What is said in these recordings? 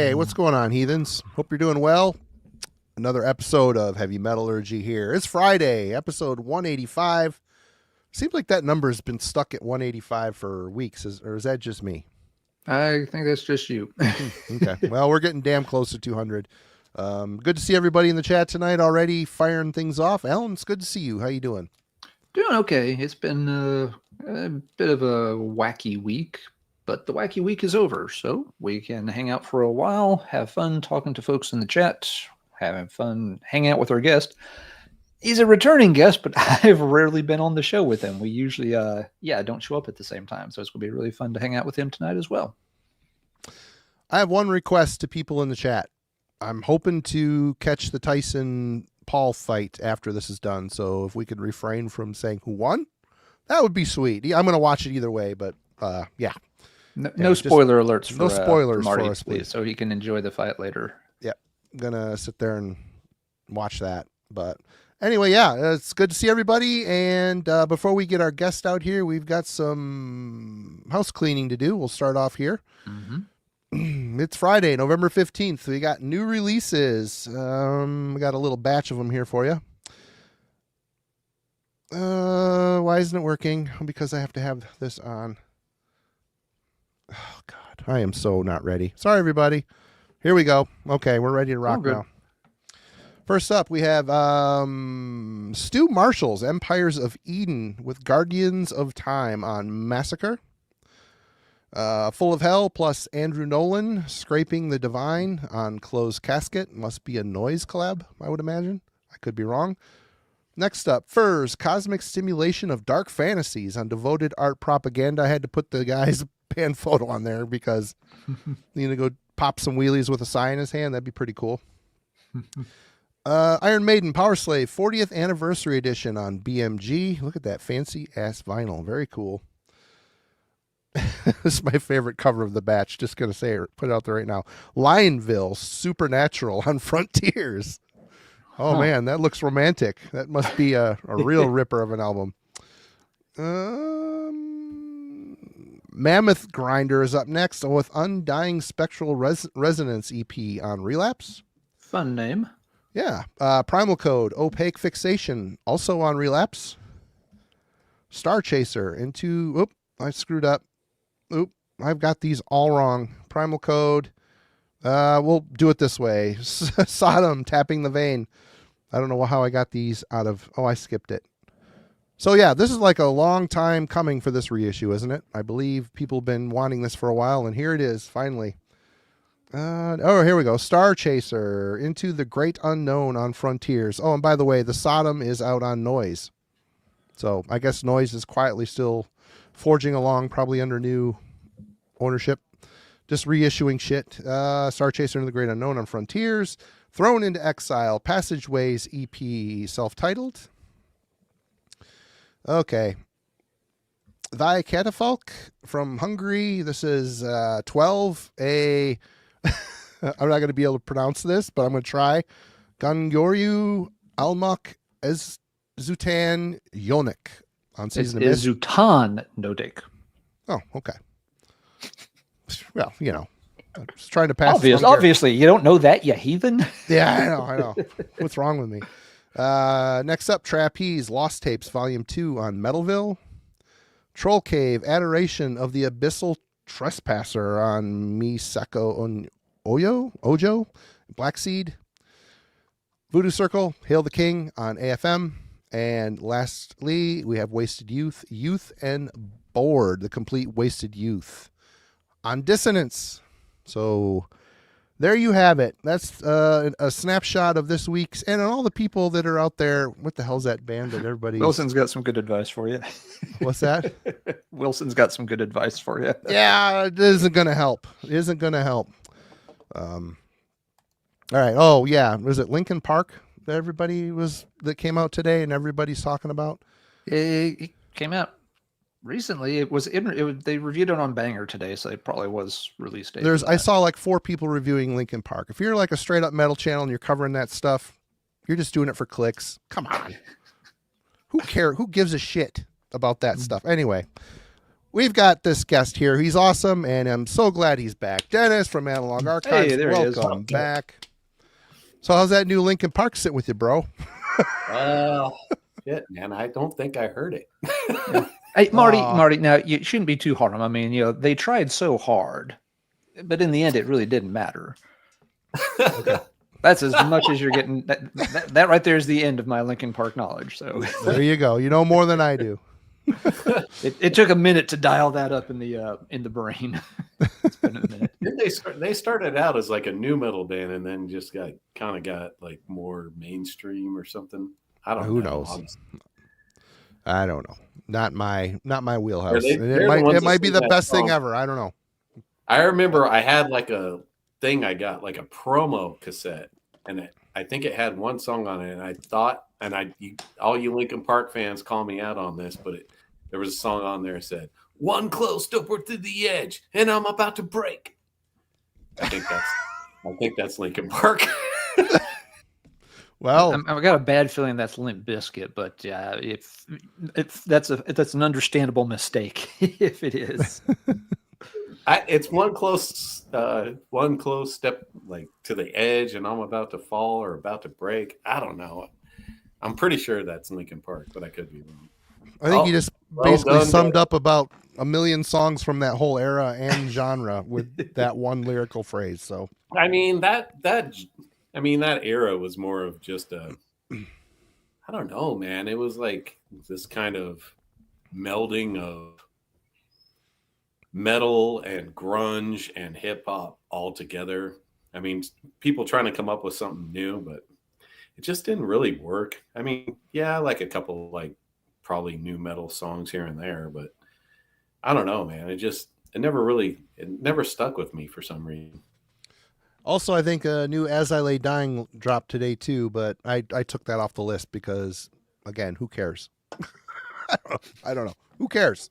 Hey, what's going on, heathens? Hope you're doing well. Another episode of Heavy Metallurgy here. It's Friday, episode 185. Seems like that number has been stuck at 185 for weeks, or is that just me? I think that's just you. Okay, well, we're getting damn close to 200. Good to see everybody in the chat tonight already firing things off. Alan, it's good to see you. How you doing? Doing okay. It's been a bit of a wacky week, but the wacky week is over, so we can hang out for a while, have fun talking to folks in the chat, having fun hanging out with our guest. He's a returning guest, but I've rarely been on the show with him. We usually, don't show up at the same time, so it's going to be really fun to hang out with him tonight as well. I have one request to people in the chat. I'm hoping to catch the Tyson-Paul fight after this is done, so if we could refrain from saying who won, that would be sweet. I'm going to watch it either way, but yeah. No spoiler alerts for, no spoilers for Marty, for us, please. So he can enjoy the fight later. Yep. I'm going to sit there and watch that, but... Anyway, yeah, it's good to see everybody, and before we get our guest out here, we've got some house cleaning to do. We'll start off here. Mm-hmm. It's Friday, November 15th. We got new releases. We got a little batch of them here for you. Why isn't it working? Because I have to have this on. Oh, God, I am so not ready. Sorry, everybody. Here we go. Okay, we're ready to rock now. First up, we have Stu Marshall's Empires of Eden with Guardians of Time on Massacre. Full of Hell plus Andrew Nolan, Scraping the Divine on Closed Casket. Must be a Noise collab, I would imagine. I could be wrong. Next up, Furs, Cosmic Stimulation of Dark Fantasies on Devoted Art Propaganda. I had to put the guy's band photo on there because you know, go pop some wheelies with a sign in his hand. That'd be pretty cool. Iron Maiden Power Slave 40th Anniversary Edition on BMG. Look at that fancy ass vinyl. Very cool. This is my favorite cover of the batch. Just going to say it. Put it out there right now. Lionville Supernatural on Frontiers. Oh, man, that looks romantic. That must be a real ripper of an album. Mammoth Grinder is up next with Undying Spectral Resonance EP on Relapse. Fun name. Yeah. Primal Code, Opaque Fixation, also on Relapse. Star Chaser into... Oop, I screwed up. Oop, I've got these all wrong. Primal Code. We'll do it this way. Sodom, Tapping the Vein. I don't know how I got these out of... Oh, I skipped it. So yeah, this is like a long time coming for this reissue, isn't it? I believe people have been wanting this for a while, and here it is, finally. Here we go. Star Chaser, Into the Great Unknown on Frontiers. Oh, and by the way, the Sodom is out on Noise. So I guess Noise is quietly still forging along, probably under new ownership. Just reissuing shit. Star Chaser, Into the Great Unknown on Frontiers. Thrown into Exile, Passageways EP, self-titled. Okay. Thy Catafalque from Hungary. This is 12. I'm not going to be able to pronounce this, but I'm going to try. Gangoryu Almak Zutan Yonik on Season of Mist. Zutan Nodik. Oh, okay. Well, you know, I'm just trying to pass. Obviously, you don't know that, you heathen. Yeah, I know. What's wrong with me? Next up, Trapeze Lost Tapes Volume 2 on Metalville. Troll Cave Adoration of the Abyssal Trespasser on Misako Ojo, Black Seed. Voodoo Circle, Hail the King on AFM. And lastly, we have Wasted Youth and Bored, the complete Wasted Youth on Dissonance. So there you have it. That's a snapshot of this week's, and all the people that are out there. What the hell's that band that everybody... Wilson's got some good advice for you. What's that? Wilson's got some good advice for you. Yeah, it isn't going to help. It isn't going to help. All right. Oh, yeah. Was it Linkin Park that came out today and everybody's talking about? It came out recently. They reviewed it on Banger today, so it probably was release date. I saw like 4 people reviewing Linkin Park. If you're like a straight up metal channel and you're covering that stuff, you're just doing it for clicks. Come on. Who cares? Who gives a shit about that stuff? Anyway, we've got this guest here. He's awesome, and I'm so glad he's back. Dennis from Analog Archives. Hey, there he is. Welcome back. So how's that new Linkin Park sit with you, bro? Shit, man, I don't think I heard it. Hey, Marty, now you shouldn't be too hard on them. I mean, they tried so hard, but in the end, it really didn't matter. Okay. That's as much as you're getting. That right there is the end of my Linkin Park knowledge. So there you go. You know more than I do. It took a minute to dial that up in the brain. It's been a minute. They started out as like a new metal band and then just got like more mainstream or something. I don't know. Who knows? Honestly. I don't know. Not my wheelhouse. It might be the best thing ever. I don't know. I remember I had like a thing I got, like a promo cassette, and I think it had one song on it, and I thought, all you Linkin Park fans call me out on this, but there was a song on there that said, "One close step to the edge, and I'm about to break." I think that's Linkin Park. Well, I've got a bad feeling that's Limp Bizkit, but if that's an understandable mistake if it is. It's one close step like to the edge, and I'm about to fall or about to break. I don't know. I'm pretty sure that's Linkin Park, but I could be wrong. I think you just basically summed up about a million songs from that whole era and genre with that one lyrical phrase. So I mean that era was more of just I don't know, man. It was like this kind of melding of metal and grunge and hip hop all together. I mean, people trying to come up with something new, but it just didn't really work. I mean, yeah, I like a couple like probably new metal songs here and there, but I don't know, man. It never stuck with me for some reason. Also, I think a new As I Lay Dying dropped today too, but I took that off the list because, again, who cares? I don't know. Who cares?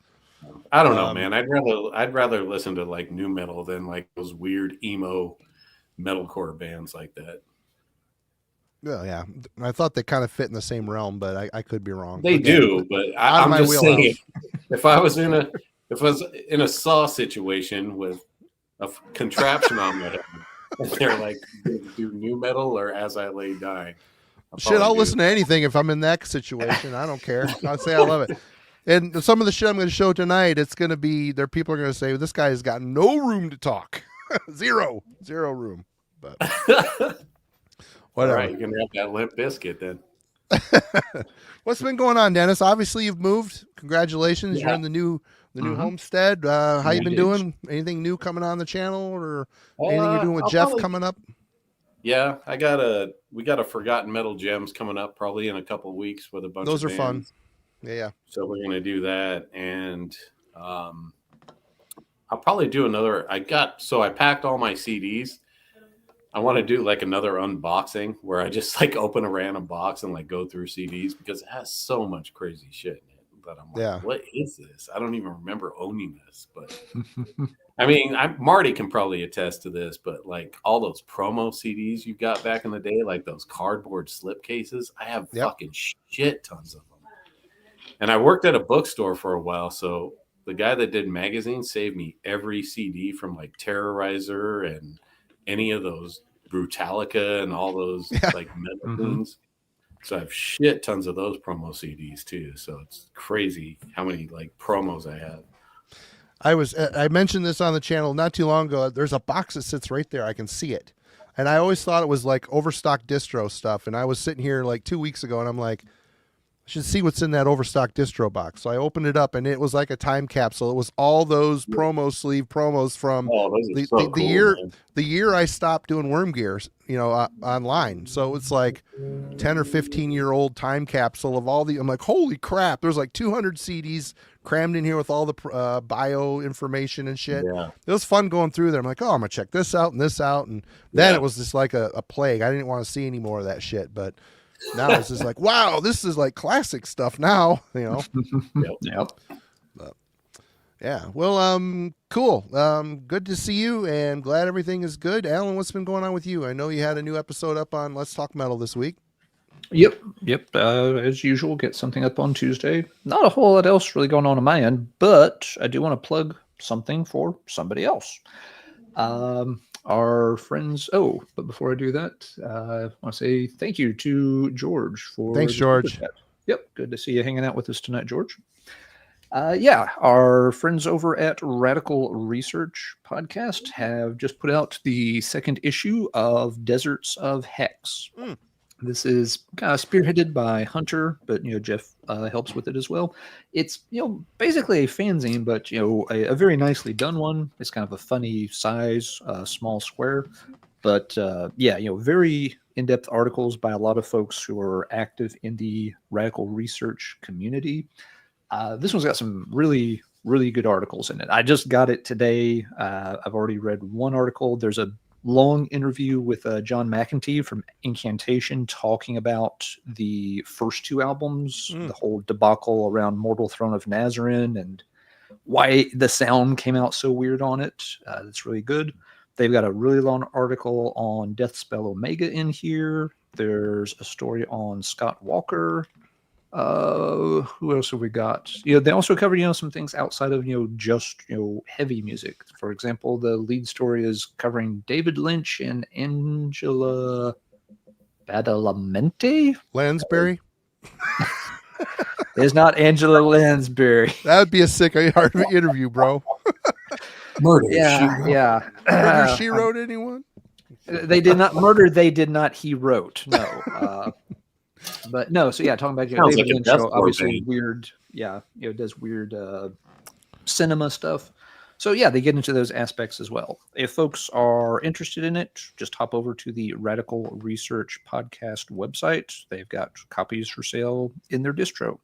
I don't know, man. I'd rather listen to like new metal than like those weird emo metalcore bands like that. Well, yeah. I thought they kind of fit in the same realm, but I could be wrong. They do, but I'm just saying, if I was in a Saw situation with a contraption on my head, and they're like, do new metal or As I Lay Dying. I'll listen to anything if I'm in that situation. I don't care. I'll say I love it. And some of the shit I'm going to show tonight, it's going to be there. People are going to say, this guy has got no room to talk. Zero room. But whatever. All right, you're going to have that Limp Bizkit then. What's been going on, Dennis? Obviously, you've moved. Congratulations. Yeah. You're in the new homestead. How you been doing? Anything new coming on the channel or anything you're doing with Jeff coming up? Yeah, we got a Forgotten Metal Gems coming up probably in a couple of weeks with a bunch Those of are bands. Fun. Yeah. So we're going to do that. And I'll probably do another. I packed all my CDs. I want to do like another unboxing where I just like open a random box and like go through CDs because it has so much crazy shit in it that I'm like, what is this? I don't even remember owning this. But I mean, Marty can probably attest to this, but like all those promo CDs you got back in the day, like those cardboard slip cases, I have fucking shit tons of them. And I worked at a bookstore for a while, so the guy that did magazines saved me every CD from like Terrorizer and any of those Brutalica and all those like metal things. So I have shit tons of those promo CDs too. So it's crazy how many like promos I have. I mentioned this on the channel not too long ago. There's a box that sits right there. I can see it. And I always thought it was like overstock distro stuff. And I was sitting here like 2 weeks ago and I'm like, I should see what's in that overstock distro box. So I opened it up and it was like a time capsule. It was all those promo sleeve promos from the year I stopped doing worm gears, online. So it's like 10 or 15-year-old time capsule of all I'm like, holy crap. There's like 200 CDs crammed in here with all the bio information and shit. Yeah. It was fun going through there. I'm like, I'm going to check this out and this out. And then it was just like a plague. I didn't want to see any more of that shit, but now it's just like, wow, this is like classic stuff now, Yep. But, yeah. Well, cool. Good to see you and glad everything is good. Alan, what's been going on with you? I know you had a new episode up on Let's Talk Metal this week. Yep. As usual, get something up on Tuesday. Not a whole lot else really going on my end, but I do want to plug something for somebody else. Our friends. Oh, but before I do that, I want to say thank you to George for Thanks, the super George. chat. Yep, good to see you hanging out with us tonight, George. Yeah, our friends over at Radical Research Podcast have just put out the second issue of Deserts of Hex. Mm. This is kind of spearheaded by Hunter, but Jeff helps with it as well. It's basically a fanzine, but a very nicely done one. It's kind of a funny size, small square, but very in-depth articles by a lot of folks who are active in the radical research community. This one's got some really, really good articles in it. I just got it today. I've already read one article. There's a long interview with John McEntee from Incantation talking about the first two albums, the whole debacle around Mortal Throne of Nazarene and why the sound came out so weird on it. That's really good. They've got a really long article on Deathspell Omega in here. There's a story on Scott Walker. Who else have we got? They also cover some things outside of just heavy music. For example, the lead story is covering David Lynch and Angela Badalamenti. Lansbury. It's not Angela Lansbury. That would be a sick hard interview, bro. Murder. Yeah. Murder, She Wrote, anyone? They did not murder. They did not. He wrote. No. But no, so talking about David like Lynch, obviously weird. Yeah, does weird cinema stuff. So they get into those aspects as well. If folks are interested in it, just hop over to the Radical Research Podcast website. They've got copies for sale in their distro.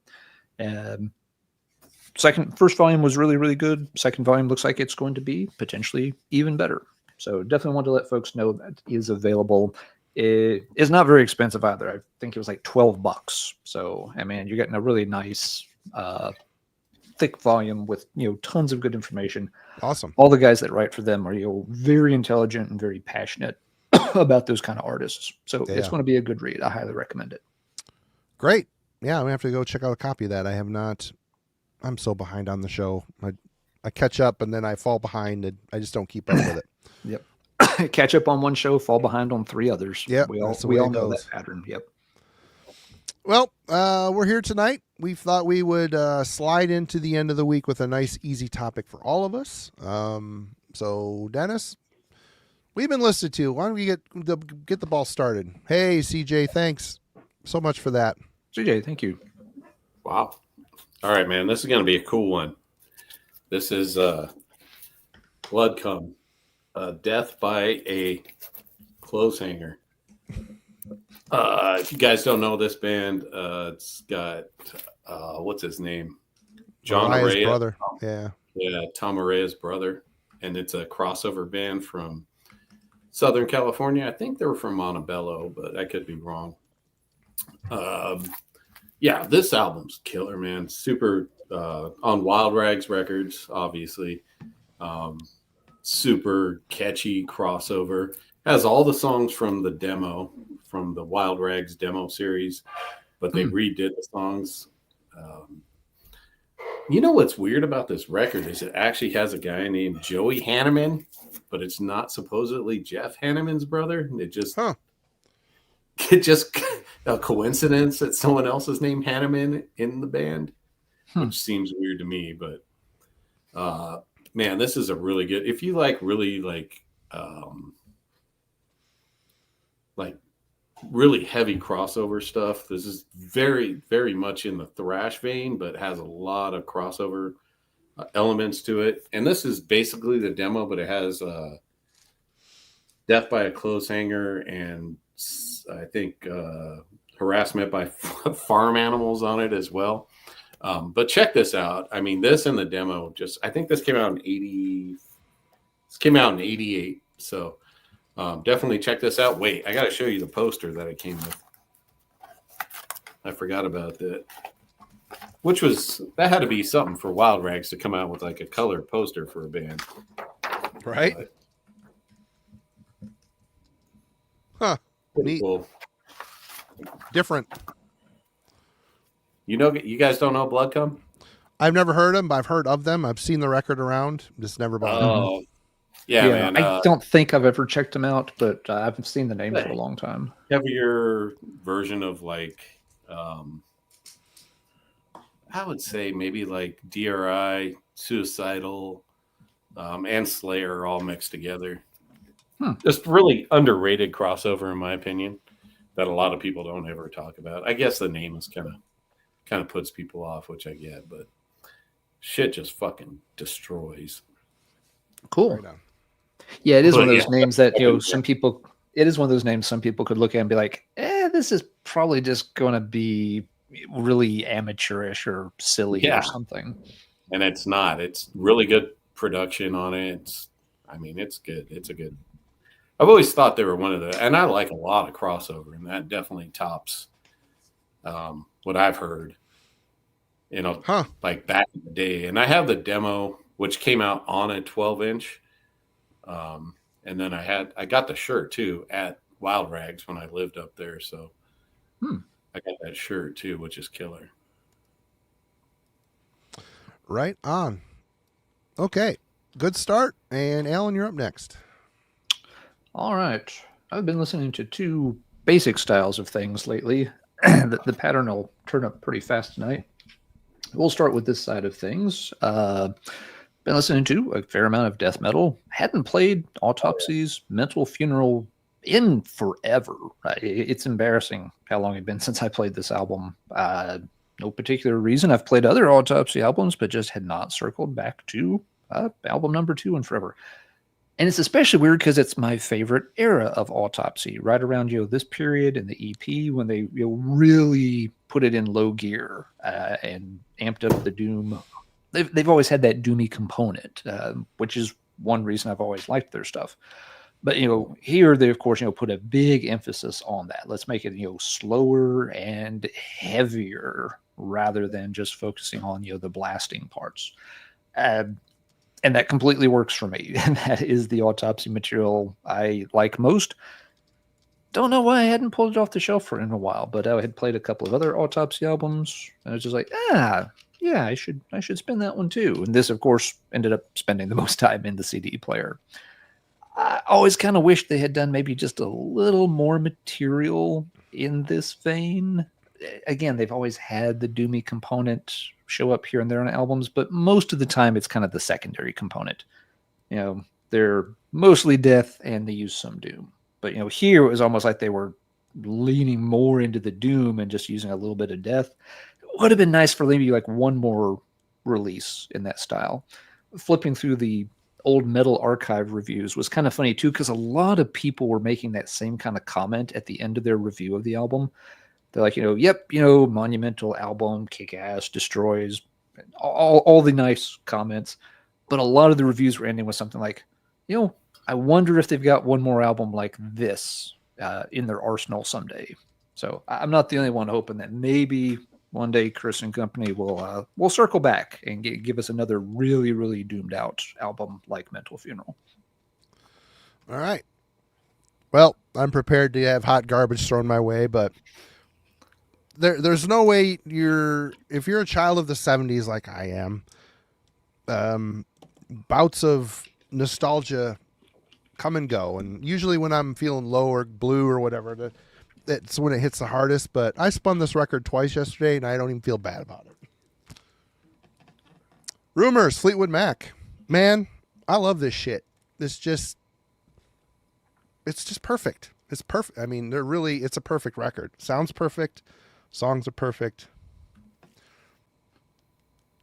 First volume was really, really good. Second volume looks like it's going to be potentially even better. So definitely want to let folks know that is available. It is not very expensive either. I think it was like $12. So, you're getting a really nice, thick volume with, tons of good information. Awesome. All the guys that write for them are, very intelligent and very passionate about those kind of artists. So it's going to be a good read. I highly recommend it. Great. Yeah, I'm going to have to go check out a copy of that. I have not. I'm so behind on the show. I catch up and then I fall behind and I just don't keep up with it. Yep. Catch up on one show, fall behind on three others. Yep, we all know that pattern. Yep. Well, we're here tonight. We thought we would slide into the end of the week with a nice, easy topic for all of us. So, Dennis, we've been listened to. Why don't we get the ball started? Hey, CJ, thanks so much for that. CJ, thank you. Wow. All right, man. This is going to be a cool one. This is Bloodcum. Death by a Clothes Hanger. If you guys don't know this band, it's got what's his name? John Araya, brother. Yeah, Tom Araya's brother, and it's a crossover band from Southern California. I think they were from Montebello, but I could be wrong. This album's killer, man. Super on Wild Rags Records, obviously. Super catchy crossover. Has all the songs from the demo, from the Wild Rags demo series, but they redid the songs. What's weird about this record is it actually has a guy named Joey Hanneman, but it's not supposedly Jeff Hanneman's brother. It just a coincidence that someone else is named Hanneman in the band, which seems weird to me, but man, this is a really good. If you really really heavy crossover stuff, this is very, very much in the thrash vein, but has a lot of crossover elements to it. And this is basically the demo, but it has Death by a Clothes Hanger and I think Harassment by Farm Animals on it as well. But check this out. This and the demo I think this came out in 80. This came out in 88. So definitely check this out. Wait, I got to show you the poster that it came with. I forgot about that. That had to be something for Wild Rags to come out with like a colored poster for a band. Right? Huh. Pretty Neat. cool. Different. You guys don't know Bloodcum? I've never heard them, but I've heard of them. I've seen the record around. Just never bought them. Oh, yeah, man. I don't think I've ever checked them out, but I've seen the name for a long time. Heavier version of like, I would say maybe like DRI, Suicidal, and Slayer all mixed together. Just really underrated crossover, in my opinion, that a lot of people don't ever talk about. I guess the name is kind of puts people off, which I get, but shit just fucking destroys. Cool. Right on. Yeah, it is one of those names that some people. It is one of those names some people could look at and be like, this is probably just going to be really amateurish or silly or something. And it's not. It's really good production on it. It's good. It's a good. I've always thought they were one of the, and I like a lot of crossover, and that definitely tops what I've heard. Like back in the day. And I have the demo, which came out on a 12-inch. And then I got the shirt too at Wild Rags when I lived up there. So I got that shirt too, which is killer. Right on. Okay. Good start. And Alan, you're up next. All right. I've been listening to two basic styles of things lately. The pattern will turn up pretty fast tonight. We'll start with this side of things. Been listening to a fair amount of death metal. Hadn't played Autopsy's Mental Funeral in forever. It's embarrassing how long it's been since I played this album. No particular reason. I've played other Autopsy albums, but just had not circled back to album number 2 in forever. And it's especially weird because it's my favorite era of Autopsy, right around this period in the EP when they really put it in low gear and amped up the doom. They've always had that doomy component, which is one reason I've always liked their stuff. But here they of course put a big emphasis on that. Let's make it slower and heavier rather than just focusing on the blasting parts. And that completely works for me. And that is the Autopsy material I like most. Don't know why I hadn't pulled it off the shelf in a while, but I had played a couple of other Autopsy albums. And I was just like, yeah, I should spin that one too. And this, of course, ended up spending the most time in the CD player. I always kind of wished they had done maybe just a little more material in this vein. Again, they've always had the doomy component show up here and there on albums, but most of the time it's kind of the secondary component. They're mostly death and they use some doom. But here it was almost like they were leaning more into the doom and just using a little bit of death. It would have been nice for maybe like one more release in that style. Flipping through the old Metal Archive reviews was kind of funny too, because a lot of people were making that same kind of comment at the end of their review of the album. They're like, yep, monumental album, kick ass, destroys, all the nice comments. But a lot of the reviews were ending with something like, I wonder if they've got one more album like this in their arsenal someday. So I'm not the only one hoping that maybe one day Chris and company will circle back and give us another really, really doomed out album like Mental Funeral. All right. Well, I'm prepared to have hot garbage thrown my way, but there's no way if you're a child of the 70s like I am, bouts of nostalgia come and go. And usually when I'm feeling low or blue or whatever, that's when it hits the hardest. But I spun this record twice yesterday and I don't even feel bad about it. Rumors, Fleetwood Mac. Man, I love this shit. It's just perfect. It's perfect. I mean, it's a perfect record. Sounds perfect. Songs are perfect.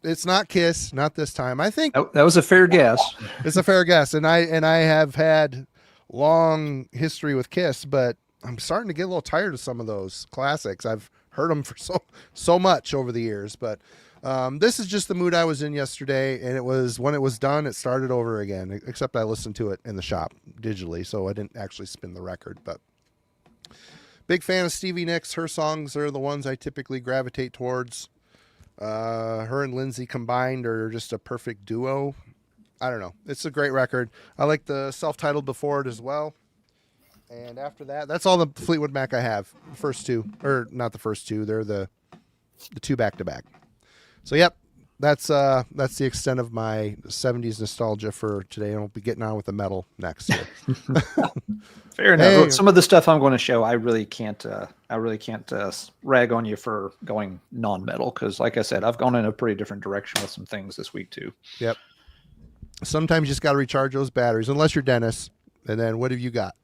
It's not Kiss, not this time. I think that was a fair guess. It's a fair guess, and I have had long history with Kiss, but I'm starting to get a little tired of some of those classics. I've heard them for so much over the years, but this is just the mood I was in yesterday, and it was when it was done, it started over again. Except I listened to it in the shop digitally, so I didn't actually spin the record, but. Big fan of Stevie Nicks. Her songs are the ones I typically gravitate towards. Her and Lindsay combined are just a perfect duo. I don't know. It's a great record. I like the self-titled before it as well. And after that, that's all the Fleetwood Mac I have. The first two, or not the first two. They're the two back to back. So yep, that's the extent of my 70s nostalgia for today. I'll be getting on with the metal next year. Fair enough. Hey. Some of the stuff I'm going to show, I really can't rag on you for going non-metal because, like I said, I've gone in a pretty different direction with some things this week too. Yep. Sometimes you just got to recharge those batteries, unless you're Dennis. And then what have you got?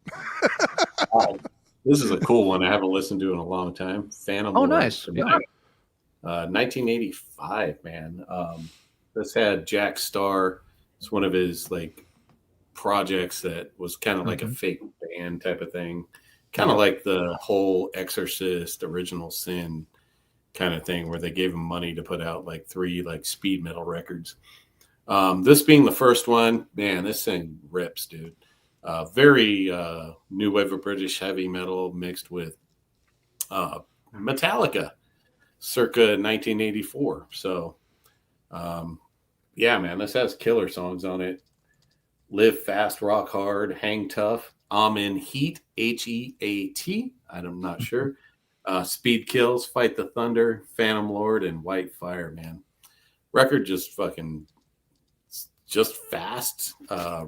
This is a cool one I haven't listened to in a long time. Phantom. Oh, Lord nice. Yeah. 1985, man. This had Jack Starr. It's one of his like projects that was kind of like a fake band type of thing, kind of like the whole Exorcist, Original Sin kind of thing, where they gave him money to put out like 3 like speed metal records. This being the first one, man, this thing rips, dude. Very new wave of British heavy metal mixed with Metallica circa 1984. So, yeah, man, this has killer songs on it. Live Fast, Rock Hard, Hang Tough, I'm in Heat, Heat. I'm not sure. Speed Kills, Fight the Thunder, Phantom Lord, and White Fire, man. Record just fast. I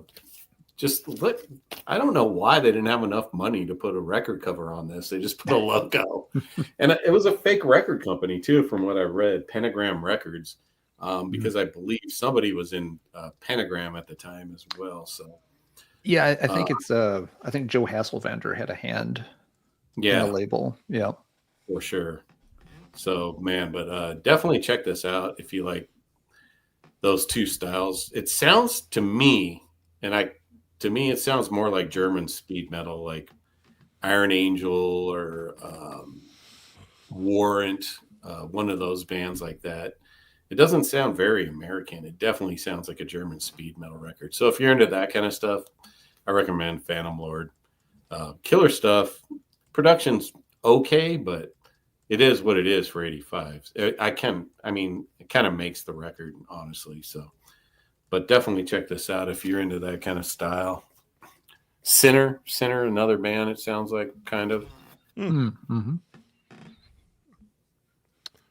don't know why they didn't have enough money to put a record cover on this. They just put a logo. And it was a fake record company, too, from what I read, Pentagram Records, because I believe somebody was in Pentagram at the time as well. So, yeah, I think I think Joe Hasselvander had a hand in the label. Yeah, for sure. So, man, but definitely check this out if you like those two styles. It sounds to me, it sounds more like German speed metal, like Iron Angel or Warrant, one of those bands like that. It doesn't sound very American. It definitely sounds like a German speed metal record. So if you're into that kind of stuff, I recommend Phantom Lord. Killer stuff. Production's okay, but it is what it is for 85. It kind of makes the record, honestly. So, but definitely check this out if you're into that kind of style. Sinner, another band. It sounds like kind of. Mm-hmm.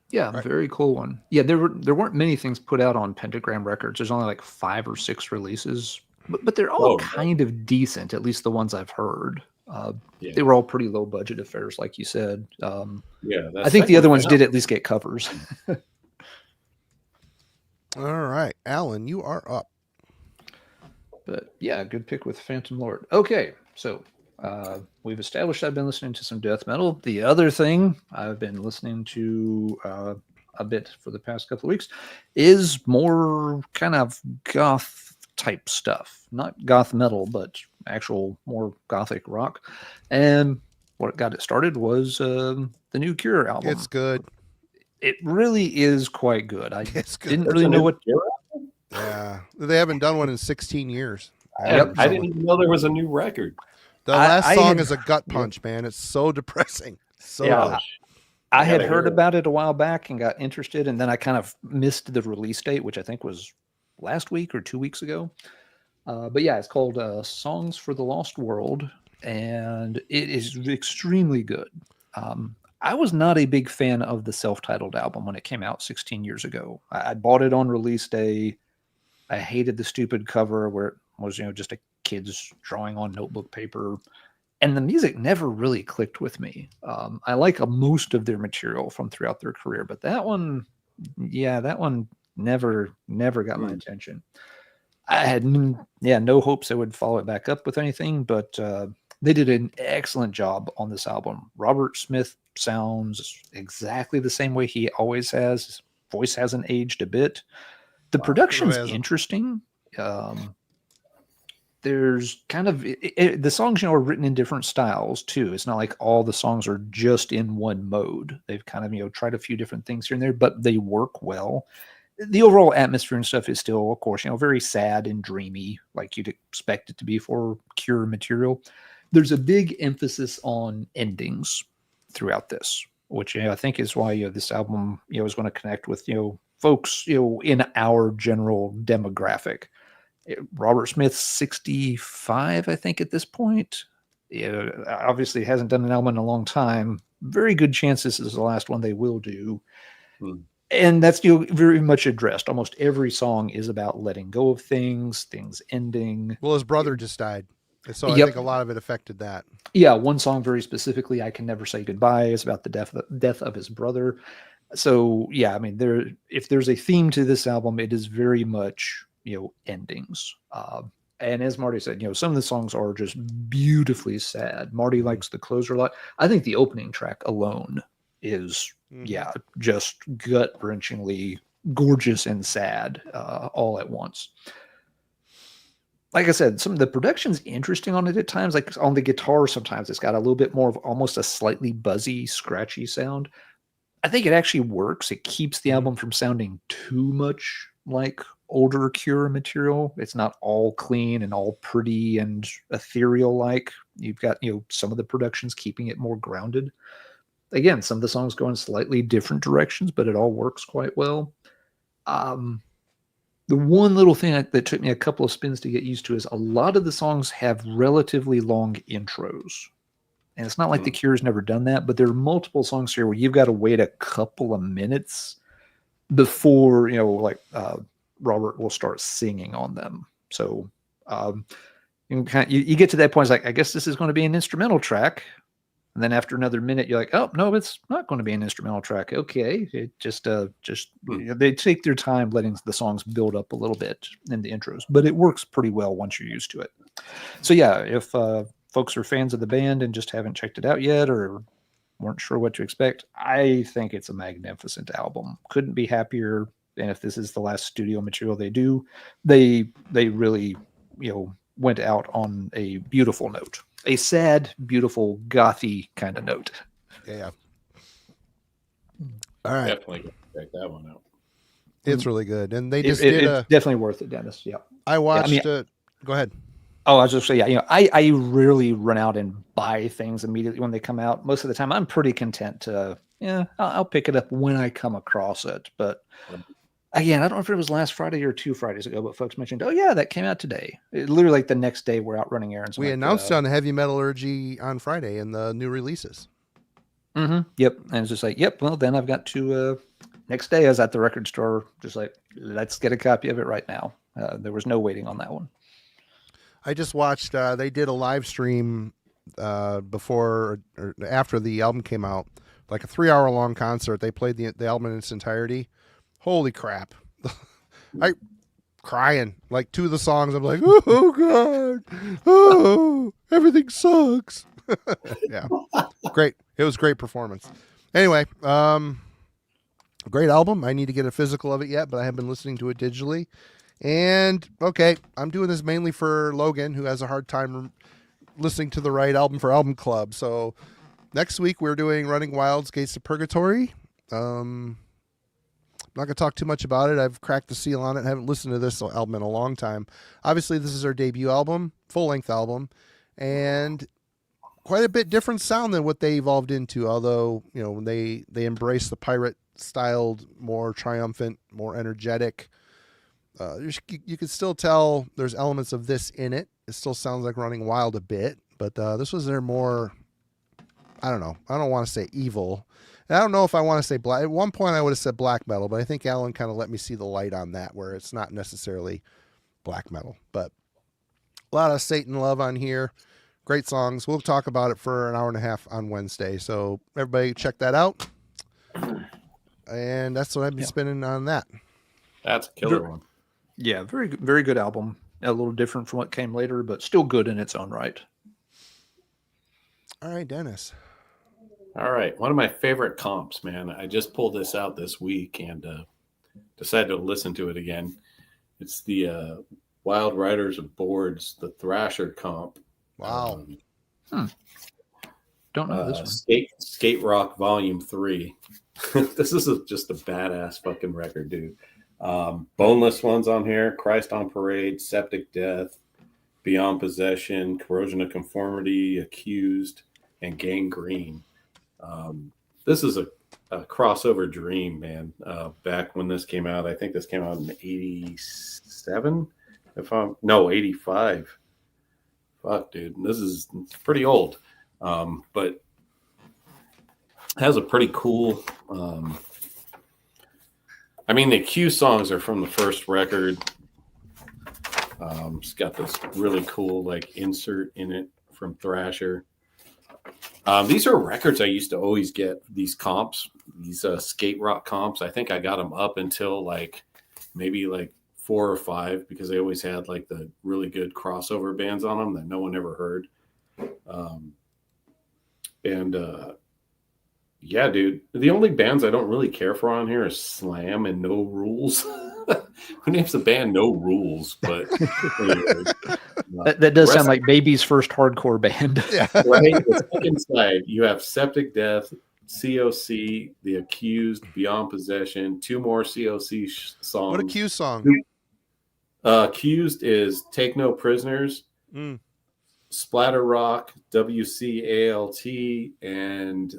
Yeah, right. Very cool one. Yeah, there weren't many things put out on Pentagram Records. There's only like 5 or 6 releases, but they're all kind of decent. At least the ones I've heard. They were all pretty low budget affairs, like you said. I think the other ones did at least get covers. All right, Alan, you are up. But yeah, good pick with Phantom Lord. Okay, so we've established I've been listening to some death metal. The other thing I've been listening to a bit for the past couple of weeks is more kind of goth type stuff. Not goth metal, but actual more gothic rock. And what got it started was the new Cure album. It's good. It really is quite good. I didn't really know what. Yeah, they haven't done one in 16 years. I didn't even know there was a new record. The last song is a gut punch, man. It's so depressing. I had heard about it a while back and got interested, and then I kind of missed the release date, which I think was last week or 2 weeks ago. But yeah, it's called Songs for the Lost World, and it is extremely good. I was not a big fan of the self-titled album when it came out 16 years ago. I bought it on release day. I hated the stupid cover where it was, just a kid's drawing on notebook paper. And the music never really clicked with me. I like most of their material from throughout their career, but that one never got my attention. I had no hopes I would follow it back up with anything, but they did an excellent job on this album. Robert Smith sounds exactly the same way he always has. His voice hasn't aged a bit. The production's interesting. There's kind of the songs, are written in different styles too. It's not like all the songs are just in one mode. They've kind of, tried a few different things here and there, but they work well. The overall atmosphere and stuff is still, of course, very sad and dreamy, like you'd expect it to be for Cure material. There's a big emphasis on endings throughout this, which I think is why this album is going to connect with folks in our general demographic. Robert Smith's 65, I think, at this point. Obviously hasn't done an album in a long time. Very good chance this is the last one they will do. And that's very much addressed. Almost every song is about letting go of things ending. Well, his brother just died. So I Yep. think a lot of it affected that. Yeah, one song very specifically, "I Can Never Say Goodbye," is about the death of his brother. So yeah, I mean, if there's a theme to this album, it is very much endings. And as Marty said, some of the songs are just beautifully sad. Marty likes the closer a lot. I think the opening track alone is just gut wrenchingly gorgeous and sad all at once. Like I said, some of the production's interesting on it at times. Like on the guitar, sometimes it's got a little bit more of almost a slightly buzzy, scratchy sound. I think it actually works. It keeps the album from sounding too much like older Cure material. It's not all clean and all pretty and ethereal like. You've got, some of the productions keeping it more grounded. Again, some of the songs go in slightly different directions, but it all works quite well. The one little thing that took me a couple of spins to get used to is a lot of the songs have relatively long intros. And it's not like the Cure's never done that, but there are multiple songs here where you've got to wait a couple of minutes before, Robert will start singing on them. So you get to that point, it's like, I guess this is going to be an instrumental track. And then after another minute, you're like, oh, no, it's not going to be an instrumental track. Okay. It they take their time letting the songs build up a little bit in the intros, but it works pretty well once you're used to it. So yeah, if folks are fans of the band and just haven't checked it out yet or weren't sure what to expect, I think it's a magnificent album. Couldn't be happier. And if this is the last studio material they do, they really, went out on a beautiful note. A sad, beautiful, gothy kind of note. Yeah. All right. Definitely check that one out. It's really good. And they just it's definitely worth it, Dennis. Yeah. I watched it. Go ahead. Oh, I was just saying, I rarely run out and buy things immediately when they come out. Most of the time, I'm pretty content to, I'll pick it up when I come across it. But again, I don't know if it was last Friday or 2 Fridays ago, but folks mentioned, oh yeah, that came out today. Literally like the next day we're out running errands. We announced on Heavy Metallurgy on Friday in the new releases. Yep. And it's just like, yep, well then I've got to, next day I was at the record store, just like, let's get a copy of it right now. There was no waiting on that one. I just watched, they did a live stream before or after the album came out, like a 3-hour long concert. They played the album in its entirety. Holy crap. I crying like 2 of the songs. I'm like, oh God. Oh, everything sucks. Yeah. Great. It was great performance. Anyway, great album. I need to get a physical of it yet, but I have been listening to it digitally. And okay, I'm doing this mainly for Logan, who has a hard time listening to the right album for Album Club. So next week we're doing Running Wild's Gates to Purgatory. I'm not going to talk too much about it. I've cracked the seal on it. I haven't listened to this album in a long time. Obviously, this is our debut album, full-length album, and quite a bit different sound than what they evolved into, although, they embrace the pirate-styled, more triumphant, more energetic. You can still tell there's elements of this in it. It still sounds like Running Wild a bit, but this was their more, I don't know. I don't want to say evil. And I don't know if I want to say black. At one point I would have said black metal, but I think Alan kind of let me see the light on that, where it's not necessarily black metal. But a lot of Satan love on here. Great songs. We'll talk about it for an hour and a half on Wednesday. So everybody check that out. And that's what I've been spinning on that. That's a killer one. Yeah, very, very good album. A little different from what came later, but still good in its own right. All right, Dennis. All right. One of my favorite comps, man. I just pulled this out this week and decided to listen to it again. It's the Wild Riders of Boards, the Thrasher comp. Wow. Don't know this one. Skate Rock Volume 3. This is just a badass fucking record, dude. Boneless ones on here. Christ on Parade, Septic Death, Beyond Possession, Corrosion of Conformity, Accused, and Gangrene. This is a crossover dream, man. Back when this came out, I think this came out in 87, 85. If fuck, dude, this is pretty old, but has a pretty cool. I mean, the Q songs are from the first record. It's got this really cool like insert in it from Thrasher. These are records I used to always get, these comps, these skate rock comps. I think I got them up until like maybe like 4 or 5 because they always had like the really good crossover bands on them that no one ever heard. Yeah, dude, the only bands I don't really care for on here is Slam and No Rules. Who names the band No Rules? But anyway, that does sound like Baby's first hardcore band. Yeah. Right. The second side, you have Septic Death, COC, The Accused, Beyond Possession, 2 more COC songs. What a Q song. Accused is Take No Prisoners, Splatter Rock, WCALT, and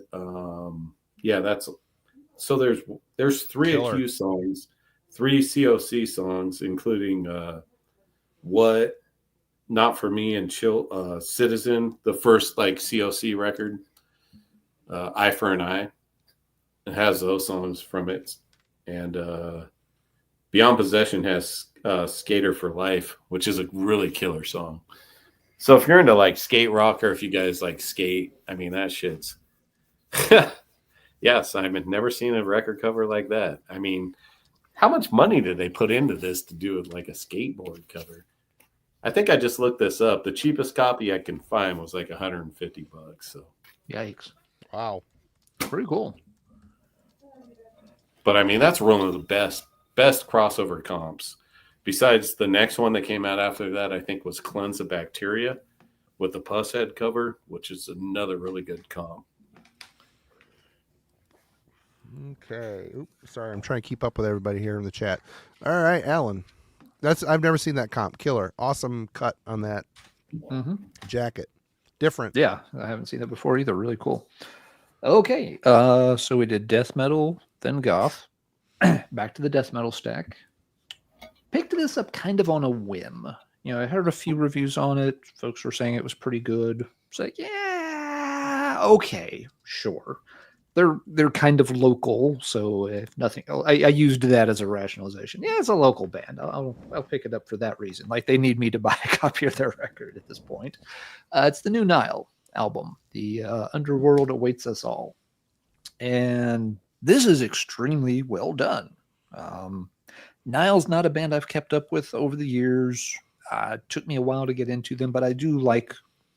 yeah, that's so there's 3 Killer. Accused songs, 3 COC songs, including What, Not For Me, and Chill Citizen, the first like COC record, Eye for an Eye. It has those songs from it. And Beyond Possession has Skater for Life, which is a really killer song. So if you're into like skate rock, or if you guys like skate, I mean, that shit's yeah, Simon, never seen a record cover like that. I mean, how much money did they put into this to do it like a skateboard cover? I think I just looked this up. The cheapest copy I can find was like $150. So Yikes. Wow. Pretty cool. But I mean, that's one of the best crossover comps. Besides the next one that came out after that, I think was Cleanse the Bacteria with the Pusshead cover, which is another really good comp. Okay. Oops, sorry, I'm trying to keep up with everybody here in the chat. All right, Alan. I've never seen that comp. Killer. Awesome cut on that jacket. Different. Yeah, I haven't seen that before either. Really cool. Okay, so we did death metal, then goth. Back to the death metal stack. Picked this up kind of on a whim. You know, I heard a few reviews on it. Folks were saying it was pretty good. It's like, yeah, okay, sure. They're kind of local, so if nothing, I used that as a rationalization. Yeah, it's a local band. I'll pick it up for that reason. Like they need me to buy a copy of their record at this point. It's the new Nile album. The Underworld Awaits Us All, and this is extremely well done. Nile's not a band I've kept up with over the years. It took me a while to get into them, but I do like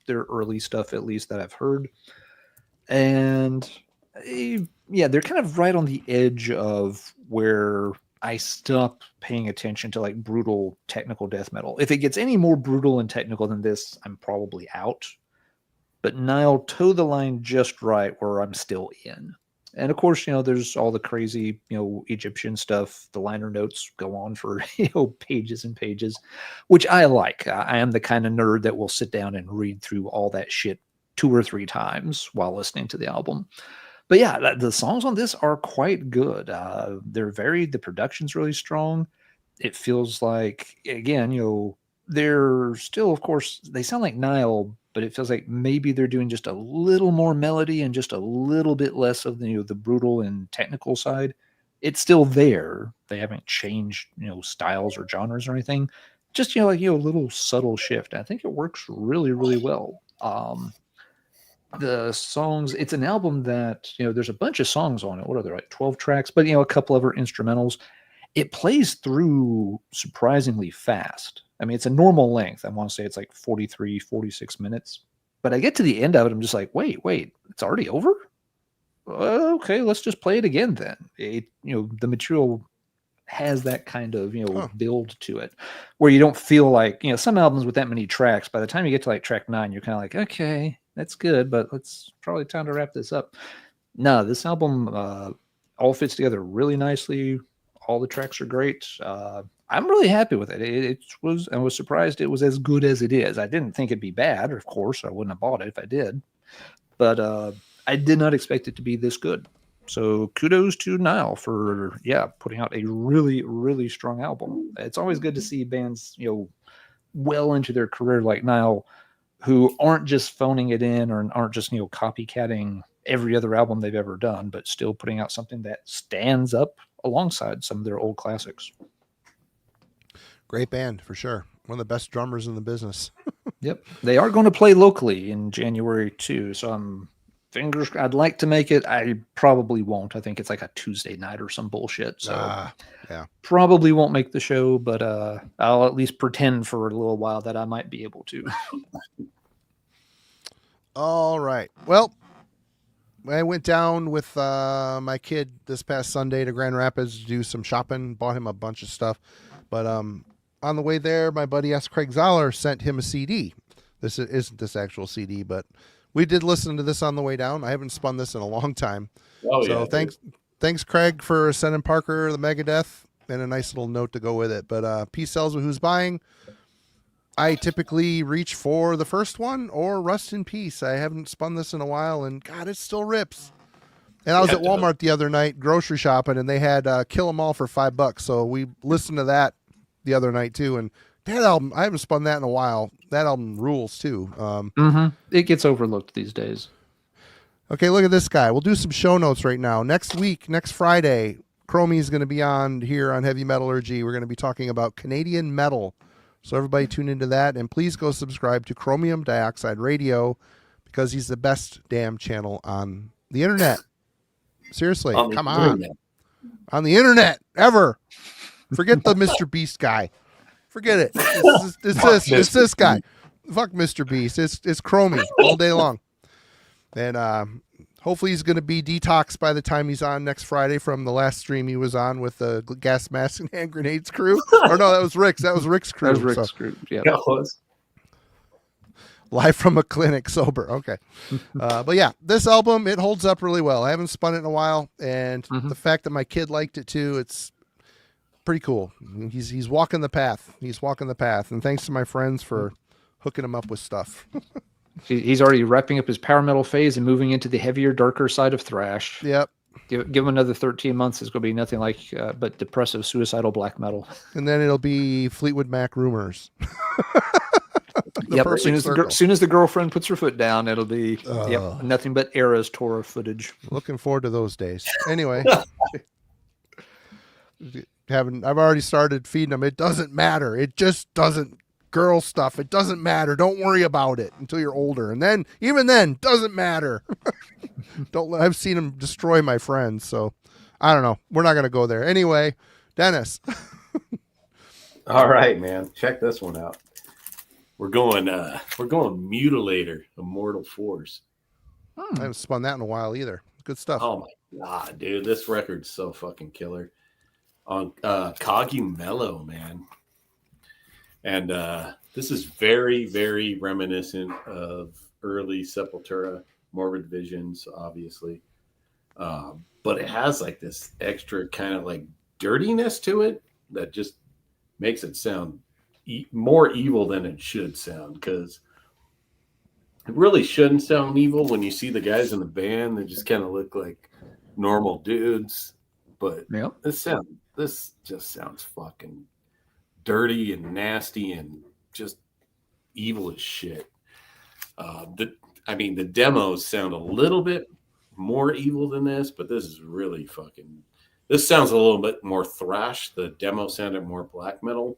their early stuff, at least that I've heard. And yeah, they're kind of right on the edge of where I stop paying attention to like brutal technical death metal. If it gets any more brutal and technical than this, I'm probably out. But Nile toe the line just right where I'm still in. And of course, you know, there's all the crazy, you know, Egyptian stuff. The liner notes go on for, you know, pages and pages, which I like. I am the kind of nerd that will sit down and read through all that shit 2 or 3 times while listening to the album. But yeah, the songs on this are quite good. They're varied. The production's really strong. It feels like, again, you know, they're still, of course, they sound like Nile, but it feels like maybe they're doing just a little more melody and just a little bit less of the, you know, the brutal and technical side. It's still there. They haven't changed, you know, styles or genres or anything. Just, you know, like, you know, a little subtle shift. I think it works really, really well. The songs, it's an album that, you know, there's a bunch of songs on it. What are there, like 12 tracks? But, you know, a couple of are instrumentals. It plays through surprisingly fast. I mean, it's a normal length. I want to say it's like 43, 46 minutes. But I get to the end of it, I'm just like, wait, it's already over? Okay, let's just play it again then. You know, the material has that kind of, you know, build to it where you don't feel like, you know, some albums with that many tracks, by the time you get to like track 9, you're kind of like, okay, that's good, but it's probably time to wrap this up. No, this album all fits together really nicely. All the tracks are great. I'm really happy with it. I was surprised it was as good as it is. I didn't think it'd be bad. Of course, I wouldn't have bought it if I did. But I did not expect it to be this good. So kudos to Nile for, putting out a really, really strong album. It's always good to see bands, you know, well into their career like Nile, who aren't just phoning it in or aren't just, copycatting every other album they've ever done, but still putting out something that stands up alongside some of their old classics. Great band for sure. One of the best drummers in the business. Yep. They are going to play locally in January too. So I'd like to make it. I probably won't. I think it's like a Tuesday night or some bullshit. So yeah, probably won't make the show, but I'll at least pretend for a little while that I might be able to. All right. Well, I went down with my kid this past Sunday to Grand Rapids to do some shopping. Bought him a bunch of stuff. But on the way there, my buddy S. Craig Zoller sent him a CD. This isn't this actual CD, but we did listen to this on the way down. I haven't spun this in a long time. Oh, so yeah, thanks, Craig, for sending Parker the Megadeth and a nice little note to go with it. But peace sells with who's buying. I typically reach for the first one or Rust in Peace. I haven't spun this in a while, and God, it still rips. And I was at Walmart the other night grocery shopping, and they had Kill 'Em All for $5. So we listened to that the other night too. And that album, I haven't spun that in a while. That album rules too. It gets overlooked these days. Okay, look at this guy. We'll do some show notes right now. Next week, next Friday, Chromie is going to be on here on Heavy Metallurgy. We're going to be talking about Canadian metal. So everybody tune into that, and please go subscribe to Chromium Dioxide Radio because he's the best damn channel on the internet. Seriously, come on. On the internet, ever. Forget the Mr. Beast guy. Forget it. It's this guy. Fuck Mr. Beast. It's Chromie all day long. And hopefully he's going to be detoxed by the time he's on next Friday from the last stream he was on with the gas mask and hand grenades crew. Or no, that was Rick's. That was Rick's crew. That was Rick's crew. Yeah. Live from a clinic sober. Okay. But yeah, this album, it holds up really well. I haven't spun it in a while. And the fact that my kid liked it too, it's pretty cool. He's walking the path. He's walking the path. And thanks to my friends for hooking him up with stuff. He's already wrapping up his power metal phase and moving into the heavier, darker side of thrash. Yep. Give him another 13 months. It's going to be nothing like but depressive, suicidal black metal. And then it'll be Fleetwood Mac rumors. Yep. As soon as the girlfriend puts her foot down, it'll be nothing but Era's Torah footage. Looking forward to those days. Anyway, I've already started feeding them. It doesn't matter. It just doesn't. Girl stuff. It doesn't matter. Don't worry about it until you're older. And then, even then, doesn't matter. I've seen them destroy my friends. So I don't know. We're not going to go there. Anyway, Dennis. All right, man. Check this one out. We're going Mutilator, Immortal Force. I haven't spun that in a while either. Good stuff. Oh my God, dude. This record's so fucking killer. On Cogumelo, man. And this is very, very reminiscent of early Sepultura, Morbid Visions, obviously. But it has like this extra kind of like dirtiness to it that just makes it sound more evil than it should sound, because it really shouldn't sound evil when you see the guys in the band. They just kind of look like normal dudes. But this just sounds fucking dirty and nasty and just evil as shit. The demos sound a little bit more evil than this, but this is really this sounds a little bit more thrash. The demo sounded more black metal.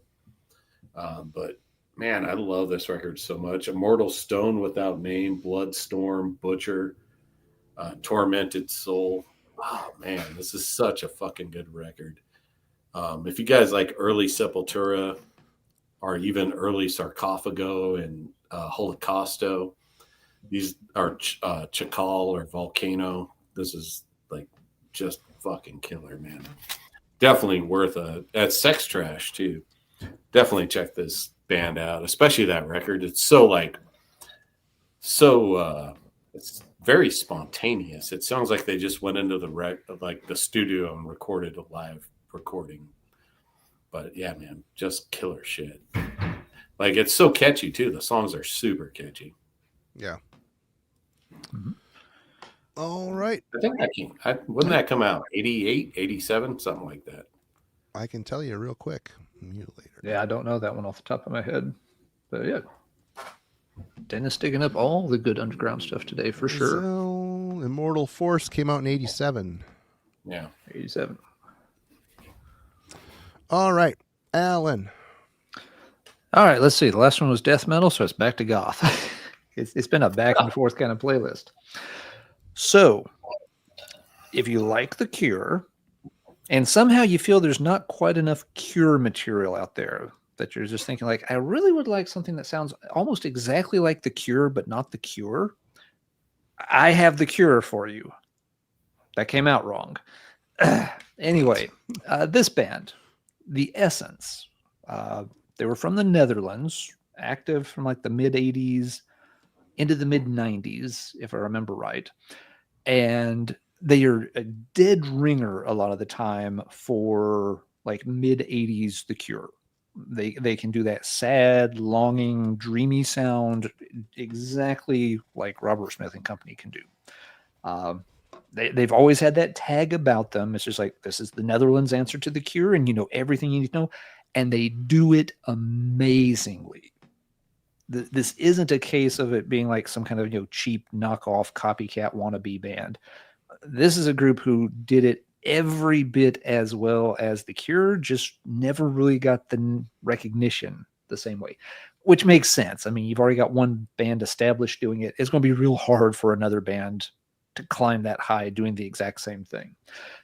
But man, I love this record so much. Immortal Stone Without Name, Bloodstorm, Butcher, Tormented Soul. Oh man, this is such a fucking good record. If you guys like early Sepultura or even early Sarcophago and Holocausto, these are Chakal or Volcano. This is like just fucking killer, man. Definitely worth at Sex Trash too. Definitely check this band out, especially that record. It's it's very spontaneous. It sounds like they just went into the studio and recorded a live recording. But yeah, man, just killer shit. Like, it's so catchy too. The songs are super catchy. Yeah. Mm-hmm. All right. I think wouldn't that come out 88, 87, something like that? I can tell you real quick. Mutilator. Yeah, I don't know that one off the top of my head, but yeah. Dennis digging up all the good underground stuff today for sure. Immortal Force came out in 87. Yeah. 87. All right, Alan. All right, let's see. The last one was death metal, so it's back to goth. It's been a back and forth kind of playlist. So, if you like The Cure, and somehow you feel there's not quite enough Cure material out there, that you're just thinking like, I really would like something that sounds almost exactly like The Cure, but not The Cure. I have The Cure for you. That came out wrong. Anyway, this band, The Essence, they were from the Netherlands, active from like the mid 80s into the mid 90s, if I remember right. And they are a dead ringer a lot of the time for like mid 80s The Cure. They can do that sad, longing, dreamy sound exactly like Robert Smith and Company can do. They've always had that tag about them. It's just like, this is the Netherlands answer to The Cure, and you know everything you need to know. And they do it amazingly. This isn't a case of it being like some kind of cheap knockoff copycat wannabe band. This is a group who did it every bit as well as The Cure, just never really got the recognition the same way, which makes sense. I mean, you've already got one band established doing it. It's going to be real hard for another band to climb that high doing the exact same thing.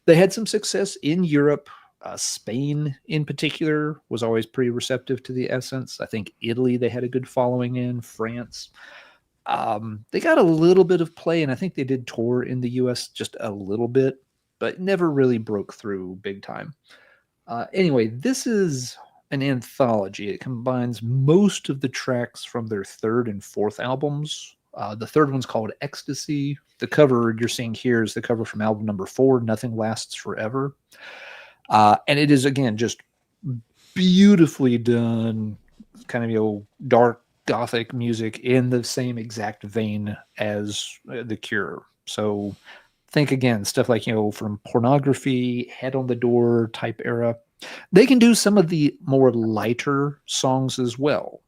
They had some success in Europe. Spain in particular was always pretty receptive to The Essence. I think Italy, they had a good following in. France. They got a little bit of play, and I think they did tour in the US just a little bit, but never really broke through big time. Anyway, this is an anthology. It combines most of the tracks from their third and fourth albums. The third one's called Ecstasy. The cover you're seeing here is the cover from album number 4, Nothing Lasts Forever. And it is, again, just beautifully done, kind of dark gothic music in the same exact vein as The Cure. So think again, stuff like, from Pornography, Head on the Door type era. They can do some of the more lighter songs as well.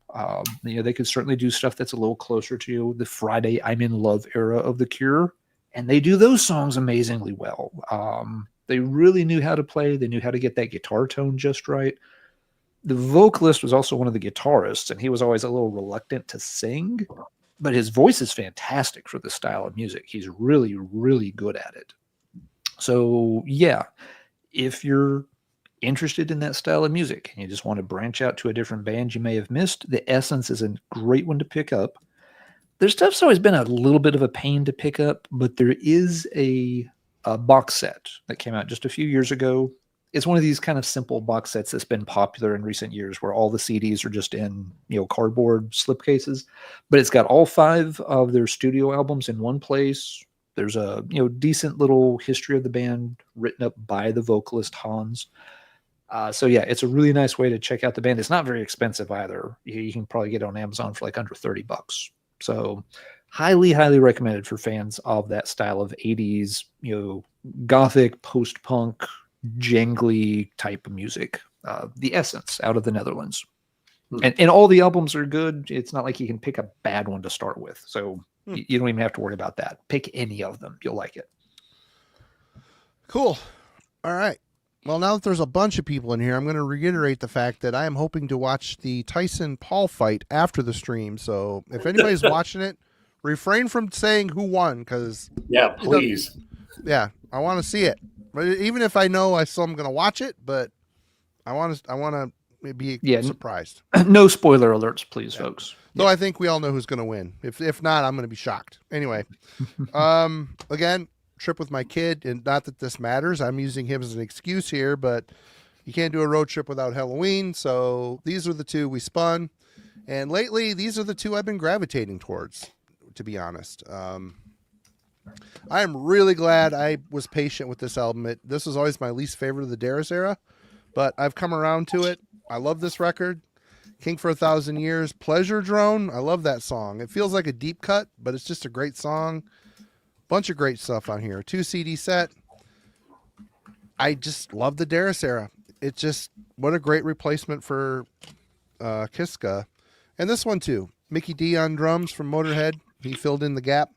They could certainly do stuff that's a little closer to the Friday I'm in Love era of The Cure. And they do those songs amazingly well. They really knew how to play. They knew how to get that guitar tone just right. The vocalist was also one of the guitarists, and he was always a little reluctant to sing, but his voice is fantastic for this style of music. He's really, really good at it. So, yeah, if you're interested in that style of music and you just want to branch out to a different band you may have missed, The Essence is a great one to pick up. Their stuff's always been a little bit of a pain to pick up, but there is a box set that came out just a few years ago. It's one of these kind of simple box sets that's been popular in recent years where all the CDs are just in, cardboard slipcases, but it's got all 5 of their studio albums in one place. There's a, decent little history of the band written up by the vocalist Hans. So yeah, it's a really nice way to check out the band. It's not very expensive either. You can probably get it on Amazon for like under $30. So highly, highly recommended for fans of that style of 80s, gothic, post-punk, jangly type of music. The Essence out of the Netherlands. And all the albums are good. It's not like you can pick a bad one to start with. So you don't even have to worry about that. Pick any of them. You'll like it. Cool. All right. Well, now that there's a bunch of people in here, I'm going to reiterate the fact that I am hoping to watch the Tyson-Paul fight after the stream. So if anybody's watching it, refrain from saying who won, because please. I want to see it. But even if I know, I still am going to watch it. But I want to be surprised. No spoiler alerts, please, folks. Though I think we all know who's going to win. If not, I'm going to be shocked. Anyway, again, trip with my kid, and not that this matters. I'm using him as an excuse here, but you can't do a road trip without Halloween. So these are the 2 we spun, and lately these are the 2 I've been gravitating towards, to be honest. I am really glad I was patient with this album. This was always my least favorite of the Darius era, but I've come around to it. I love this record. King for 1,000 Years, Pleasure Drone. I love that song. It feels like a deep cut, but it's just a great song. Bunch of great stuff on here. 2 CD set. I just love the Darius era. It's just, what a great replacement for Kiska. And this one too. Mickey D on drums from Motorhead. He filled in the gap.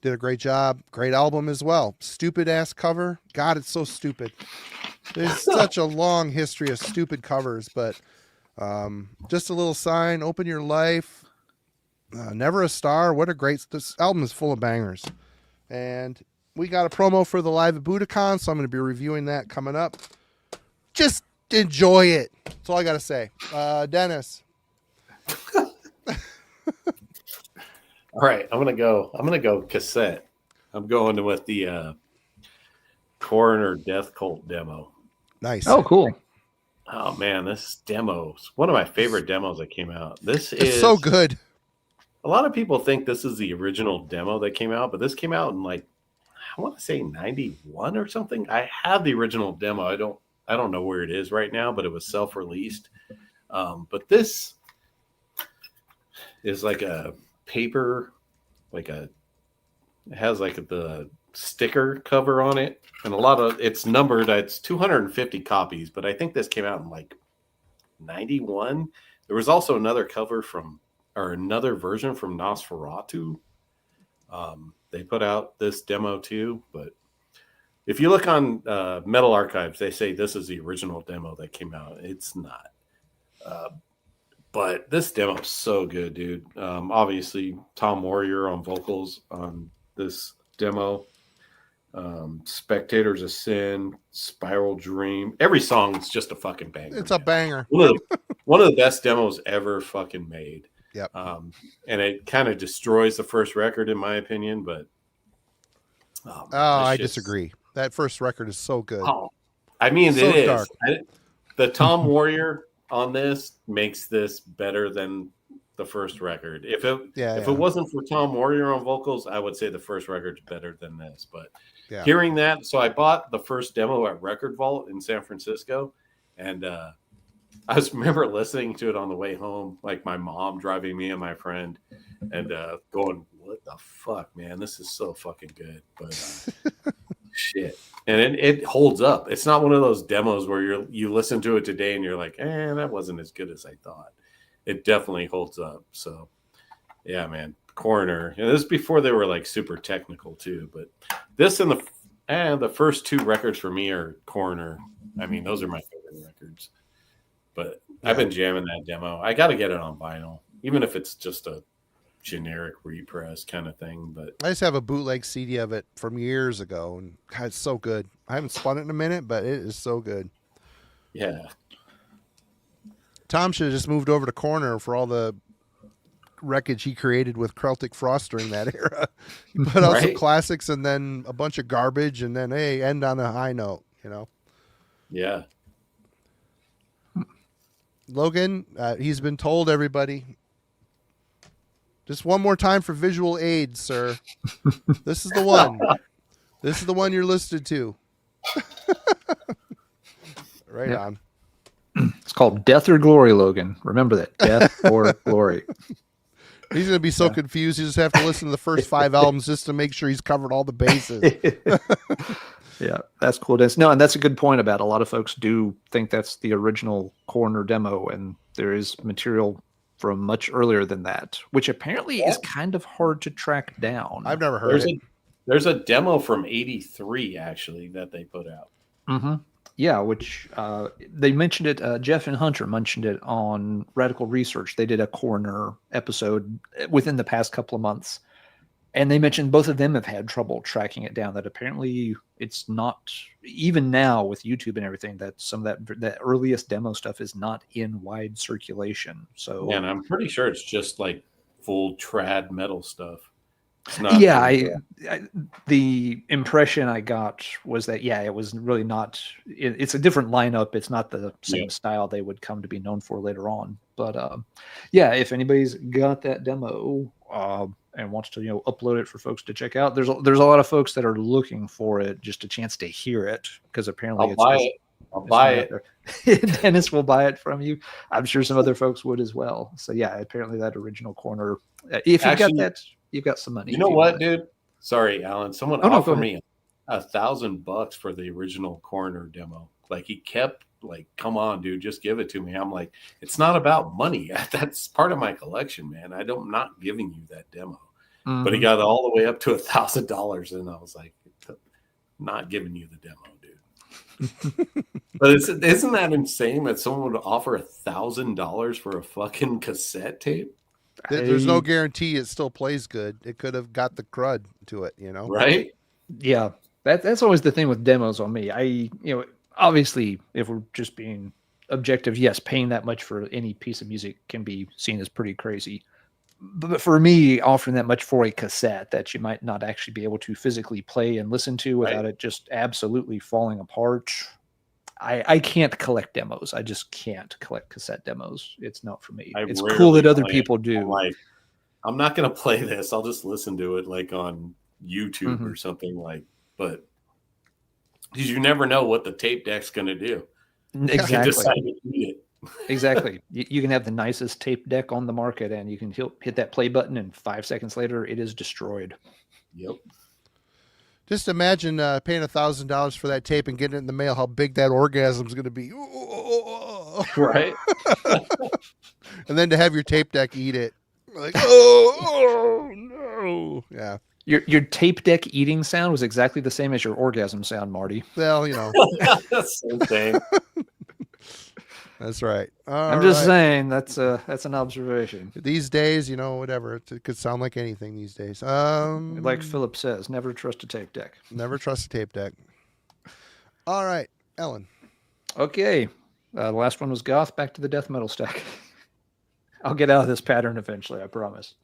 Did a great job. Great album as well. Stupid ass cover. God, it's so stupid. There's such a long history of stupid covers, but just a little sign. Open your life. Never a Star. What a great... This album is full of bangers. And we got a promo for the live at Budokan, so I'm going to be reviewing that coming up. Just enjoy it. That's all I got to say. Dennis. All right, I'm gonna go cassette. I'm going with the Coroner Death Cult demo. Nice. Oh, cool. Oh man, this demo's one of my favorite demos that came out. It's so good. A lot of people think this is the original demo that came out, but this came out in like, I want to say 91 or something. I have the original demo. I don't know where it is right now, but it was self-released. But this is like a paper, it has like the sticker cover on it, and it's numbered. It's 250 copies, but I think this came out in like 91. There was also another another version from Nosferatu. They put out this demo too, but if you look on Metal Archives, they say this is the original demo that came out. It's not. But this demo is so good, dude. Obviously, Tom Warrior on vocals on this demo. Spectators of Sin, Spiral Dream. Every song is just a fucking banger. It's a banger. One of the best demos ever fucking made. Yep. And it kind of destroys the first record, in my opinion. But I disagree. That first record is so good. Oh, I mean, So it is. dark. The Tom Warrior on this makes this better than the first record. If it wasn't for Tom Warrior on vocals, I would say the first record's better than this. But hearing that, so I bought the first demo at Record Vault in San Francisco, and I remember listening to it on the way home, like my mom driving me and my friend, and going, "What the fuck, man? This is so fucking good." But shit. And it holds up. It's not one of those demos where you listen to it today and you're like, that wasn't as good as I thought. It definitely holds up. So, yeah, man. Coroner. And this is before they were like super technical too. But this and the first two records for me are Coroner. I mean, those are my favorite records. But I've been jamming that demo. I got to get it on vinyl, even if it's just a generic repress kind of thing. But I just have a bootleg CD of it from years ago, and God, it's so good. I haven't spun it in a minute, but it is so good. Yeah. Tom should have just moved over to Coroner for all the wreckage he created with Celtic Frost during that era. He put out some classics and then a bunch of garbage, and then end on a high note, Yeah. Logan, he's been told, everybody. Just one more time for visual aids, sir. This is the one. This is the one you're listed to. Right on. It's called Death or Glory, Logan. Remember that. Death or Glory. He's going to be so confused. You just have to listen to the first 5 albums just to make sure he's covered all the bases. Yeah, that's cool. No, and that's a good point about a lot of folks do think that's the original Coroner demo, and there is material from much earlier than that, which apparently is kind of hard to track down. I've never heard it. There's a demo from '83 actually that they put out. Mm-hmm. Yeah, which they mentioned it. Jeff and Hunter mentioned it on Radical Research. They did a Coroner episode within the past couple of months, and they mentioned both of them have had trouble tracking it down. That apparently it's not, even now with YouTube and everything, that some of that earliest demo stuff is not in wide circulation. So, and I'm pretty sure it's just like full trad metal stuff. It's not the impression I got was that it was really not. It's a different lineup. It's not the same style they would come to be known for later on. But if anybody's got that demo and wants to upload it for folks to check out, there's a lot of folks that are looking for it, just a chance to hear it, because apparently I'll buy it. Dennis will buy it from you. I'm sure some other folks would as well. So apparently that original Coroner. If you got that. You've got some money. You know what, dude? Sorry, Alan. Someone offered me $1,000 for the original Coroner demo. Like he kept like, come on, dude, just give it to me. I'm like, it's not about money. That's part of my collection, man. I'm not giving you that demo. But he got all the way up to $1,000, and I was like, not giving you the demo, dude. But isn't that insane that someone would offer $1,000 for a fucking cassette tape? There's no guarantee it still plays good. It could have got the crud to it, you know? Right? Yeah. That's always the thing with demos on me. Obviously, if we're just being objective, yes, paying that much for any piece of music can be seen as pretty crazy. But for me, offering that much for a cassette that you might not actually be able to physically play and listen to without it just absolutely falling apart, I can't collect demos. I just can't collect cassette demos. It's not for me. It's cool that other people do. I'm not going to play this. I'll just listen to it like on YouTube or something like. But because you never know what the tape deck's going to do. Exactly. Exactly. You can have the nicest tape deck on the market, and you can hit that play button, and 5 seconds later, it is destroyed. Yep. Just imagine paying $1,000 for that tape and getting it in the mail. How big that orgasm is going to be, right? And then to have your tape deck eat it, like, oh no, yeah. Your tape deck eating sound was exactly the same as your orgasm sound, Marty. Well, you know, that's the same thing. That's right. I'm just saying that's an observation. These days, you know, whatever, it could sound like anything these days. Like Philip says, never trust a tape deck. Never trust a tape deck. All right, Ellen. Okay, the last one was goth. Back to the death metal stack. I'll get out of this pattern eventually, I promise.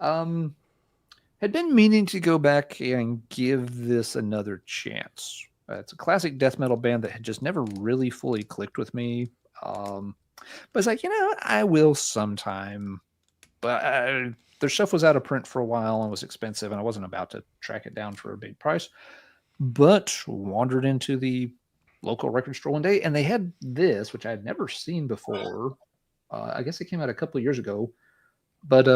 Had been meaning to go back and give this another chance. It's a classic death metal band that had just never really fully clicked with me. But it's like, I will sometime. But their stuff was out of print for a while and was expensive, and I wasn't about to track it down for a big price. But wandered into the local record store one day, and they had this, which I had never seen before. I guess it came out a couple of years ago. But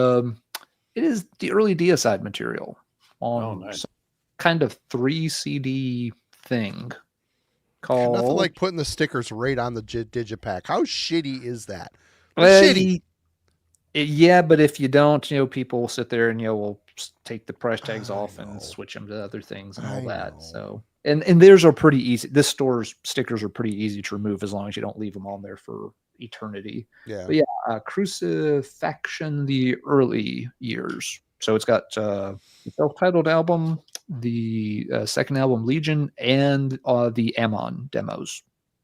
it is the early Deicide material on some kind of 3 CD thing called... Nothing like putting the stickers right on the digipack. How shitty is that? Shitty. Yeah, but if you don't, people will sit there and will take the price tags off and switch them to other things and all that. So, and theirs are pretty easy. This store's stickers are pretty easy to remove as long as you don't leave them on there for eternity. Yeah. But yeah, Crucifixion, the early years. So it's got the self-titled album, the second album, Legion, and the Ammon demos.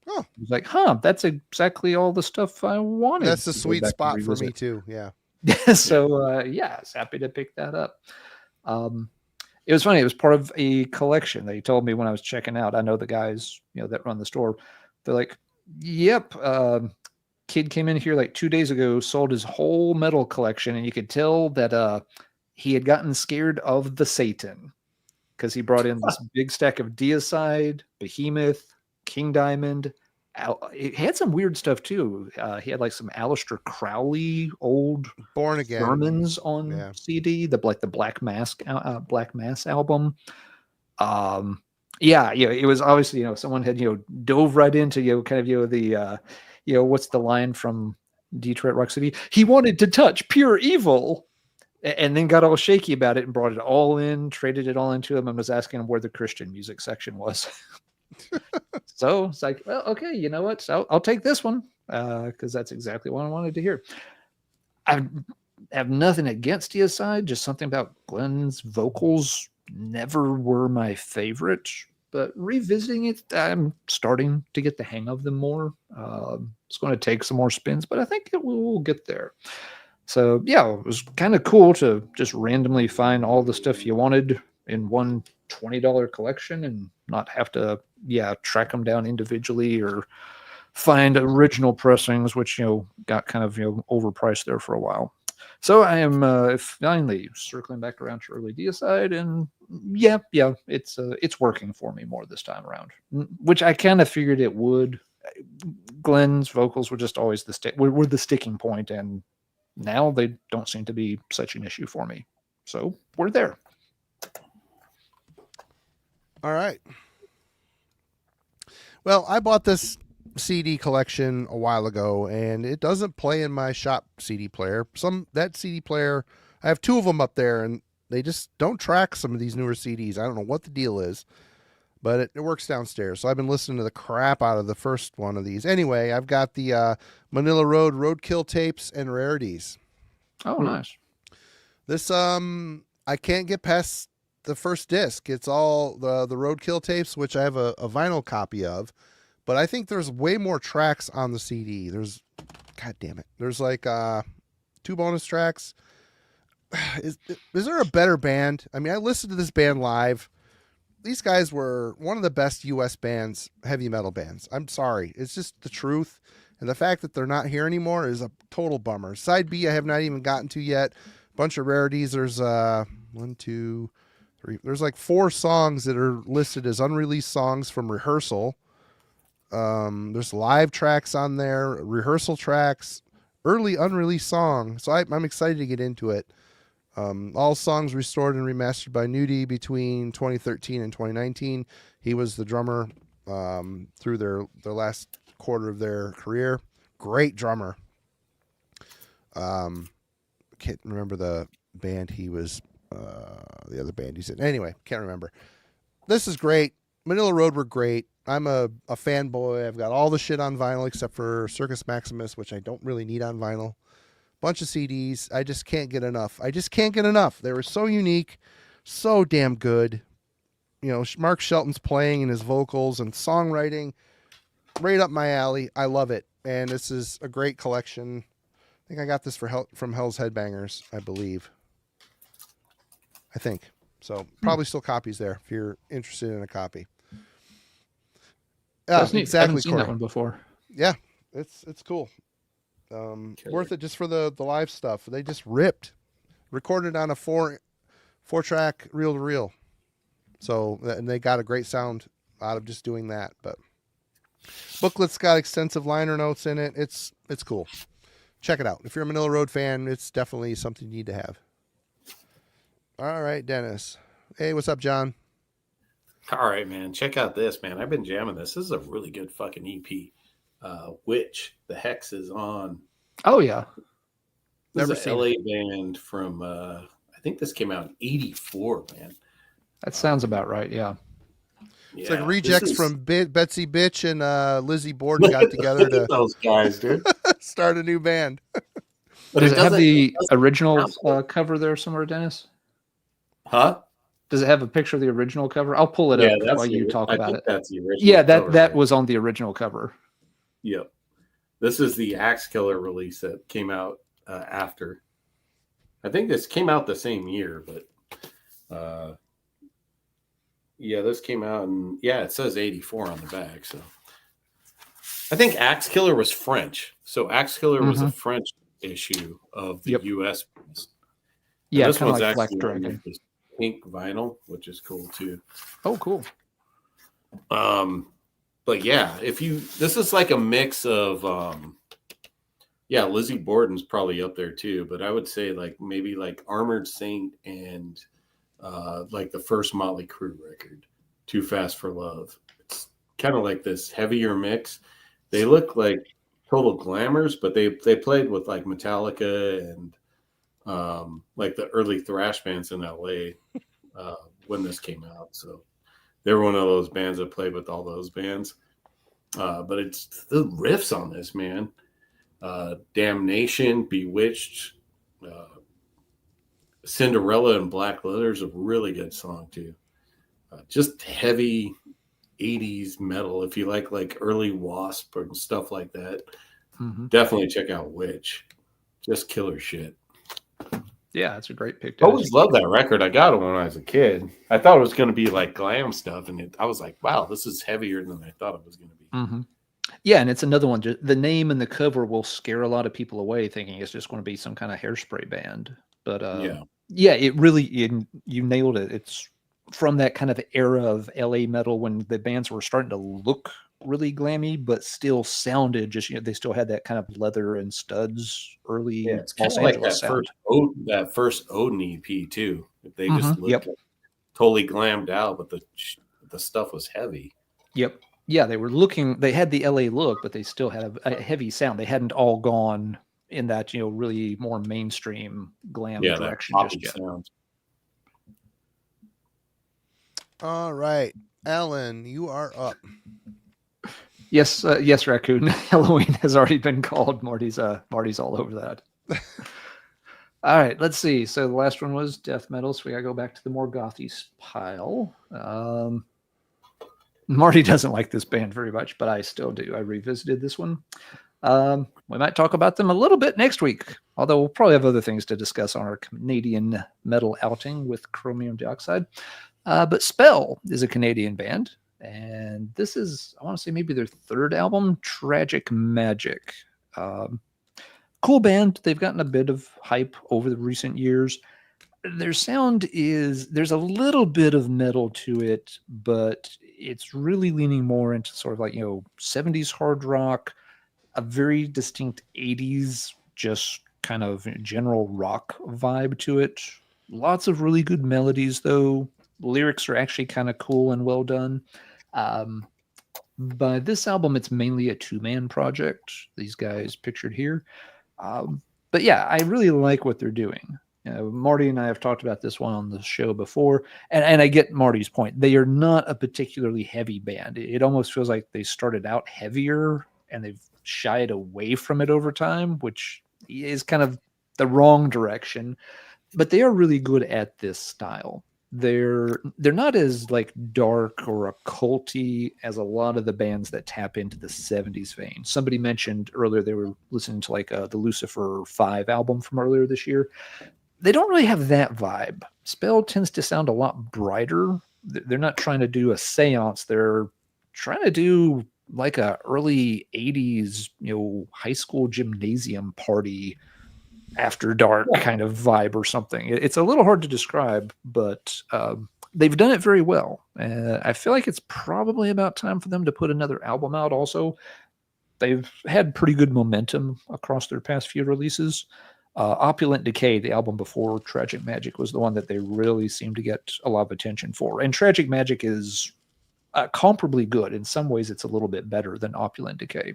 Oh. I was like, that's exactly all the stuff I wanted. That's the sweet spot for me too. Yeah. So I was happy to pick that up. It was funny. It was part of a collection. They told me when I was checking out. I know the guys, that run the store. They're like, "Yep, kid came in here like 2 days ago, sold his whole metal collection, and you could tell that he had gotten scared of the Satan because he brought in this big stack of Deicide, Behemoth, King Diamond. It had some weird stuff too. He had like some Aleister Crowley old Born Again sermons on CD, the Black Mass album. It was obviously someone had dove right into kind of the what's the line from Detroit Rock City? He wanted to touch pure evil. And then got all shaky about it and brought it all in, traded it all into him, and was asking him where the Christian music section was. So it's like, well, okay, you know what? So I'll take this one because that's exactly what I wanted to hear. I have nothing against Deicide, just something about Glenn's vocals never were my favorite. But revisiting it, I'm starting to get the hang of them more. It's going to take some more spins, but I think we'll get there. So, yeah, it was kind of cool to just randomly find all the stuff you wanted in one $20 collection and not have to, track them down individually or find original pressings, which, got kind of, overpriced there for a while. So I am finally circling back around to early Deicide, and it's working for me more this time around, which I kind of figured it would. Glenn's vocals were just always were the sticking point, and now they don't seem to be such an issue for me. So we're there. All right. Well, I bought this CD collection a while ago, and it doesn't play in my shop CD player. That CD player, I have 2 of them up there, and they just don't track some of these newer CDs. I don't know what the deal is, but it works downstairs. So I've been listening to the crap out of the first one of these. Anyway, I've got the Manilla Road Roadkill tapes and rarities. Oh, nice. This I can't get past the first disc. It's all the Roadkill tapes, which I have a vinyl copy of, but I think there's way more tracks on the CD. God damn it. There's like 2 bonus tracks. Is there a better band? I mean, I listened to this band live. These guys were one of the best US bands, heavy metal bands. I'm sorry. It's just the truth. And the fact that they're not here anymore is a total bummer. Side B, I have not even gotten to yet. Bunch of rarities. There's 1, 2, 3. There's like 4 songs that are listed as unreleased songs from rehearsal. There's live tracks on there, rehearsal tracks, early unreleased songs. So I'm excited to get into it. All songs restored and remastered by Nudie between 2013 and 2019. He was the drummer through their last quarter of their career. Great drummer. Can't remember the band he was, the other band he's in. Anyway, can't remember. This is great. Manilla Road were great. I'm a fanboy. I've got all the shit on vinyl except for Circus Maximus, which I don't really need on vinyl. Bunch of CDs. I just can't get enough. They were so unique, so damn good. You know, Mark Shelton's playing and his vocals and songwriting, right up my alley. I love it. And this is a great collection. I think I got this from Hell's Headbangers, I believe. I think. So probably still copies there if you're interested in a copy. That's neat. Exactly. I haven't seen that one before. Yeah, it's cool. Worth it just for the live stuff. They just ripped. Recorded on a 4-track reel-to-reel. So, and they got a great sound out of just doing that. But booklet's got extensive liner notes in it. It's cool. Check it out. If you're a Manilla Road fan, it's definitely something you need to have. All right, Dennis. Hey, what's up, John? All right, man. Check out this, man. I've been jamming this. This is a really good fucking EP. Which the Hex is on. Oh, yeah. This is a LA band from, I think this came out in 84, man. That sounds about right, yeah. It's like rejects from Betsy Bitch and Lizzie Borden got together to those guys, dude. Start a new band. But does it have the original cover there somewhere, Dennis? Huh? Does it have a picture of the original cover? I'll pull it up while you talk about it. That's the original. Yeah, that was on the original cover. Yep. This is the Axe Killer release that came out after. I think this came out the same year, but yeah, this came out and it says 84 on the back. So I think Axe Killer was French. So Axe Killer was a French issue of the US. Yeah, this kind one's of like Black actually Dragon. Pink vinyl, which is cool too. Oh, cool. But yeah, this is like a mix of Lizzie Borden's probably up there too, but I would say like maybe like Armored Saint and like the first Motley Crue record, Too Fast for Love. It's kind of like this heavier mix. They look like total glamours, but they played with like Metallica and like the early thrash bands in LA when this came out. So they were one of those bands that played with all those bands. But it's the riffs on this, man. Damnation, Bewitched, Cinderella and Black Leather is a really good song too. Just heavy 80s metal. If you like early Wasp and stuff like that, definitely check out Witch. Just killer shit. Yeah, it's a great pick. I always loved that record. I got it when I was a kid. I thought it was going to be like glam stuff, and I was like, wow, this is heavier than I thought it was going to be. Yeah, and it's another one. The name and the cover will scare a lot of people away, thinking it's just going to be some kind of hairspray band. But it really, you nailed it. It's from that kind of era of LA metal when the bands were starting to look really glammy, but still sounded just, they still had that kind of leather and studs early. Yeah, it's kind of like that first Odin EP too. They just looked totally glammed out, but the stuff was heavy. Yep. yeah, they had the LA look, but they still had a heavy sound. They hadn't all gone in that, really more mainstream glam Yeah, that direction poppy just yet. sound. All right, Alan, you are up. Yes, yes, Raccoon. Halloween has already been called. Marty's all over that. All right, let's see. So the last one was death metal, so we gotta go back to the more gothy pile. Marty doesn't like this band very much, but I still do. I revisited this one. We might talk about them a little bit next week, although we'll probably have other things to discuss on our Canadian metal outing with Chromium Deicide. But Spell is a Canadian band, and this is, I want to say, maybe their third album, Tragic Magic. Cool band. They've gotten a bit of hype over the recent years. Their sound there's a little bit of metal to it, but it's really leaning more into sort of like, 70s hard rock, a very distinct 80s, just kind of general rock vibe to it. Lots of really good melodies, though. Lyrics are actually kind of cool and well done. But this album, it's mainly a two-man project. These guys pictured here. But yeah, I really like what they're doing. Marty and I have talked about this one on the show before, and I get Marty's point. They are not a particularly heavy band. It almost feels like they started out heavier and they've shied away from it over time, which is kind of the wrong direction. But they are really good at this style. They're not as like dark or occulty as a lot of the bands that tap into the 70s vein. Somebody mentioned earlier they were listening to like the Lucifer 5 album from earlier this year. They don't really have that vibe. Spell tends to sound a lot brighter. They're not trying to do a seance. They're trying to do like a early 80s, high school gymnasium party after dark kind of vibe or something. It's a little hard to describe, but they've done it very well. I feel like it's probably about time for them to put another album out also. They've had pretty good momentum across their past few releases. Opulent Decay, the album before Tragic Magic, was the one that they really seemed to get a lot of attention for. And Tragic Magic is comparably good. In some ways, it's a little bit better than Opulent Decay.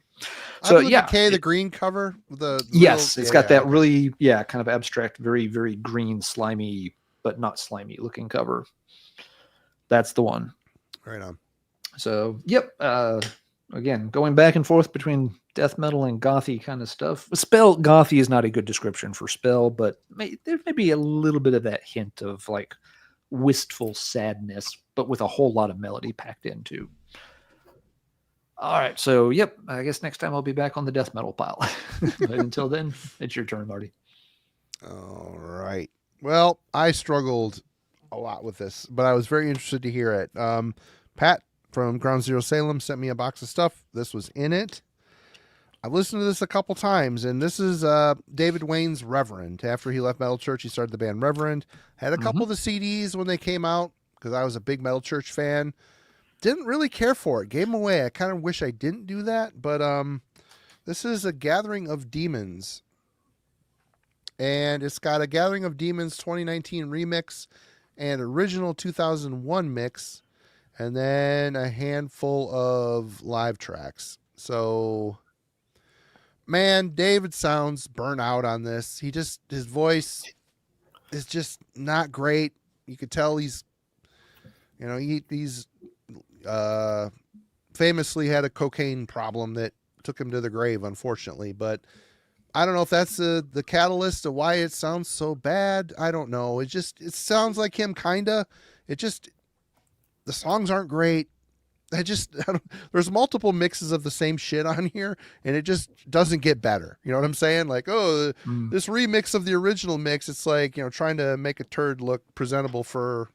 So Decay, the green cover. It's got that really, kind of abstract, very, very green, slimy, but not slimy looking cover. That's the one. Right on. So, again, going back and forth between death metal and gothy kind of stuff. Spell gothy is not a good description for Spell, but there may be a little bit of that hint of like wistful sadness, but with a whole lot of melody packed in too. All right, so I guess next time I'll be back on the death metal pile. But until then, it's your turn, Marty. All right. Well, I struggled a lot with this, but I was very interested to hear it. Pat from Ground Zero Salem sent me a box of stuff. This was in it. I've listened to this a couple times, and this is David Wayne's Reverend. After he left Metal Church, he started the band Reverend. Had a couple of the CDs when they came out, because I was a big Metal Church fan. Didn't really care for it. Gave them away. I kind of wish I didn't do that, but this is a Gathering of Demons. And it's got a Gathering of Demons 2019 remix and original 2001 mix, and then a handful of live tracks. So, man, David sounds burnt out on this. His voice is just not great. You could tell he's famously had a cocaine problem that took him to the grave, unfortunately. But I don't know if that's the catalyst of why it sounds so bad. I don't know. It sounds like him, kinda. The songs aren't great. There's multiple mixes of the same shit on here, and it just doesn't get better. You know what I'm saying? Like, this remix of the original mix, it's like, trying to make a turd look presentable for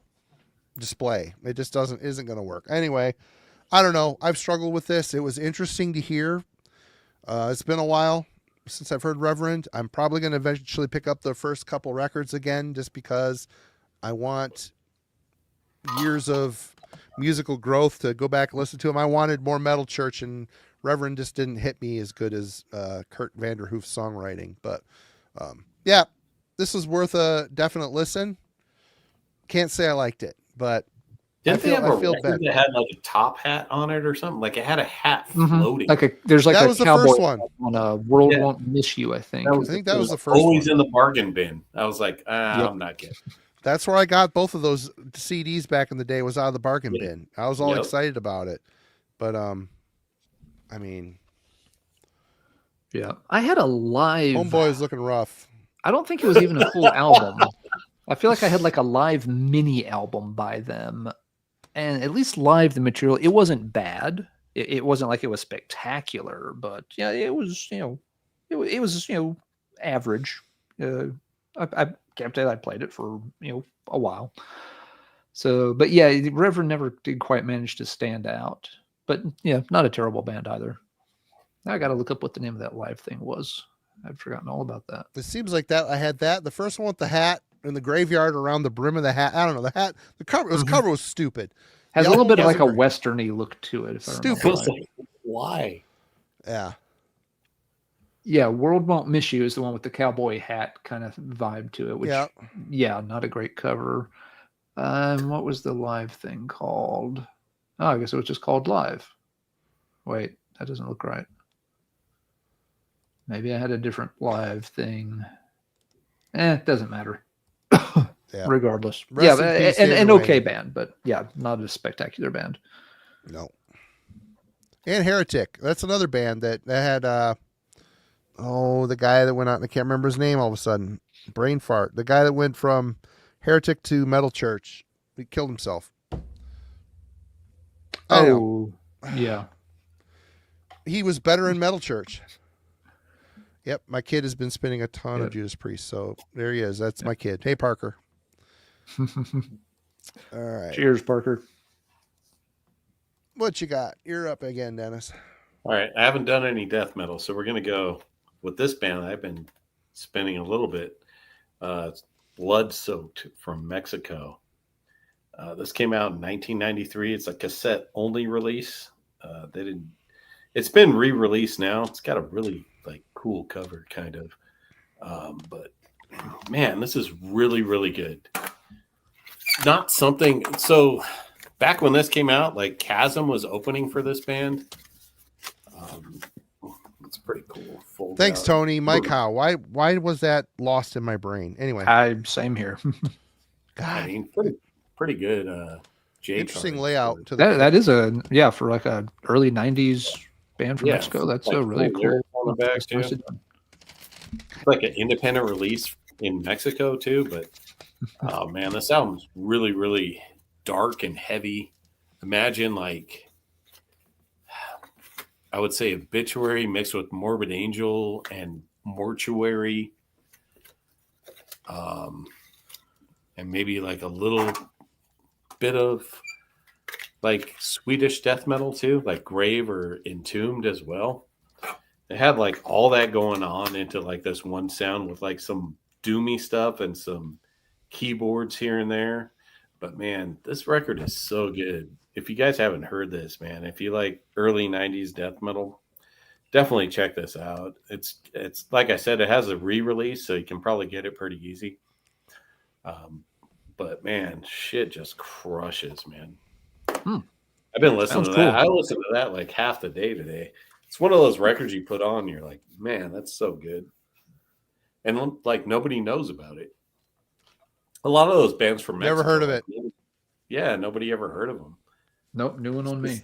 display. It just isn't going to work. Anyway, I don't know. I've struggled with this. It was interesting to hear. It's been a while since I've heard Reverend. I'm probably going to eventually pick up the first couple records again, just because I want years of musical growth to go back and listen to them. I wanted more Metal Church, and Reverend just didn't hit me as good as Kurt Vanderhoof's songwriting. But this is worth a definite listen. Can't say I liked it, but Didn't they have a feel record bad. that had like a top hat on it or something? Like it had a hat Mhm. floating. There's like That a was the cowboy first one. on a World Yeah. Won't Miss You, I think. That I was, think that it was the first always one. in the bargain bin. I was like, Yep. I'm not getting. That's where I got both of those CDs back in the day. Was out of the bargain Yeah. bin. I was all Yep. excited about it, but I mean, Yeah. I had a live. Homeboy's looking rough. I don't think it was even a full album. I feel like I had like a live mini album by them. And at least live, the material, it wasn't bad. It wasn't like it was spectacular, but yeah, it was, it was, average. I kept it. I played it for, a while. So, but yeah, Reverend never did quite manage to stand out. But yeah, not a terrible band either. Now I got to look up what the name of that live thing was. I'd forgotten all about that. It seems like that I had that. The first one with the hat in the graveyard around the brim of the hat. I don't know. The hat, the cover was stupid. Has The a little bit album of like a wasn't great. westerny look to it. If I Stupid. remember right. Why? Yeah. Yeah, World Won't Miss You is the one with the cowboy hat kind of vibe to it, which, yeah, not a great cover. What was the live thing called? Oh, I guess it was just called Live. Wait, that doesn't look right. Maybe I had a different live thing. It doesn't matter. Yeah. Regardless. Rest yeah, in peace, an David okay Wayne. band, but yeah, not a spectacular band. No. And Heretic. That's another band that had the guy that went out, and I can't remember his name all of a sudden. Brain fart. The guy that went from Heretic to Metal Church. He killed himself. I know. Yeah. He was better in Metal Church. Yep, my kid has been spinning a ton of Judas Priest, so there he is. That's my kid. Hey, Parker. All right. Cheers, Parker. What you got? You're up again, Dennis. All right. I haven't done any death metal, so we're going to go with this band I've been spinning a little bit. It's Bloodsoaked from Mexico. This came out in 1993. It's a cassette-only release. It's been re-released now. It's got a really cool cover, kind of. But man, this is really, really good. Not something. So back when this came out, Chasm was opening for this band. It's pretty cool. Thanks, Tony. Mike, how? Why was that lost in my brain? Anyway, Same here. God, I mean, pretty good. interesting layout to that is for like a early '90s band from Mexico. That's a really cool. On the back too. It's like an independent release in Mexico too, but oh man, this album's really, really dark and heavy. Imagine I would say Obituary mixed with Morbid Angel and Mortuary, and maybe a little bit of Swedish death metal too, like Grave or Entombed as well. They had all that going on into this one sound with some doomy stuff and some keyboards here and there. But man, this record is so good. If you guys haven't heard this, man, if you like early 90s death metal, definitely check this out. It's like I said, it has a re-release, so you can probably get it pretty easy. But man, shit just crushes, man. I've been listening to that. I listen to that half the day today. It's one of those records you put on, and you're like, man, that's so good. And nobody knows about it. A lot of those bands from Mexico. Never heard of it. Yeah, nobody ever heard of them. Nope, new one on me.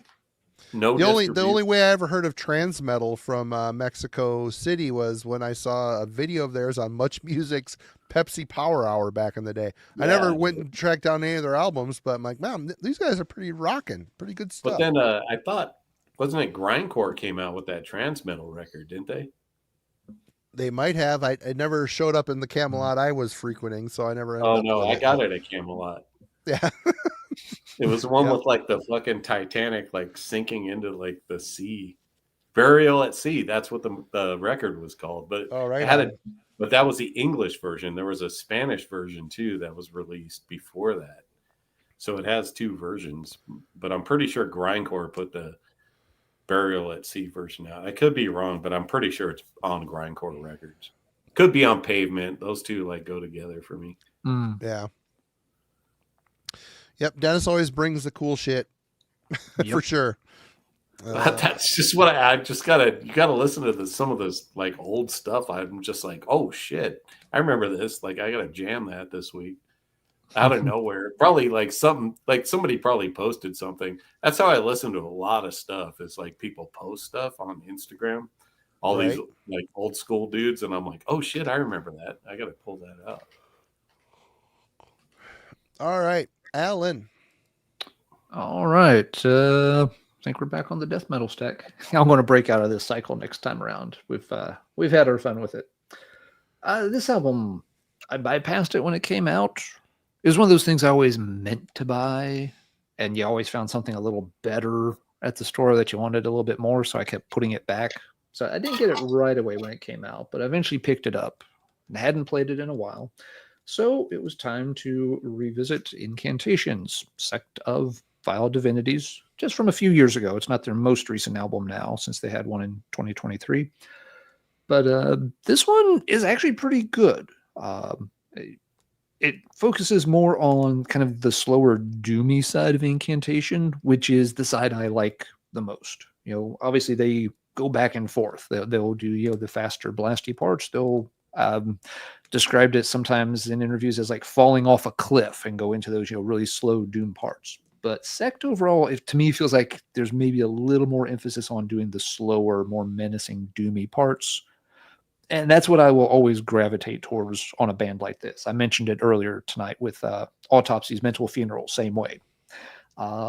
No. The only way I ever heard of trans metal from Mexico City was when I saw a video of theirs on Much Music's Pepsi Power Hour back in the day. Yeah. I never went and tracked down any of their albums, but I'm like, man, these guys are pretty rocking, pretty good stuff. But then I thought, wasn't it Grindcore came out with that trans metal record, didn't they? They might have. I never showed up in the Camelot I was frequenting, so I never. Oh no, I got it at Camelot. Yeah. It was the one with the fucking Titanic sinking into the sea. Burial at Sea. That's what the record was called. But but that was the English version. There was a Spanish version too that was released before that. So it has two versions. But I'm pretty sure Grindcore put the Burial at Sea version out. I could be wrong, but I'm pretty sure it's on Grindcore Records. Could be on Pavement. Those two go together for me. Yeah. Yep, Dennis always brings the cool shit for sure. That's just what I just gotta listen to some of this like old stuff. I'm just like, oh shit, I remember this. Like I gotta jam that this week out of nowhere. Probably like something like somebody probably posted something. That's how I listen to a lot of stuff. It's like people post stuff on Instagram, all these like old school dudes, and I'm like, oh shit, I remember that. I gotta pull that up. All right, Alan. All right. I think we're back on the death metal stack. I'm going to break out of this cycle next time around. We've had our fun with it. This album, I bypassed it when it came out. It was one of those things I always meant to buy, and you always found something a little better at the store that you wanted a little bit more, so I kept putting it back. So I didn't get it right away when it came out, but I eventually picked it up and hadn't played it in a while. So it was time to revisit Incantation's Sect of Vile Divinities, just from a few years ago. It's not their most recent album now, since they had one in 2023. But this one is actually pretty good. It focuses more on kind of the slower, doomy side of Incantation, which is the side I like the most. You know, obviously they go back and forth. They'll do, you know, the faster, blasty parts. They'll described it sometimes in interviews as like falling off a cliff and go into those, you know, really slow doom parts. But Sect overall, to me, feels like there's maybe a little more emphasis on doing the slower, more menacing, doomy parts. And that's what I will always gravitate towards on a band like this. I mentioned it earlier tonight with Autopsy's Mental Funeral, same way.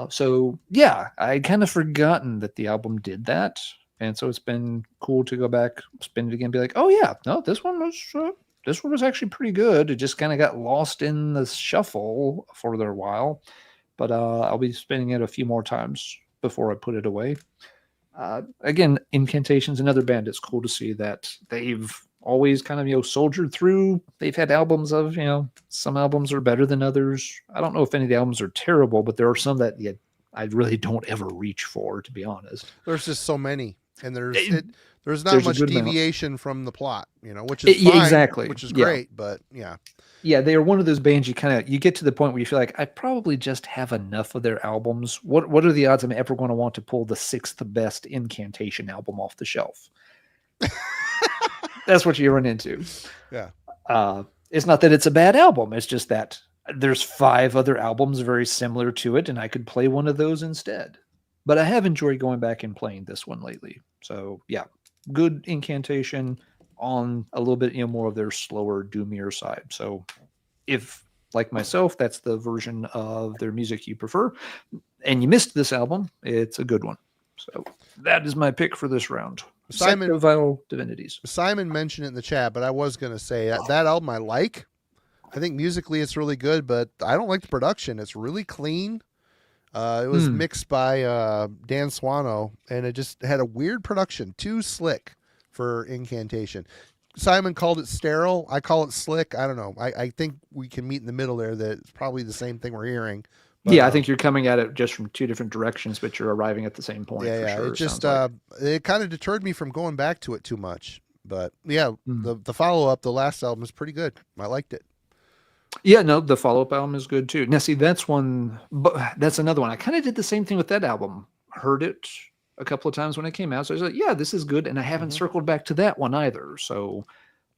So, yeah, I'd kind of forgotten that the album did that. And so it's been cool to go back, spin it again, be like, oh, yeah, no, this one was actually pretty good. It just kind of got lost in the shuffle for a while. But I'll be spinning it a few more times before I put it away. Again, Incantation's another band. It's cool to see that they've always kind of, you know, soldiered through. They've had albums of, you know, some albums are better than others. I don't know if any of the albums are terrible, but there are some that I really don't ever reach for, to be honest. There's just so many. And there's not much deviation from the plot, you know, which is fine, exactly, which is great, but yeah. Yeah, they are one of those bands you get to the point where you feel like I probably just have enough of their albums. What are the odds I'm ever going to want to pull the 6th best Incantation album off the shelf? That's what you run into. Yeah. It's not that it's a bad album. It's just that there's 5 other albums very similar to it, and I could play one of those instead. But I have enjoyed going back and playing this one lately. So yeah, good Incantation on a little bit, you know, more of their slower, doomier side. So if, like myself, that's the version of their music you prefer, and you missed this album, it's a good one. So that is my pick for this round. Simon, Sect of Vile Divinities. Simon mentioned it in the chat, but I was going to say that album I like. I think musically it's really good, but I don't like the production. It's really clean. It was mixed by Dan Swano, and it just had a weird production, too slick for Incantation. Simon called it sterile. I call it slick. I don't know. I think we can meet in the middle there. That it's probably the same thing we're hearing. But, yeah, I think you're coming at it just from 2 different directions, but you're arriving at the same point. Yeah, for sure, it just like. It kind of deterred me from going back to it too much. But yeah, the follow up, the last album is pretty good. I liked it. Yeah, no, the follow-up album is good too. Now, see, that's another one. I kind of did the same thing with that album. Heard it a couple of times when it came out. So I was like, yeah, this is good. And I haven't circled back to that one either. So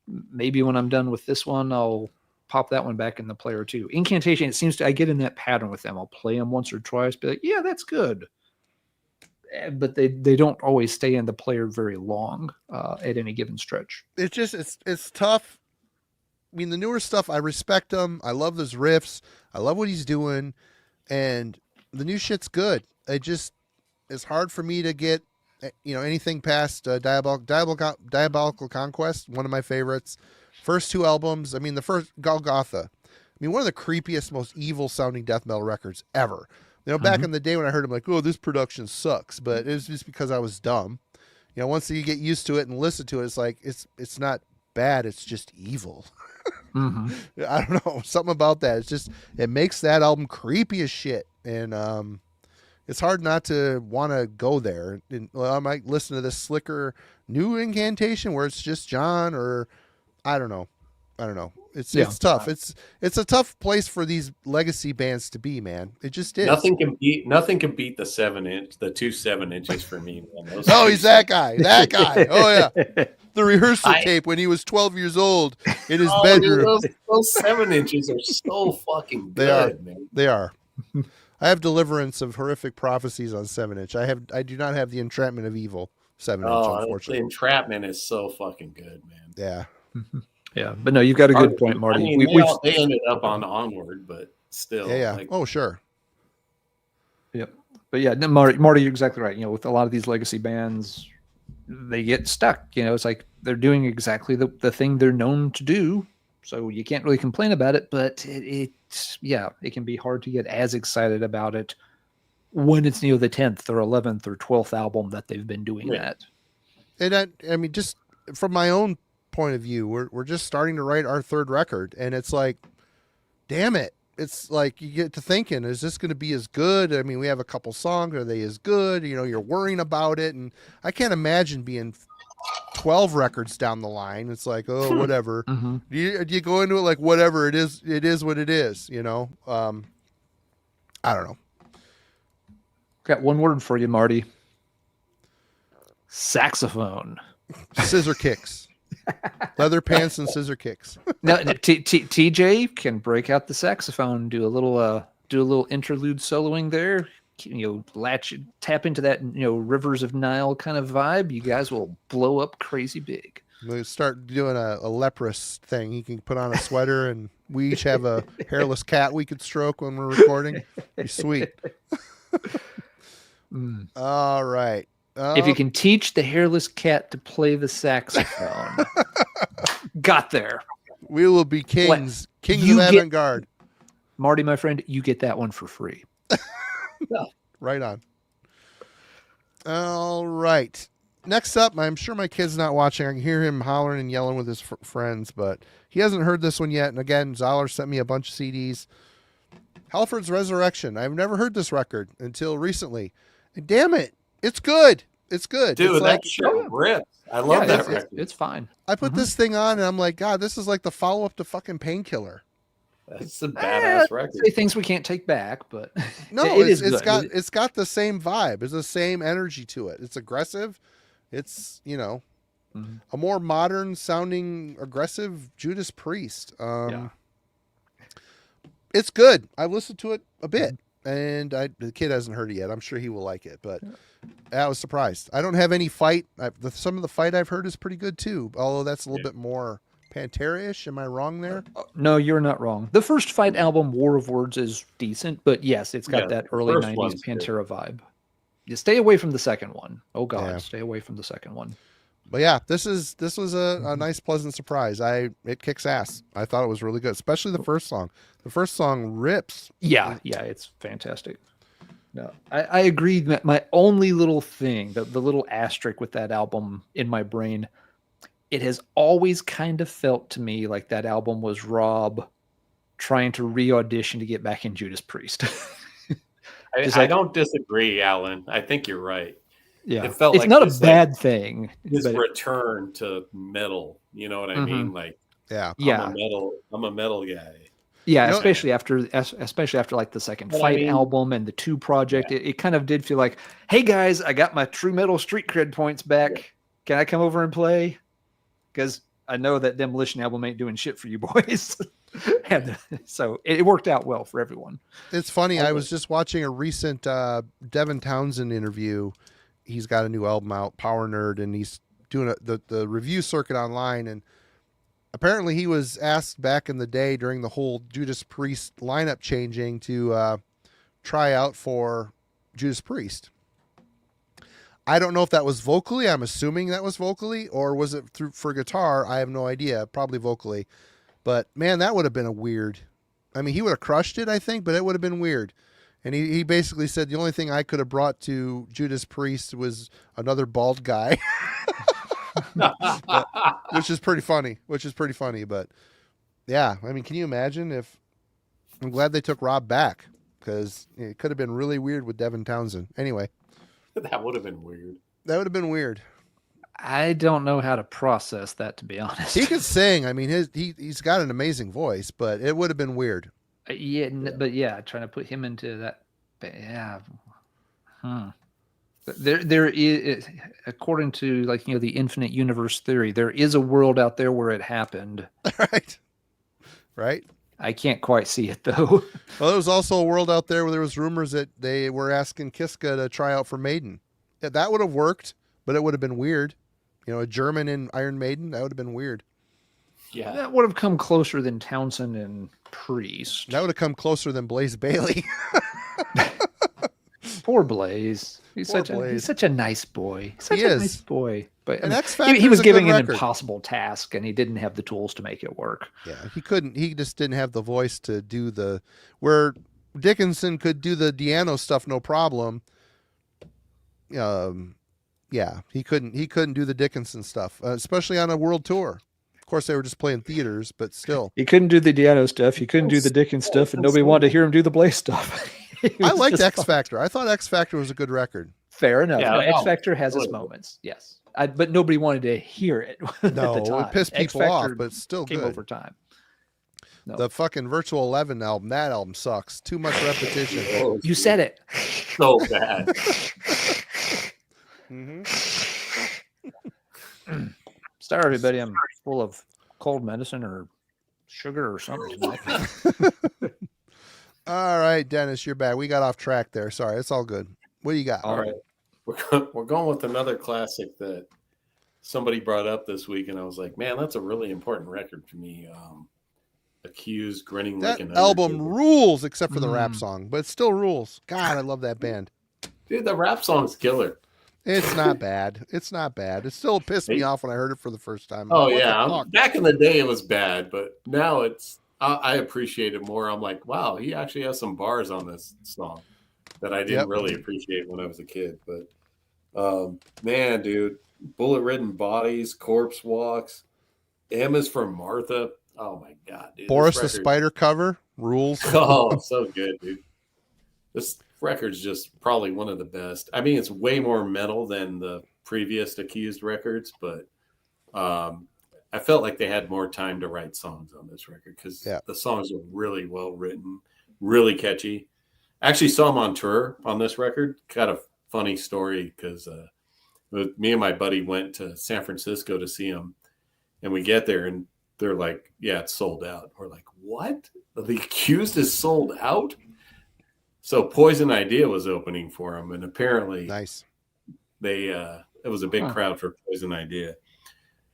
maybe when I'm done with this one, I'll pop that one back in the player too. Incantation, it seems to, I get in that pattern with them. I'll play them once or twice, be like, yeah, that's good. But they don't always stay in the player very long at any given stretch. It's just, it's tough. I mean, the newer stuff, I respect him. I love those riffs. I love what he's doing. And the new shit's good. It's hard for me to get, you know, anything past Diabolical Conquest, one of my favorites. First 2 albums. I mean, the first, Golgotha. I mean, one of the creepiest, most evil sounding death metal records ever. You know, back in the day when I heard him, like, oh, this production sucks. But it was just because I was dumb. You know, once you get used to it and listen to it, it's like, it's not bad. It's just evil. I don't know, something about that. It's just, it makes that album creepy as shit, and it's hard not to want to go there. And I might listen to this slicker new Incantation where it's just John, or I don't know. I don't know. It's tough. It's a tough place for these legacy bands to be, man. It just is. Nothing can beat the 7-inch, the 2 7-inches for me, man. Oh, he's that guy. That guy. Oh yeah. The rehearsal tape when he was 12 years old in his bedroom. Dude, those 7-inches are so fucking good, man. They are. I have Deliverance of Horrific Prophecies on 7-inch. I do not have the Entrapment of Evil 7-inch, unfortunately. The Entrapment is so fucking good, man. Yeah. Yeah, but no, you've got a good point, Marty. I mean, they ended up on Onward, but still. Yeah. Like, oh, sure. Yep. But yeah, no, Marty, you're exactly right. With a lot of these legacy bands, they get stuck. It's like they're doing exactly the thing they're known to do. So you can't really complain about it, but it can be hard to get as excited about it when it's the 10th or 11th or 12th album that they've been doing that. And I mean, just from my own point of view, we're just starting to write our third record, and it's like, damn it. It's like you get to thinking, is this going to be as good? I mean, we have a couple songs. Are they as good? You're worrying about it. And I can't imagine being 12 records down the line. It's like, oh, whatever. Mm-hmm. Do you go into it like, whatever it is what it is, I don't know. Got one word for you, Marty. Saxophone. Scissor kicks. Leather pants and scissor kicks. Now, TJ can break out the saxophone, do a little interlude soloing there. Tap into that Rivers of Nile kind of vibe. You guys will blow up crazy big. We start doing a leprous thing. He can put on a sweater, and we each have a hairless cat we could stroke when we're recording. Be sweet. All right. If you can teach the hairless cat to play the saxophone, got there. We will be kings of avant-garde. Marty, my friend, you get that one for free. Right on. All right. Next up, I'm sure my kid's not watching. I can hear him hollering and yelling with his friends, but he hasn't heard this one yet. And again, Zoller sent me a bunch of CDs. Halford's Resurrection. I've never heard this record until recently. And damn it, it's good. It's good. Dude, it's that shit rips. I love that record. It's fine. I put this thing on and I'm like, God, this is like the follow-up to fucking Painkiller. That's a badass record. Say things we can't take back, but no, it's got the same vibe. It's the same energy to it. It's aggressive. It's a more modern sounding aggressive Judas Priest. It's good. I've listened to it a bit, and the kid hasn't heard it yet. I'm sure he will like it, but I was surprised. I don't have any fight. Some of the fight I've heard is pretty good too, although that's a little bit more Pantera-ish. Am I wrong there? No, you're not wrong. The first fight album, War of Words, is decent, but yes, it's got that early 90s Pantera vibe. You stay away from the second one. Oh God, stay away from the second one. But yeah, this was a nice, pleasant surprise. It kicks ass. I thought it was really good, especially the first song. The first song rips. Yeah, it's fantastic. No, I agree. My only little thing, the little asterisk with that album in my brain, it has always kind of felt to me like that album was Rob trying to re-audition to get back in Judas Priest. I don't disagree, Alan. I think you're right. Yeah, it felt it's like not a bad thing. His return to metal. You know what I mean? Like, I'm a metal guy. Yeah, especially after like the second Fight album and the 2 project, it kind of did feel like, hey guys, I got my true metal street cred points back. Yeah. Can I come over and play? Because I know that Demolition album ain't doing shit for you boys. And so it worked out well for everyone. It's funny. I was just watching a recent Devin Townsend interview. He's got a new album out, Power Nerd, and he's doing the review circuit online. And apparently he was asked back in the day during the whole Judas Priest lineup changing to try out for Judas Priest. I don't know if that was vocally. I'm assuming that was vocally, or was it for guitar? I have no idea. Probably vocally. But man, that would have been a weird. I mean, he would have crushed it, I think, but it would have been weird. And he basically said the only thing I could have brought to Judas Priest was another bald guy, which is pretty funny. But yeah, I mean, can you imagine if? I'm glad they took Rob back because it could have been really weird with Devin Townsend. Anyway, that would have been weird. I don't know how to process that, to be honest. He can sing. I mean, he's got an amazing voice, but it would have been weird. But yeah, trying to put him into that. Yeah. There is, according to the infinite universe theory, there is a world out there where it happened. Right. I can't quite see it though. Well, there was also a world out there where there was rumors that they were asking Kiska to try out for Maiden. Yeah, that would have worked, but it would have been weird. A German in Iron Maiden, that would have been weird. Yeah, that would have come closer than Townsen and Priest. That would have come closer than Blaze Bailey. Poor Blaze. He's such a nice boy. Such a nice boy. But he was giving an impossible task, and he didn't have the tools to make it work. Yeah, he couldn't. He just didn't have the voice to do where Dickinson could do the Diano stuff no problem. Yeah, he couldn't do the Dickinson stuff, especially on a world tour. Of course, they were just playing theaters, but still. He couldn't do the Diano stuff. He couldn't do the Dickens stuff, and nobody wanted to hear him do the Blaze stuff. I liked X Factor. I thought X Factor was a good record. Fair enough. Yeah, X Factor has its moments, yes. But nobody wanted to hear it at the time. It pissed people off, but it's still came good. Over time. No. The fucking Virtual 11 album, that album sucks. Too much repetition. You said it. So bad. Sorry, everybody. I'm full of cold medicine or sugar or something tonight. All right, Dennis, you're back. We got off track there. Sorry, it's all good. What do you got? All right. We're going with another classic that somebody brought up this week, and I was like, man, that's a really important record for me. Accused, Grinning That Like an album Undertaker. Rules, except for the rap song, but it still rules. God, I love that band. Dude, the rap song's killer. It's not bad. It's not bad. It still pissed me off when I heard it for the first time. Oh, yeah. Back in the day, it was bad, but now I appreciate it more. I'm like, wow, he actually has some bars on this song that I didn't really appreciate when I was a kid. But, man, dude, Bullet Ridden Bodies, Corpse Walks, M is for Martha. Oh, my God, dude. Boris the Spider cover, rules. Oh, so good, dude. This record's just probably one of the best. I mean, it's way more metal than the previous Accused records, but I felt like they had more time to write songs on this record because the songs are really well written, really catchy. I actually saw them on tour on this record. Got a funny story because me and my buddy went to San Francisco to see them, and we get there and they're like, yeah, it's sold out. We're like, what? The Accused is sold out? So Poison Idea was opening for them, and apparently they it was a big crowd for Poison Idea. It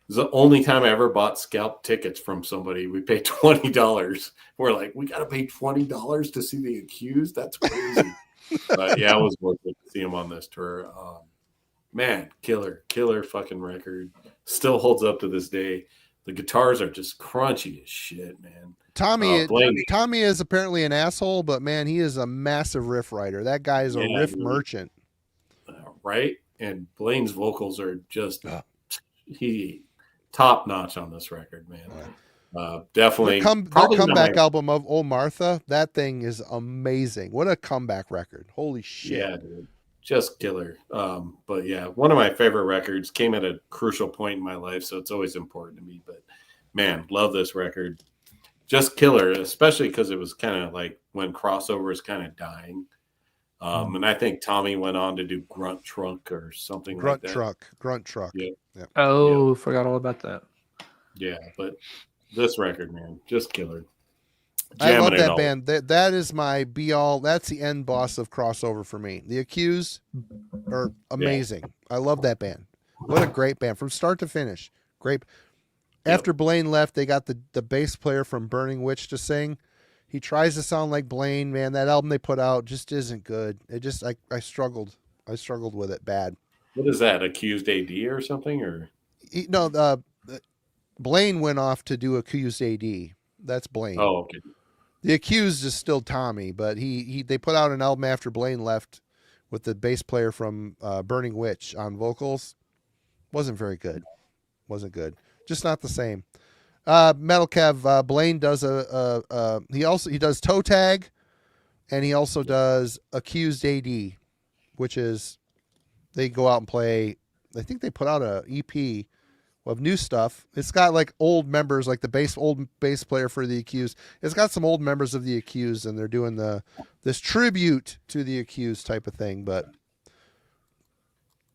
was the only time I ever bought scalp tickets from somebody. We paid $20. We're like, we got to pay $20 to see the Accused? That's crazy. But yeah, it was worth it to see him on this tour. Man, killer fucking record. Still holds up to this day. The guitars are just crunchy as shit, man. Tommy is apparently an asshole, but man, he is a massive riff writer. That guy is a riff merchant. Right? And Blaine's vocals are just top notch on this record, man. Definitely. The comeback album of Oh Martha, that thing is amazing. What a comeback record. Holy shit. Yeah, dude. Just killer. But yeah, one of my favorite records. Came at a crucial point in my life, so it's always important to me. But man, love this record. Just killer, especially because it was kind of like when crossover is kind of dying. And I think Tommy went on to do Grunt Trunk or something like that. Grunt Truck. Yeah. Oh, forgot all about that. Yeah, but this record, man, just killer. I love that band. That is my be all. That's the end boss of crossover for me. The Accused are amazing. I love that band. What a great band from start to finish. Great. After Blaine left, they got the bass player from Burning Witch to sing. He tries to sound like Blaine, man. That album they put out just isn't good. It just I struggled. I struggled with it bad. What is that? Accused AD or something? Or Blaine went off to do Accused AD. That's Blaine. Oh, okay. The Accused is still Tommy, but they put out an album after Blaine left with the bass player from Burning Witch on vocals. Wasn't very good. Wasn't good. Just not the same. Metal Kev, Blaine does he does Toe Tag, and he also does Accused AD, which is they go out and play I think they put out a EP of new stuff. It's got like old members, like the old bass player for the Accused. It's got some old members of the Accused, and they're doing this tribute to the Accused type of thing. But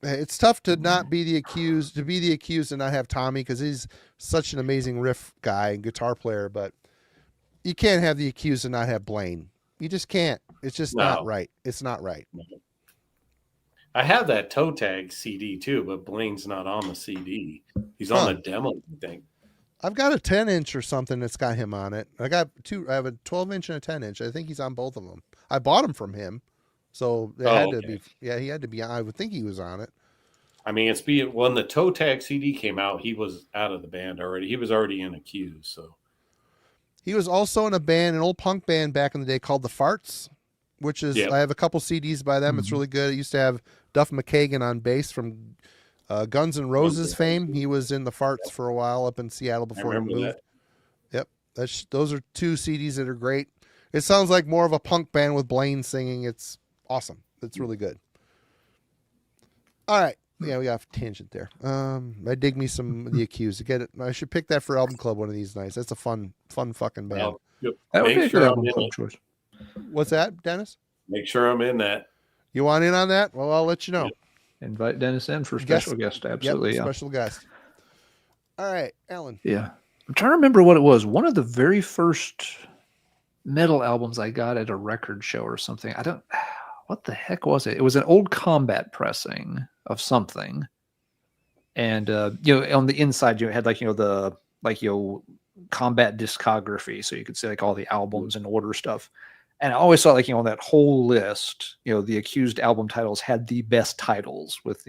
it's tough to not be the Accused, and not have Tommy, because he's such an amazing riff guy and guitar player. But you can't have the Accused and not have Blaine. You just can't. It's just not right. It's not right. I have that Toe Tag CD too, but Blaine's not on the CD. He's on the demo, I think. I've got a 10-inch or something that's got him on it. I have a 12-inch and a 10-inch. I think he's on both of them. I bought them from him, so it had to be. Yeah, he had to be on. I would think he was on it. I mean, when the Toe Tag CD came out, he was out of the band already. He was already in Accused, so. He was also in an old punk band back in the day called the Farts, which is, I have a couple CDs by them. Mm-hmm. It's really good. It used to have Duff McKagan on bass from Guns N' Roses fame. He was in the Farts for a while up in Seattle before he moved. That. Yep. Those are two CDs that are great. It sounds like more of a punk band with Blaine singing. It's awesome. It's really good. All right. Yeah, we got a tangent there. I dig me some of the Accused. Get it? I should pick that for album club one of these nights. That's a fun fucking band. Well, that would be a good album club choice. What's that, Dennis? Make sure I'm in that. You want in on that? Well, I'll let you know. Invite Dennis in for a special guest. Absolutely, yeah. Special guest. All right, Alan. Yeah. I'm trying to remember what it was. One of the very first metal albums I got at a record show or something. What the heck was it? It was an old Combat pressing of something. And, on the inside, you had the Combat discography. So you could see like all the albums and order stuff. And I always saw on that whole list, the Accused album titles had the best titles with,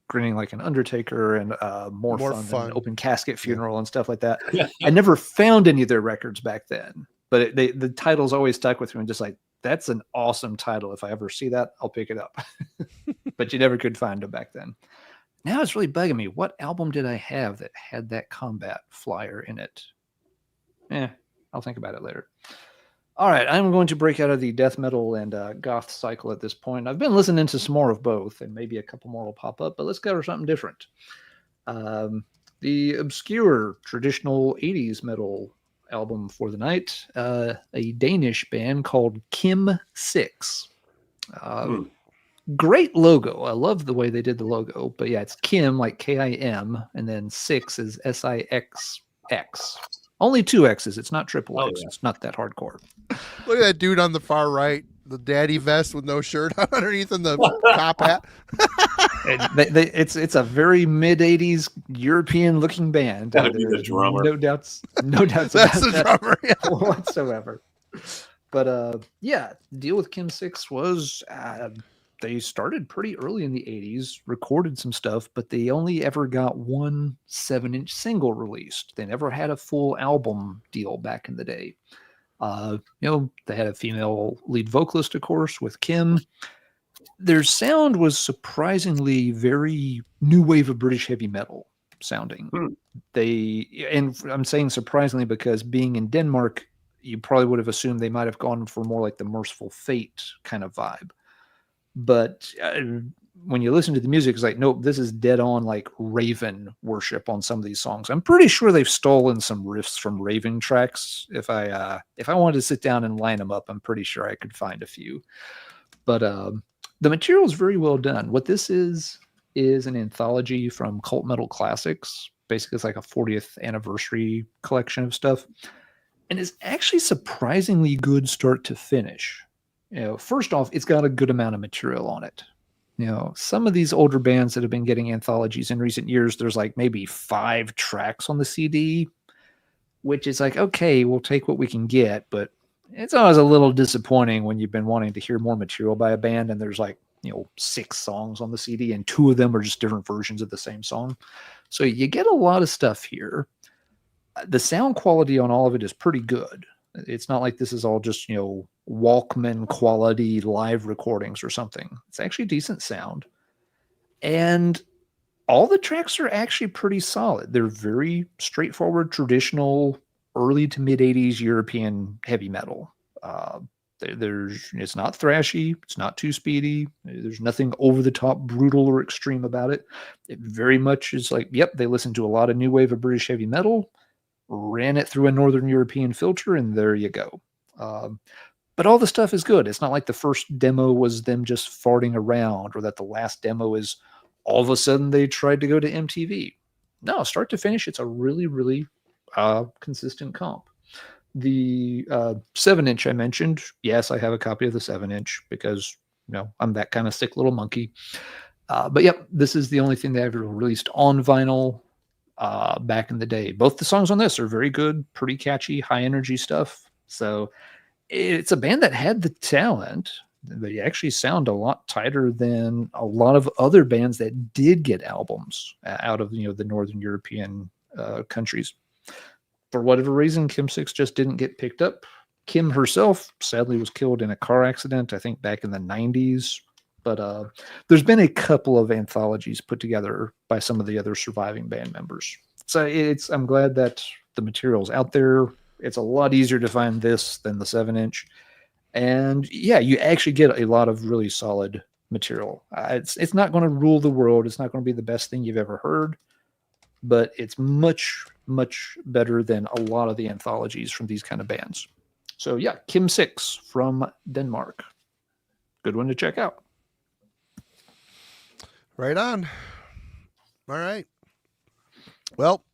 Grinning Like an Undertaker and More Fun. Than Open Casket Funeral and stuff like that. I never found any of their records back then, but the titles always stuck with me, and just like, that's an awesome title. If I ever see that, I'll pick it up. But you never could find them back then. Now it's really bugging me. What album did I have that had that Combat flyer in it? I'll think about it later. All right, I'm going to break out of the death metal and goth cycle at this point. I've been listening to some more of both, and maybe a couple more will pop up, but let's cover something different. The obscure traditional 80s metal album for the night, a Danish band called Kim 6. Great logo. I love the way they did the logo, but yeah, it's Kim, like K-I-M, and then 6 is S-I-X-X. Only 2 X's. It's not triple X. Yeah. It's not that hardcore. Look at that dude on the far right, the daddy vest with no shirt underneath and the top hat. It's a very mid-'80s European-looking band. That'd be the drummer. No doubts about That's the drummer, yeah. Whatsoever. But the deal with Kim 6 was they started pretty early in the 80s, recorded some stuff, but they only ever got one 7-inch single released. They never had a full album deal back in the day. They had a female lead vocalist, of course, with Kim. Their sound was surprisingly very new wave of British heavy metal sounding. And I'm saying surprisingly because being in Denmark, you probably would have assumed they might have gone for more like the Merciful Fate kind of vibe. But when you listen to the music, it's like, nope, this is dead on like Raven worship on some of these songs. I'm pretty sure they've stolen some riffs from Raven tracks. If I wanted to sit down and line them up, I'm pretty sure I could find a few. But the material is very well done. What this is an anthology from Cult Metal Classics. Basically, it's like a 40th anniversary collection of stuff. And it's actually surprisingly good start to finish. First off, it's got a good amount of material on it. Some of these older bands that have been getting anthologies in recent years, there's like maybe 5 tracks on the CD, which is like, okay, we'll take what we can get, but it's always a little disappointing when you've been wanting to hear more material by a band and there's like, 6 songs on the CD and 2 of them are just different versions of the same song. So you get a lot of stuff here. The sound quality on all of it is pretty good. It's not like this is all just, Walkman quality live recordings or something. It's actually decent sound. And all the tracks are actually pretty solid. They're very straightforward, traditional, early to mid 80s European heavy metal. It's not thrashy. It's not too speedy. There's nothing over the top, brutal, or extreme about it. It very much is like, yep, they listened to a lot of new wave of British heavy metal, ran it through a Northern European filter, and there you go. But all the stuff is good. It's not like the first demo was them just farting around, or that the last demo is all of a sudden they tried to go to MTV. No, start to finish, it's a really, really consistent comp. The 7-inch I mentioned, yes, I have a copy of the 7-inch because, I'm that kind of sick little monkey. But yep, this is the only thing they ever released on vinyl back in the day. Both the songs on this are very good, pretty catchy, high energy stuff. So it's a band that had the talent. They actually sound a lot tighter than a lot of other bands that did get albums out of the Northern European countries. For whatever reason, Kim 6 just didn't get picked up. Kim herself sadly was killed in a car accident, I think back in the 90s. But there's been a couple of anthologies put together by some of the other surviving band members. So I'm glad that the material's out there. It's a lot easier to find this than the 7-inch. And yeah, you actually get a lot of really solid material. It's not going to rule the world. It's not going to be the best thing you've ever heard, but it's much, much better than a lot of the anthologies from these kind of bands. So yeah, Kim 6 from Denmark. Good one to check out. Right on. All right. Well,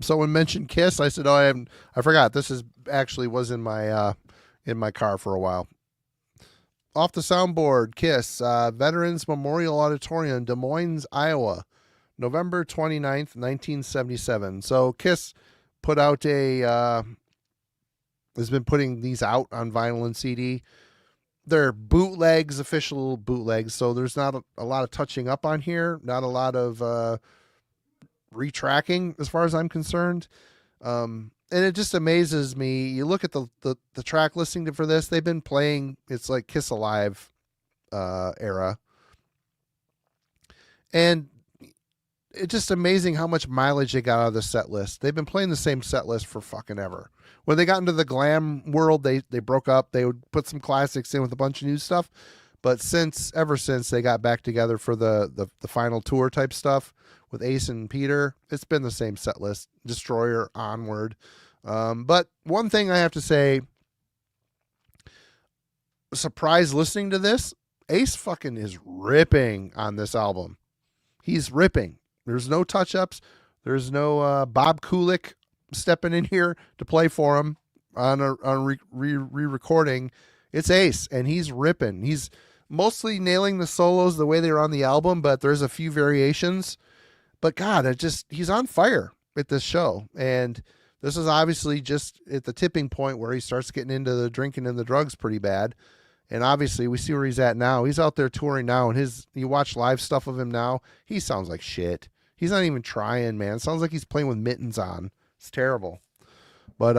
someone mentioned Kiss. I said, I forgot. This was in my car for a while. Off the soundboard, Kiss, Veterans Memorial Auditorium, Des Moines, Iowa, November 29th, 1977. So Kiss put out has been putting these out on vinyl and CD. They're bootlegs, official bootlegs, so there's not a lot of touching up on here, not a lot of retracking as far as I'm concerned. And it just amazes me. You look at the track listing for this, they've been playing, it's like Kiss Alive era. And it's just amazing how much mileage they got out of the set list. They've been playing the same set list for fucking ever. When they got into the glam world, they broke up. They would put some classics in with a bunch of new stuff. But ever since they got back together for the final tour type stuff with Ace and Peter, it's been the same set list. Destroyer, Onward. But one thing I have to say, surprised listening to this, Ace fucking is ripping on this album. He's ripping. There's no touch-ups. There's no Bob Kulick stepping in here to play for him on re-recording. It's Ace, and he's ripping. He's mostly nailing the solos the way they were on the album, but there's a few variations. But God, he's on fire at this show. And this is obviously just at the tipping point where he starts getting into the drinking and the drugs pretty bad. And obviously we see where he's at now. He's out there touring now, and you watch live stuff of him now, he sounds like shit. He's not even trying, man. It sounds like he's playing with mittens on. It's terrible. But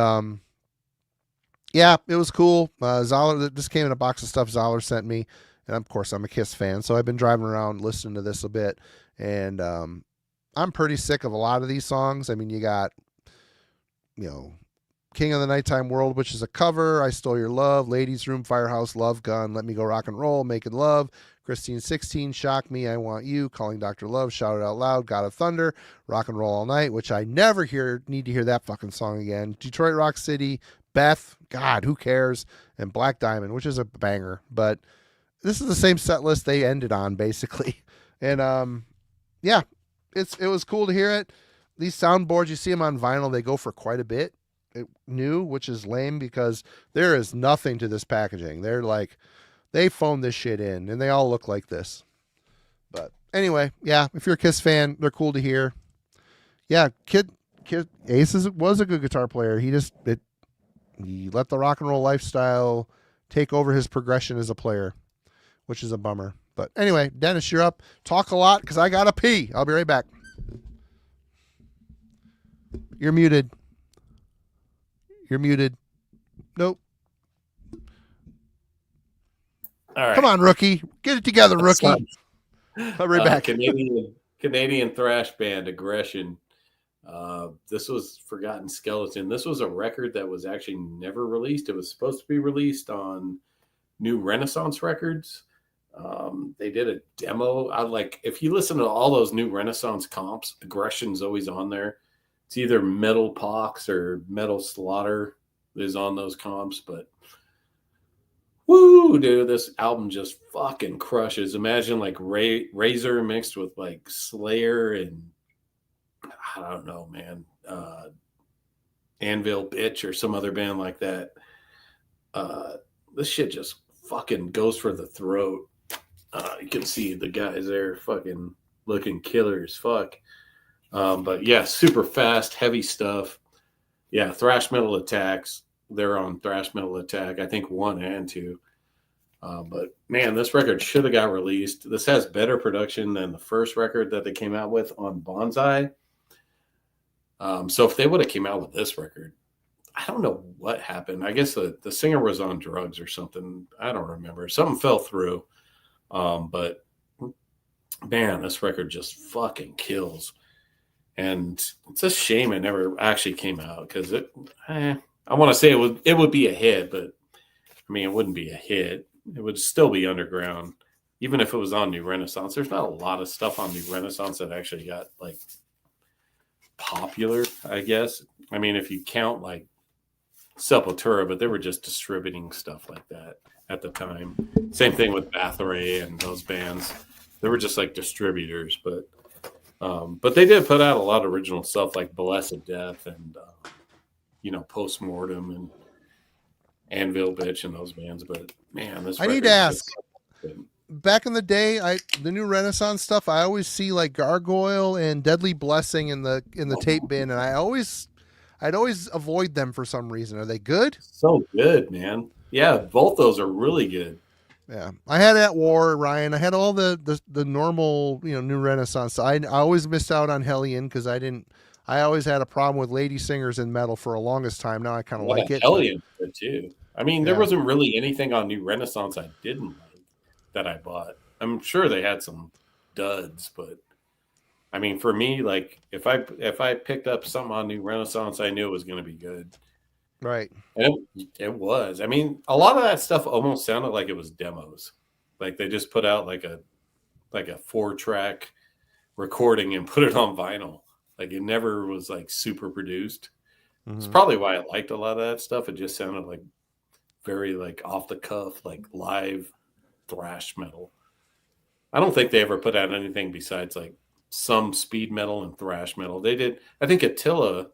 yeah, it was cool. Zoller, this came in a box of stuff Zoller sent me. And of course I'm a Kiss fan, so I've been driving around listening to this a bit. And I'm pretty sick of a lot of these songs. I mean, you got, King of the Nighttime World, which is a cover, I Stole Your Love, Ladies Room, Firehouse, Love Gun, Let Me Go Rock and Roll, Making Love, Christine 16, Shock Me, I Want You, Calling Dr. Love, Shout It Out Loud, God of Thunder, Rock and Roll All Night, which I never need to hear that fucking song again, Detroit Rock City, Beth, God, who cares, and Black Diamond, which is a banger. But this is the same set list they ended on, basically. And yeah, it was cool to hear it. These soundboards, you see them on vinyl, they go for quite a bit. New, which is lame because there is nothing to this packaging. They're like, they phoned this shit in, and they all look like this. But anyway, yeah, if you're a Kiss fan, they're cool to hear. Yeah, Kid Ace was a good guitar player. He let the rock and roll lifestyle take over his progression as a player, which is a bummer. But anyway, Dennis, you're up. Talk a lot because I gotta pee. I'll be right back. You're muted. You're muted. Nope. All right. Come on, rookie. Get it together, rookie. I'll be right back. Canadian thrash band Aggression This was Forgotten Skeleton. This was a record that was actually never released. It was supposed to be released on New Renaissance Records. They did a demo. If you listen to all those New Renaissance comps, Aggression's always on there. It's either Metal Pox or Metal Slaughter is on those comps, but woo, dude, this album just fucking crushes. Imagine like Razor mixed with like Slayer and I don't know, man, Anvil Bitch or some other band like that. This shit just fucking goes for the throat. You can see the guys there fucking looking killer as fuck. But yeah, super fast, heavy stuff. Yeah, Thrash Metal Attacks. They're on Thrash Metal Attack, I think 1 and 2. But man, this record should have got released. This has better production than the first record that they came out with on Bonsai. So if they would have came out with this record, I don't know what happened. I guess the singer was on drugs or something. I don't remember. Something fell through. But man, this record just fucking kills. And it's a shame it never actually came out because I want to say it would be a hit, but I mean, it wouldn't be a hit. It would still be underground, even if it was on New Renaissance. There's not a lot of stuff on New Renaissance that actually got like popular, I guess. I mean, if you count like Sepultura, but they were just distributing stuff like that at the time. Same thing with Bathory and those bands. They were just like distributors, but they did put out a lot of original stuff like Blessed Death and Postmortem and Anvil Bitch and those bands. But man, this I need to ask. Back in the day, the New Renaissance stuff, I always see like Gargoyle and Deadly Blessing in the tape bin, and I'd always avoid them for some reason. Are they good? So good, man. Yeah, both those are really good. Yeah, I had At War, Ryan. I had all the normal, New Renaissance. I always missed out on Hellion because I always had a problem with lady singers in metal for the longest time. Now I kind of like it. Hellion too. I mean, there wasn't really anything on New Renaissance I didn't like that I bought. I'm sure they had some duds, but I mean, for me, like if I picked up something on New Renaissance, I knew it was going to be good. Right. And it was. I mean, a lot of that stuff almost sounded like it was demos. Like they just put out like a 4-track recording and put it on vinyl. Like it never was like super produced. Mm-hmm. It's probably why I liked a lot of that stuff. It just sounded like very like off the cuff, like live thrash metal. I don't think they ever put out anything besides like some speed metal and thrash metal. They did. I think Attila.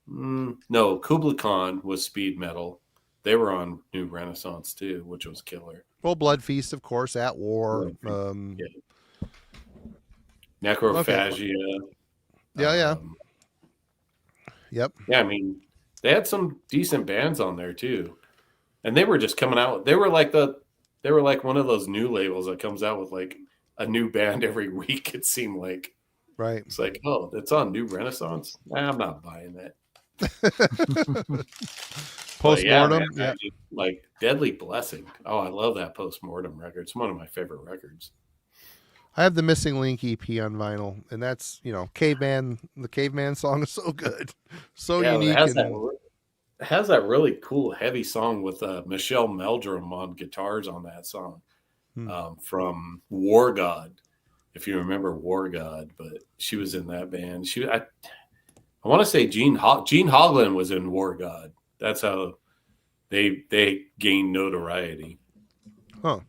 No, Kublai Khan was speed metal. They were on New Renaissance too, which was killer. Well, Blood Feast, of course, At War. Necrophagia. Okay. Yeah. Yep. Yeah, I mean, they had some decent bands on there too, and they were just coming out. They were like one of those new labels that comes out with like a new band every week. It seemed like. Right. It's like, oh, it's on New Renaissance. Nah, I'm not buying that. Postmortem, yeah. Like Deadly Blessing. Oh, I love that Postmortem record. It's one of my favorite records. I have the Missing Link EP on vinyl, and that's Caveman. The Caveman song is so good, so unique. It has that really cool heavy song with Michelle Meldrum on guitars on that song from War God. If you remember War God, but she was in that band. I want to say Gene Hoglan was in War God. That's how they gained notoriety. Huh.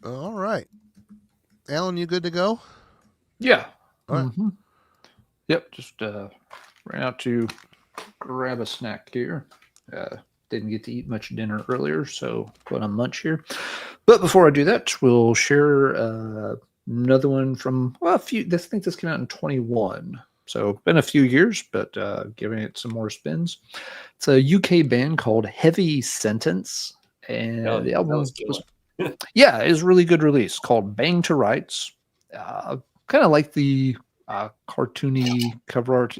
All right. Alan, you good to go? Yeah. All right. Mm-hmm. Yep. Just ran out to grab a snack here. Didn't get to eat much dinner earlier, so going to munch here. But before I do that, we'll share another one from a few. I think this came out in 21, so been a few years, but giving it some more spins. It's a UK band called Heavy Sentence, and the album was yeah, it's a really good release called Bang to Rights. Kind of like the cartoony cover art.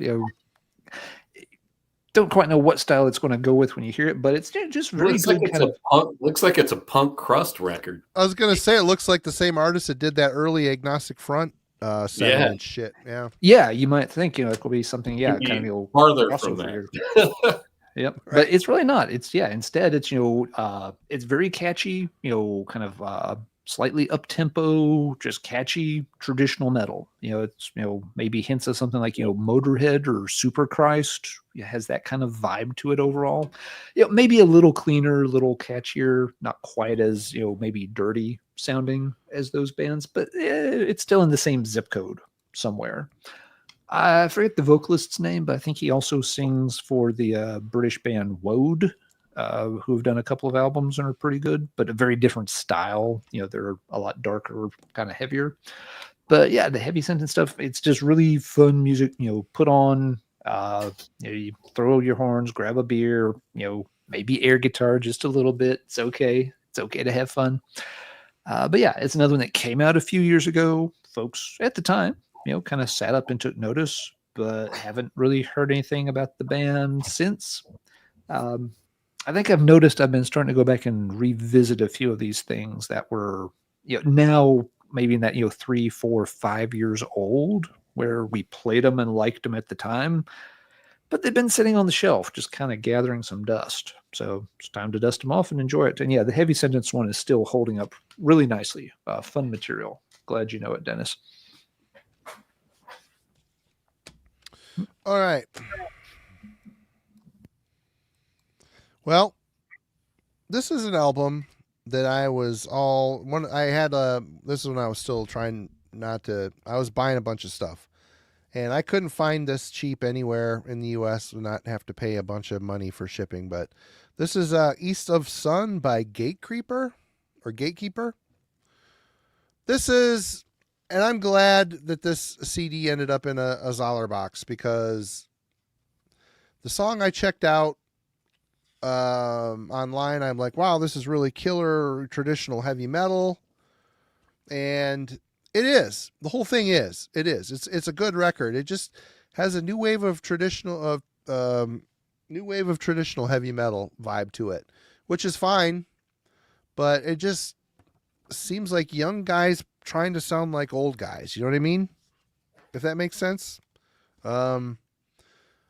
Don't quite know what style it's going to go with when you hear it, but it's just very good. Looks like it's a punk crust record. I was going to say it looks like the same artist that did that early Agnostic Front 7-inch shit. Yeah. Yeah, you might think, it could be something, Could kind be of farther from crossover. that. Yep. Right. But it's really not. It's instead it's it's very catchy, kind of slightly up tempo, just catchy traditional metal. It's maybe hints of something like Motorhead or Super Christ. It has that kind of vibe to it overall. Maybe a little cleaner, a little catchier, not quite as maybe dirty sounding as those bands, but it's still in the same zip code somewhere. I forget the vocalist's name, but I think he also sings for the British band Woad, who have done a couple of albums and are pretty good, but a very different style. They're a lot darker, kind of heavier. But yeah, the heavy sentence stuff, it's just really fun music, put on, you throw your horns, grab a beer, maybe air guitar just a little bit. It's okay. It's okay to have fun. But yeah, it's another one that came out a few years ago. Folks at the time, kind of sat up and took notice, but haven't really heard anything about the band since. I think I've noticed I've been starting to go back and revisit a few of these things that were, now maybe in that, 3, 4, 5 years old, where we played them and liked them at the time, but they've been sitting on the shelf, just kind of gathering some dust. So it's time to dust them off and enjoy it. And yeah, the heavy sentence one is still holding up really nicely. Fun material. Glad you know it, Dennis. All right. Well, this is an album that I was this is when I was still trying I was buying a bunch of stuff, and I couldn't find this cheap anywhere in the US and not have to pay a bunch of money for shipping. But this is East of Sun by Gatekeeper. And I'm glad that this CD ended up in a Zoller box, because the song I checked out online, I'm like, wow, this is really killer traditional heavy metal. And it is. The whole thing is. It is. It's a good record. It just has a new wave of traditional heavy metal vibe to it, which is fine, but it just seems like young guys trying to sound like old guys. You know what I mean? If that makes sense.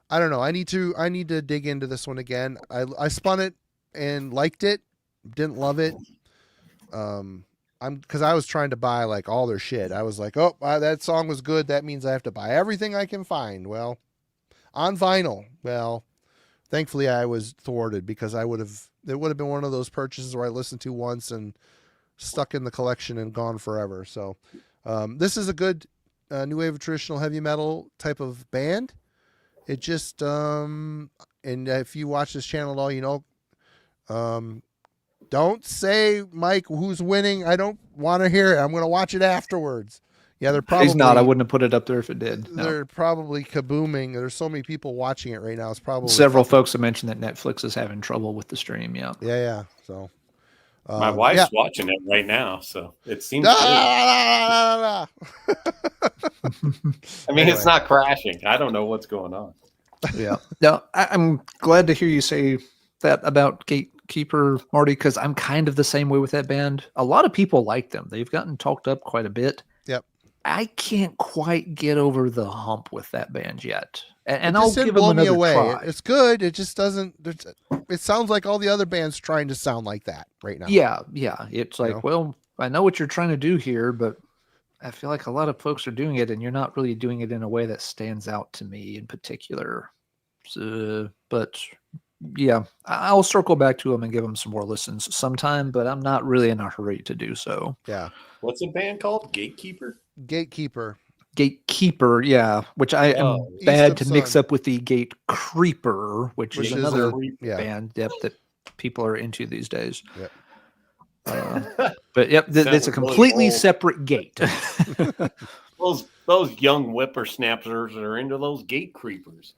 I don't know. I need to dig into this one again. I spun it and liked it. Didn't love it. Because I was trying to buy like all their shit. I was like, oh, that song was good. That means I have to buy everything I can find. Well, on vinyl. Well, thankfully I was thwarted, because it would have been one of those purchases where I listened to once and stuck in the collection and gone forever. So this is a good new wave of traditional heavy metal type of band. It just and if you watch this channel at all, you know, don't say, Mike, who's winning. I don't want to hear it. I'm going to watch it afterwards. Yeah, they're probably... He's not. I wouldn't have put it up there if it did. No. They're probably kabooming. There's so many people watching it right now. It's probably... Several folks have mentioned that Netflix is having trouble with the stream, yeah. Yeah. So... my wife's watching it right now, so it seems good. I mean, it's not crashing. I don't know what's going on. Yeah. No, I'm glad to hear you say that about Gatekeeper, Marty, because I'm kind of the same way with that band. A lot of people like them. They've gotten talked up quite a bit. Yep. I can't quite get over the hump with that band yet. And I'll give them another try. It's good. It just doesn't... It sounds like all the other bands trying to sound like that right now. Yeah. It's like, well, I know what you're trying to do here, but I feel like a lot of folks are doing it, and you're not really doing it in a way that stands out to me in particular. So, but yeah, I'll circle back to them and give them some more listens sometime, but I'm not really in a hurry to do so. Yeah. What's the band called? Gatekeeper? Gatekeeper, yeah, which I am bad to mix up with the Gate Creeper, which is another band that people are into these days. Yep. But yep, it's a completely separate gate. Those young whippersnappers are into those gate creepers.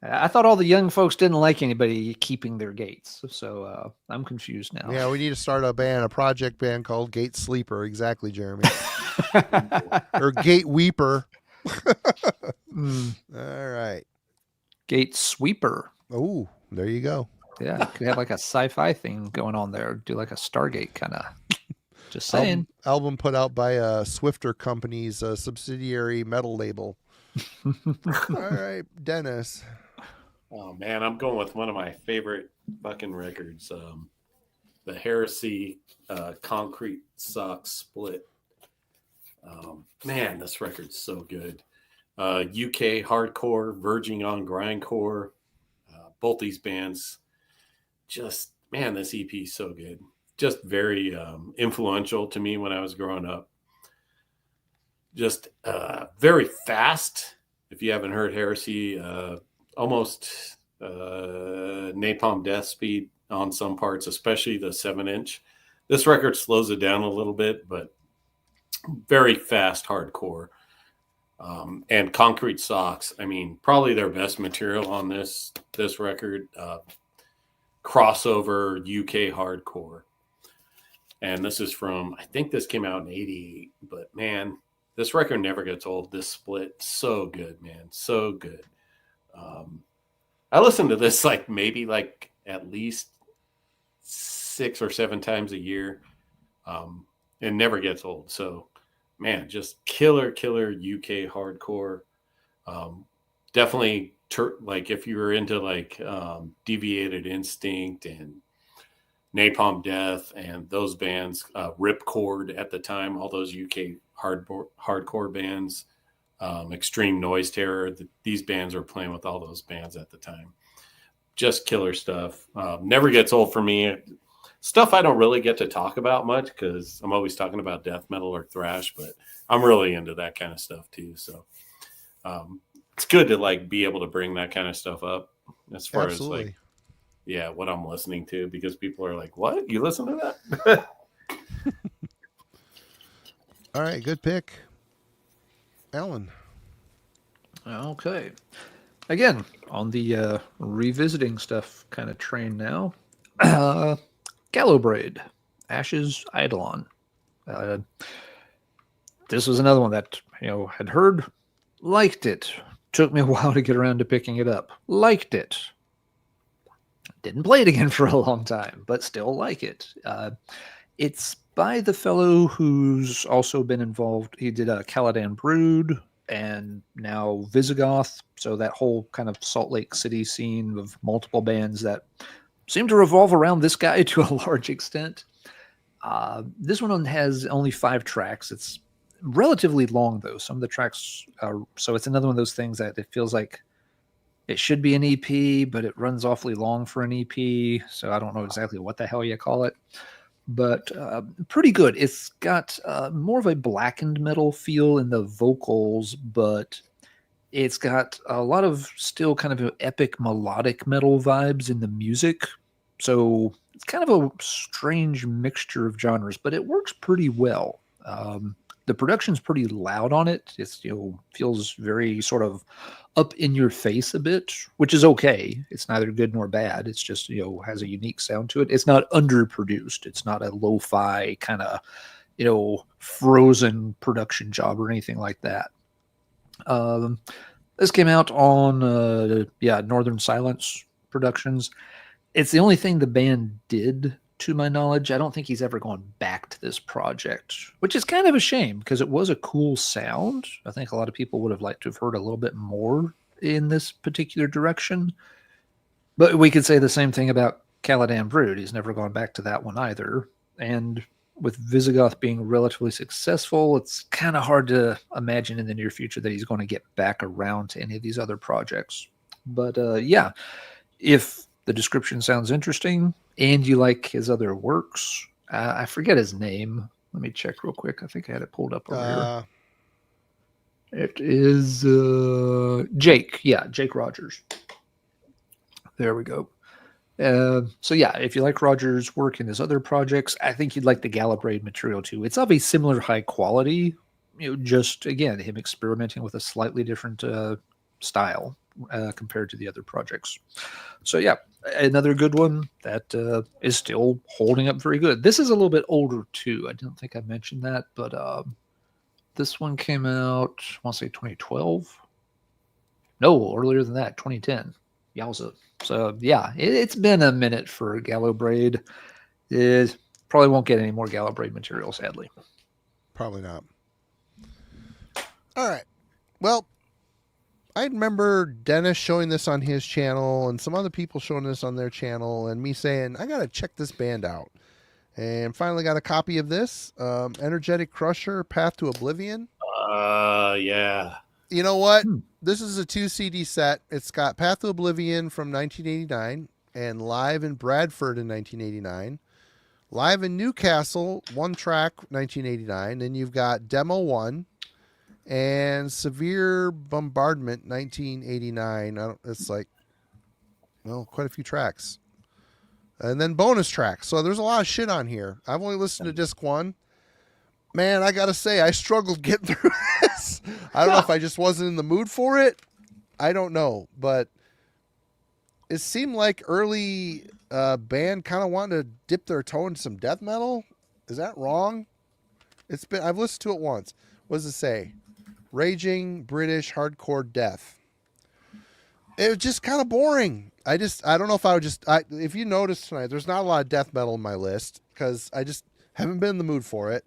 I thought all the young folks didn't like anybody keeping their gates, so I'm confused now. Yeah, we need to start a project band called Gate Sleeper. Exactly, Jeremy. Or Gate Weeper. All right. Gate Sweeper. Oh, there you go. Yeah, you could have like a sci-fi thing going on there. Do like a Stargate kind of. Just saying. Album put out by Swifter Company's subsidiary metal label. All right, Dennis. Oh man, I'm going with one of my favorite fucking records. The Heresy Concrete Sox split. Man, this record's so good. UK hardcore, verging on grindcore. Both these bands, just man, this EP is so good. Just very influential to me when I was growing up. Just very fast. If you haven't heard Heresy, almost Napalm Death speed on some parts, especially the 7-inch. This record slows it down a little bit, but very fast hardcore. And Concrete Sox, I mean, probably their best material on this record. Crossover UK hardcore. And this is from, I think this came out in 88, but man, this record never gets old. This split, so good, man. So good. I listen to this maybe at least 6 or 7 times a year. It never gets old. So, man, just killer UK hardcore. Definitely, if you were into Deviated Instinct and Napalm Death and those bands, Ripcord at the time, all those UK hardcore bands, Extreme Noise Terror. These bands were playing with all those bands at the time. Just killer stuff. Never gets old for me. Stuff I don't really get to talk about much because I'm always talking about death metal or thrash, but I'm really into that kind of stuff too. So it's good to be able to bring that kind of stuff up as far Absolutely. as what I'm listening to, because people are like, what? You listen to that? All right, good pick. Alan. Okay. Again, on the revisiting stuff kind of train now. Gallowbraid, Ashes Eidolon. This was another one that, had heard, liked it. Took me a while to get around to picking it up. Liked it. Didn't play it again for a long time, but still like it. It's by the fellow who's also been involved. He did a Caladan Brood and now Visigoth. So that whole kind of Salt Lake City scene of multiple bands that seem to revolve around this guy to a large extent. This one has only 5 tracks. It's relatively long, though. Some of the tracks are... So it's another one of those things that it feels like it should be an EP, but it runs awfully long for an EP. So I don't know exactly what the hell you call it. But pretty good. It's got more of a blackened metal feel in the vocals, but it's got a lot of still kind of epic melodic metal vibes in the music. So it's kind of a strange mixture of genres, but it works pretty well. The production's pretty loud on it. It's, feels very sort of up in your face a bit, which is okay. It's neither good nor bad. It's just, has a unique sound to it. It's not underproduced. It's not a lo-fi kind of, frozen production job or anything like that. This came out on, Northern Silence Productions. It's the only thing the band did, to my knowledge. I don't think he's ever gone back to this project, which is kind of a shame because it was a cool sound. I think a lot of people would have liked to have heard a little bit more in this particular direction. But we could say the same thing about Caladan Brood. He's never gone back to that one either. And with Visigoth being relatively successful, it's kind of hard to imagine in the near future that he's going to get back around to any of these other projects. But if the description sounds interesting and you like his other works, I forget his name. Let me check real quick. I think I had it pulled up over here. It is Jake. Yeah, Jake Rogers. There we go. If you like Rogers' work in his other projects, I think you'd like the Gallowbraid material too. It's of a similar high quality, just again, him experimenting with a slightly different style compared to the other projects. So another good one that is still holding up very good. This is a little bit older too. I don't think I mentioned that, but this one came out, I want to say 2012. No, earlier than that, 2010. Yowza. So it's been a minute for Gallowbraid. Probably won't get any more Gallowbraid material, sadly. Probably not. All right. Well, I remember Dennis showing this on his channel and some other people showing this on their channel and me saying, I got to check this band out. And finally got a copy of this, Energetic Crusher, Path to Oblivion. Yeah. You know what? This is a 2 CD set. It's got Path to Oblivion from 1989 and Live in Bradford in 1989. Live in Newcastle, 1 track, 1989. Then you've got Demo 1 and Severe Bombardment, 1989. It's like, well, quite a few tracks. And then bonus tracks. So there's a lot of shit on here. I've only listened to disc 1. Man, I got to say, I struggled getting through this. I don't know if I just wasn't in the mood for it. I don't know. But it seemed like early band kind of wanted to dip their toe into some death metal. Is that wrong? I've listened to it once. What does it say? Raging British hardcore death. It was just kind of boring. I don't know if I would if you notice tonight, there's not a lot of death metal on my list because I just haven't been in the mood for it.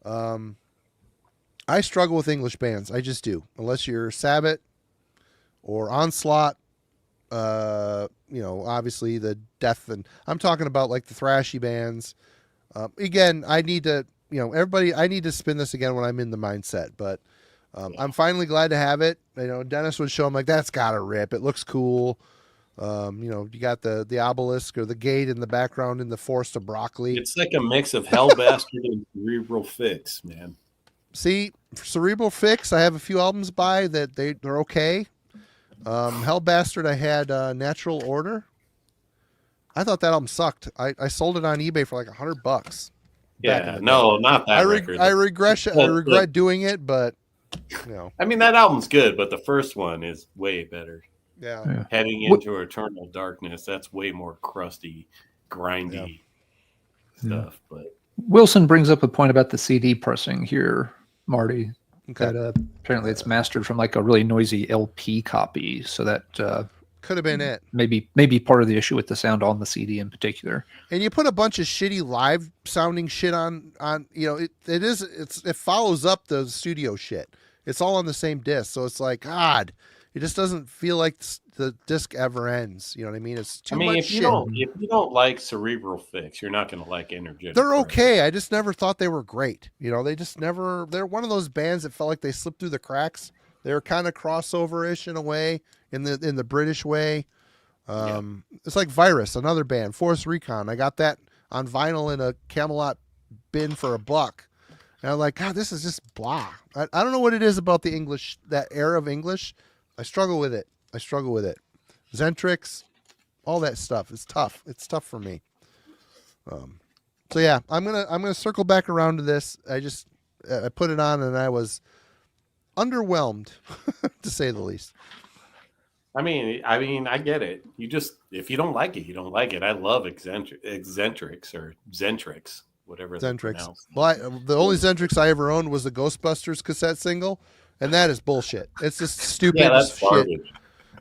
I struggle with English bands. I just do. Unless you're Sabbath or Onslaught, obviously the death, and I'm talking about like the thrashy bands. Again, I need to, I need to spin this again when I'm in the mindset, but I'm finally glad to have it. Dennis would show him like, that's gotta rip. It looks cool. You got the obelisk or the gate in the background in the Forest of Broccoli. It's like a mix of Hellbastard and Cerebral Fix, man. See, Cerebral Fix, I have a few albums by that they're okay. Hellbastard, I had Natural Order. I thought that album sucked. I sold it on eBay for like $100. Yeah, no, not that record. I regret doing it, but I mean, that album's good, but the first one is way better. Yeah. Heading into Eternal Darkness, that's way more crusty, grindy stuff. But Wilson brings up a point about the CD pressing here, Marty. Okay. That apparently it's mastered from like a really noisy LP copy, so that could have been it. Maybe part of the issue with the sound on the CD in particular. And you put a bunch of shitty live sounding shit on it follows up the studio shit. It's all on the same disc, so it's like, God, it just doesn't feel like the disc ever ends. You know what I mean? It's too much shit. If you don't like Cerebral Fix, you're not going to like Energetic. They're okay. I just never thought they were great. They just never. They're one of those bands that felt like they slipped through the cracks. They were kind of crossover-ish in a way, in the British way. It's like Virus, another band, Force Recon. I got that on vinyl in a Camelot bin for $1. And I'm like, God, this is just blah. I don't know what it is about the English, that era of English. I struggle with it. Zentrix, all that stuff. It's tough. It's tough for me. So yeah, I'm gonna circle back around to this. I put it on and I was underwhelmed, to say the least. I mean, I get it. If you don't like it, you don't like it. I love Eccentrics or Zentrix, whatever. Zentrix. Well, the only Zentrix I ever owned was the Ghostbusters cassette single. And that is bullshit. It's just stupid that's shit. garbage.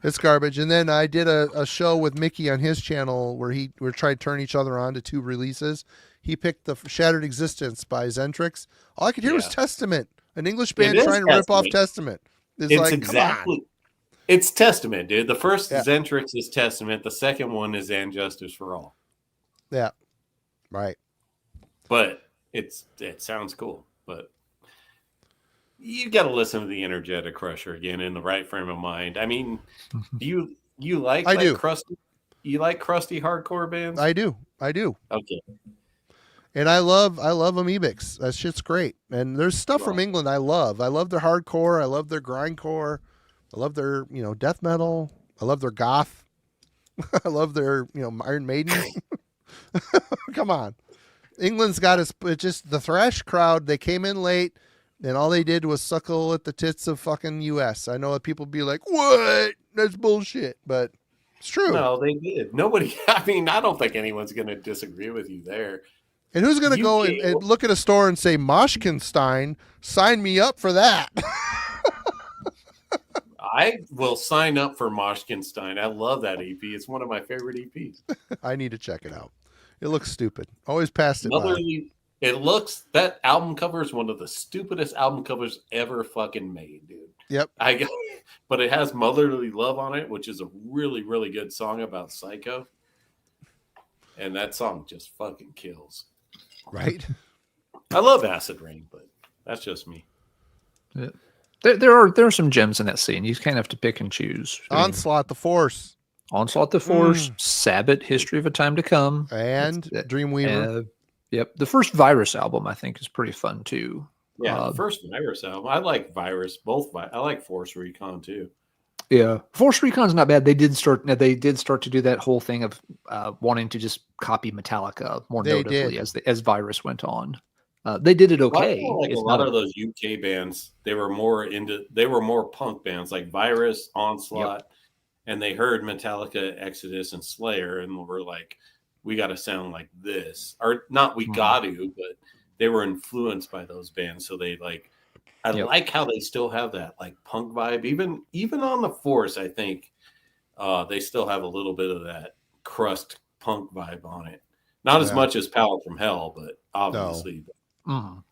It's garbage. And then I did a show with Mickey on his channel where we tried to turn each other on to 2 releases. He picked the Shattered Existence by Zentrix. All I could hear was Testament, an English band trying to rip off Testament. It's Testament, dude. The first Zentrix is Testament. The second one is And Justice for All. Yeah, right. But it sounds cool. But you got to listen to the Energetic Crusher again in the right frame of mind. I mean, do you like crusty? You like crusty hardcore bands? I do. Okay. And I love Amoebics. That shit's great. And there's stuff from England I love. I love their hardcore. I love their grindcore. I love their death metal. I love their goth. I love their Iron Maiden. Come on, England's got us. It's just the thrash crowd. They came in late. And all they did was suckle at the tits of fucking U.S. I know that people be like, what? That's bullshit. But it's true. No, they did. Nobody, I don't think anyone's going to disagree with you there. And who's going to go and look at a store and say, Moshkinstein, sign me up for that? I will sign up for Moshkinstein. I love that EP. It's one of my favorite EPs. I need to check it out. It looks stupid. Always passed it by. Motherly. It looks, that album cover is one of the stupidest album covers ever fucking made, dude. Yep. But it has Motherly Love on it, which is a really, really good song about Psycho. And that song just fucking kills. Right. I love Acid Rain, but that's just me. Yeah. There are some gems in that scene. You kind of have to pick and choose. Onslaught, The Force. Onslaught, The Force, Sabbath, History of a Time to Come. And Dreamweaver. Yep. The first Virus album, I think, is pretty fun, too. Yeah, the first Virus album. I like Virus. I like Force Recon, too. Yeah. Force Recon's not bad. They did start to do that whole thing of wanting to just copy Metallica more notably as Virus went on. They did it okay. Like a lot of those UK bands, they were more punk bands like Virus, Onslaught, and they heard Metallica, Exodus, and Slayer, and were like, "We got to sound like this," or not. We got to, but they were influenced by those bands, so they like. I like how they still have that like punk vibe, even on the Force. I think they still have a little bit of that crust punk vibe on it. Not as much as Power from Hell, but obviously. No.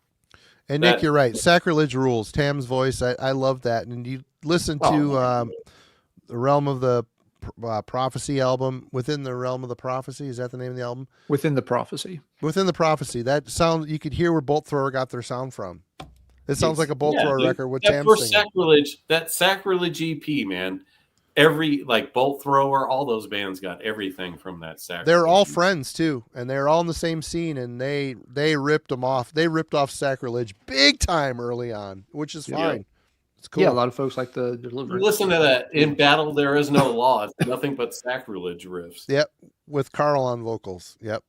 And Nick, you're right. Sacrilege rules. Tam's voice, I love that. And you listen to the Realm of the Prophecy album, Within the Realm of the Prophecy. Is that the name of the album? Within the Prophecy. Within the Prophecy. That sound, you could hear where Bolt Thrower got their sound from. It sounds like a Bolt Thrower record with Tam singing. That Sacrilege EP, man. Every like Bolt Thrower, all those bands got everything from that Sacrilege. They're all friends too, and they're all in the same scene, and they ripped them off. They ripped off Sacrilege big time early on, which is fine. It's cool. Yeah, a lot of folks like the Deliverance. Listen to that. In Battle There Is No Law. It's nothing but Sacrilege riffs. Yep, with Carl on vocals. Yep.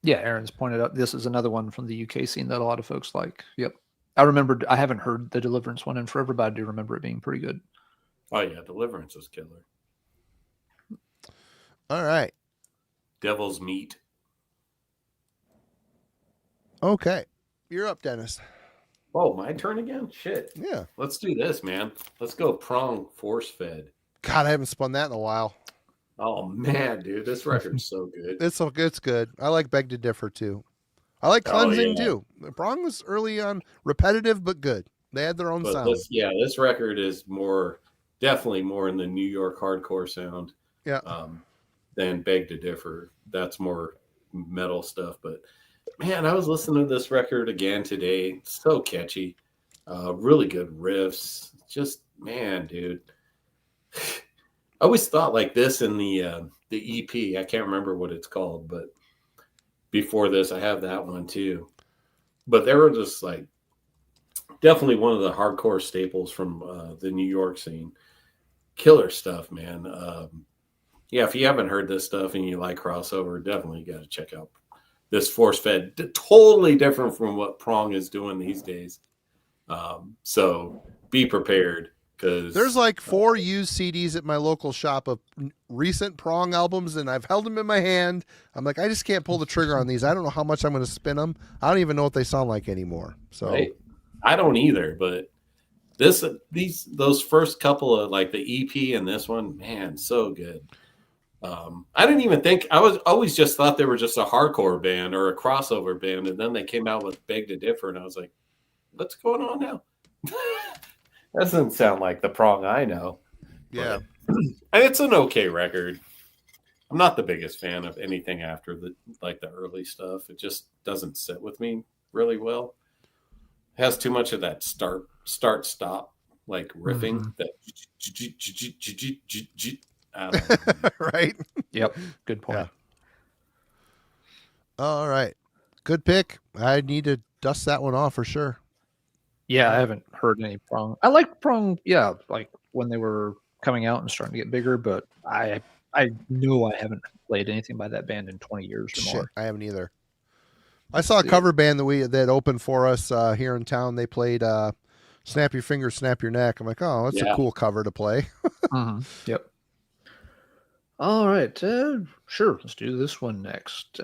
Yeah, Aaron's pointed out this is another one from the UK scene that a lot of folks like. Yep. I haven't heard the Deliverance one in forever, but I do remember it being pretty good. Oh, yeah. Deliverance is killer. All right. Devil's Meat. Okay. You're up, Dennis. Oh, my turn again? Shit. Yeah. Let's do this, man. Let's go Prong Force Fed. God, I haven't spun that in a while. Oh, man, dude. This record's so good. It's good. I like Beg to Differ, too. I like Cleansing, too. Prong was early on repetitive, but good. They had their own sound. This record is definitely more in the New York hardcore sound than Beg to Differ. That's more metal stuff. But, man, I was listening to this record again today. It's so catchy. Really good riffs. Just, man, dude. I always thought like this in the EP. I can't remember what it's called, but before this, I have that one too. But they were just like definitely one of the hardcore staples from the New York scene. Killer stuff, man. If you haven't heard this stuff and you like crossover, definitely got to check out this Force Fed. Totally different from what Prong is doing these days. So be prepared. There's like 4 used CDs at my local shop of recent Prong albums, and I've held them in my hand. I'm like, I just can't pull the trigger on these. I don't know how much I'm going to spin them. I don't even know what they sound like anymore. So I don't either. But those first couple of like the EP and this one, man, so good. I didn't even think I was always just thought they were just a hardcore band or a crossover band, and then they came out with Beg to Differ, and I was like, what's going on now? That doesn't sound like the Prong I know. Yeah. And it's an okay record. I'm not the biggest fan of anything after the early stuff. It just doesn't sit with me really well. It has too much of that start stop like riffing. That I don't know. Right. Yep. Good point. Yeah. All right. Good pick. I need to dust that one off for sure. Yeah, I haven't heard any Prong. I like Prong, like when they were coming out and starting to get bigger, but I know I haven't played anything by that band in 20 years or more. I haven't either. I saw a cover band that opened for us here in town. They played Snap Your Fingers, Snap Your Neck. I'm like, oh, that's a cool cover to play. Yep. All right. Sure. Let's do this one next.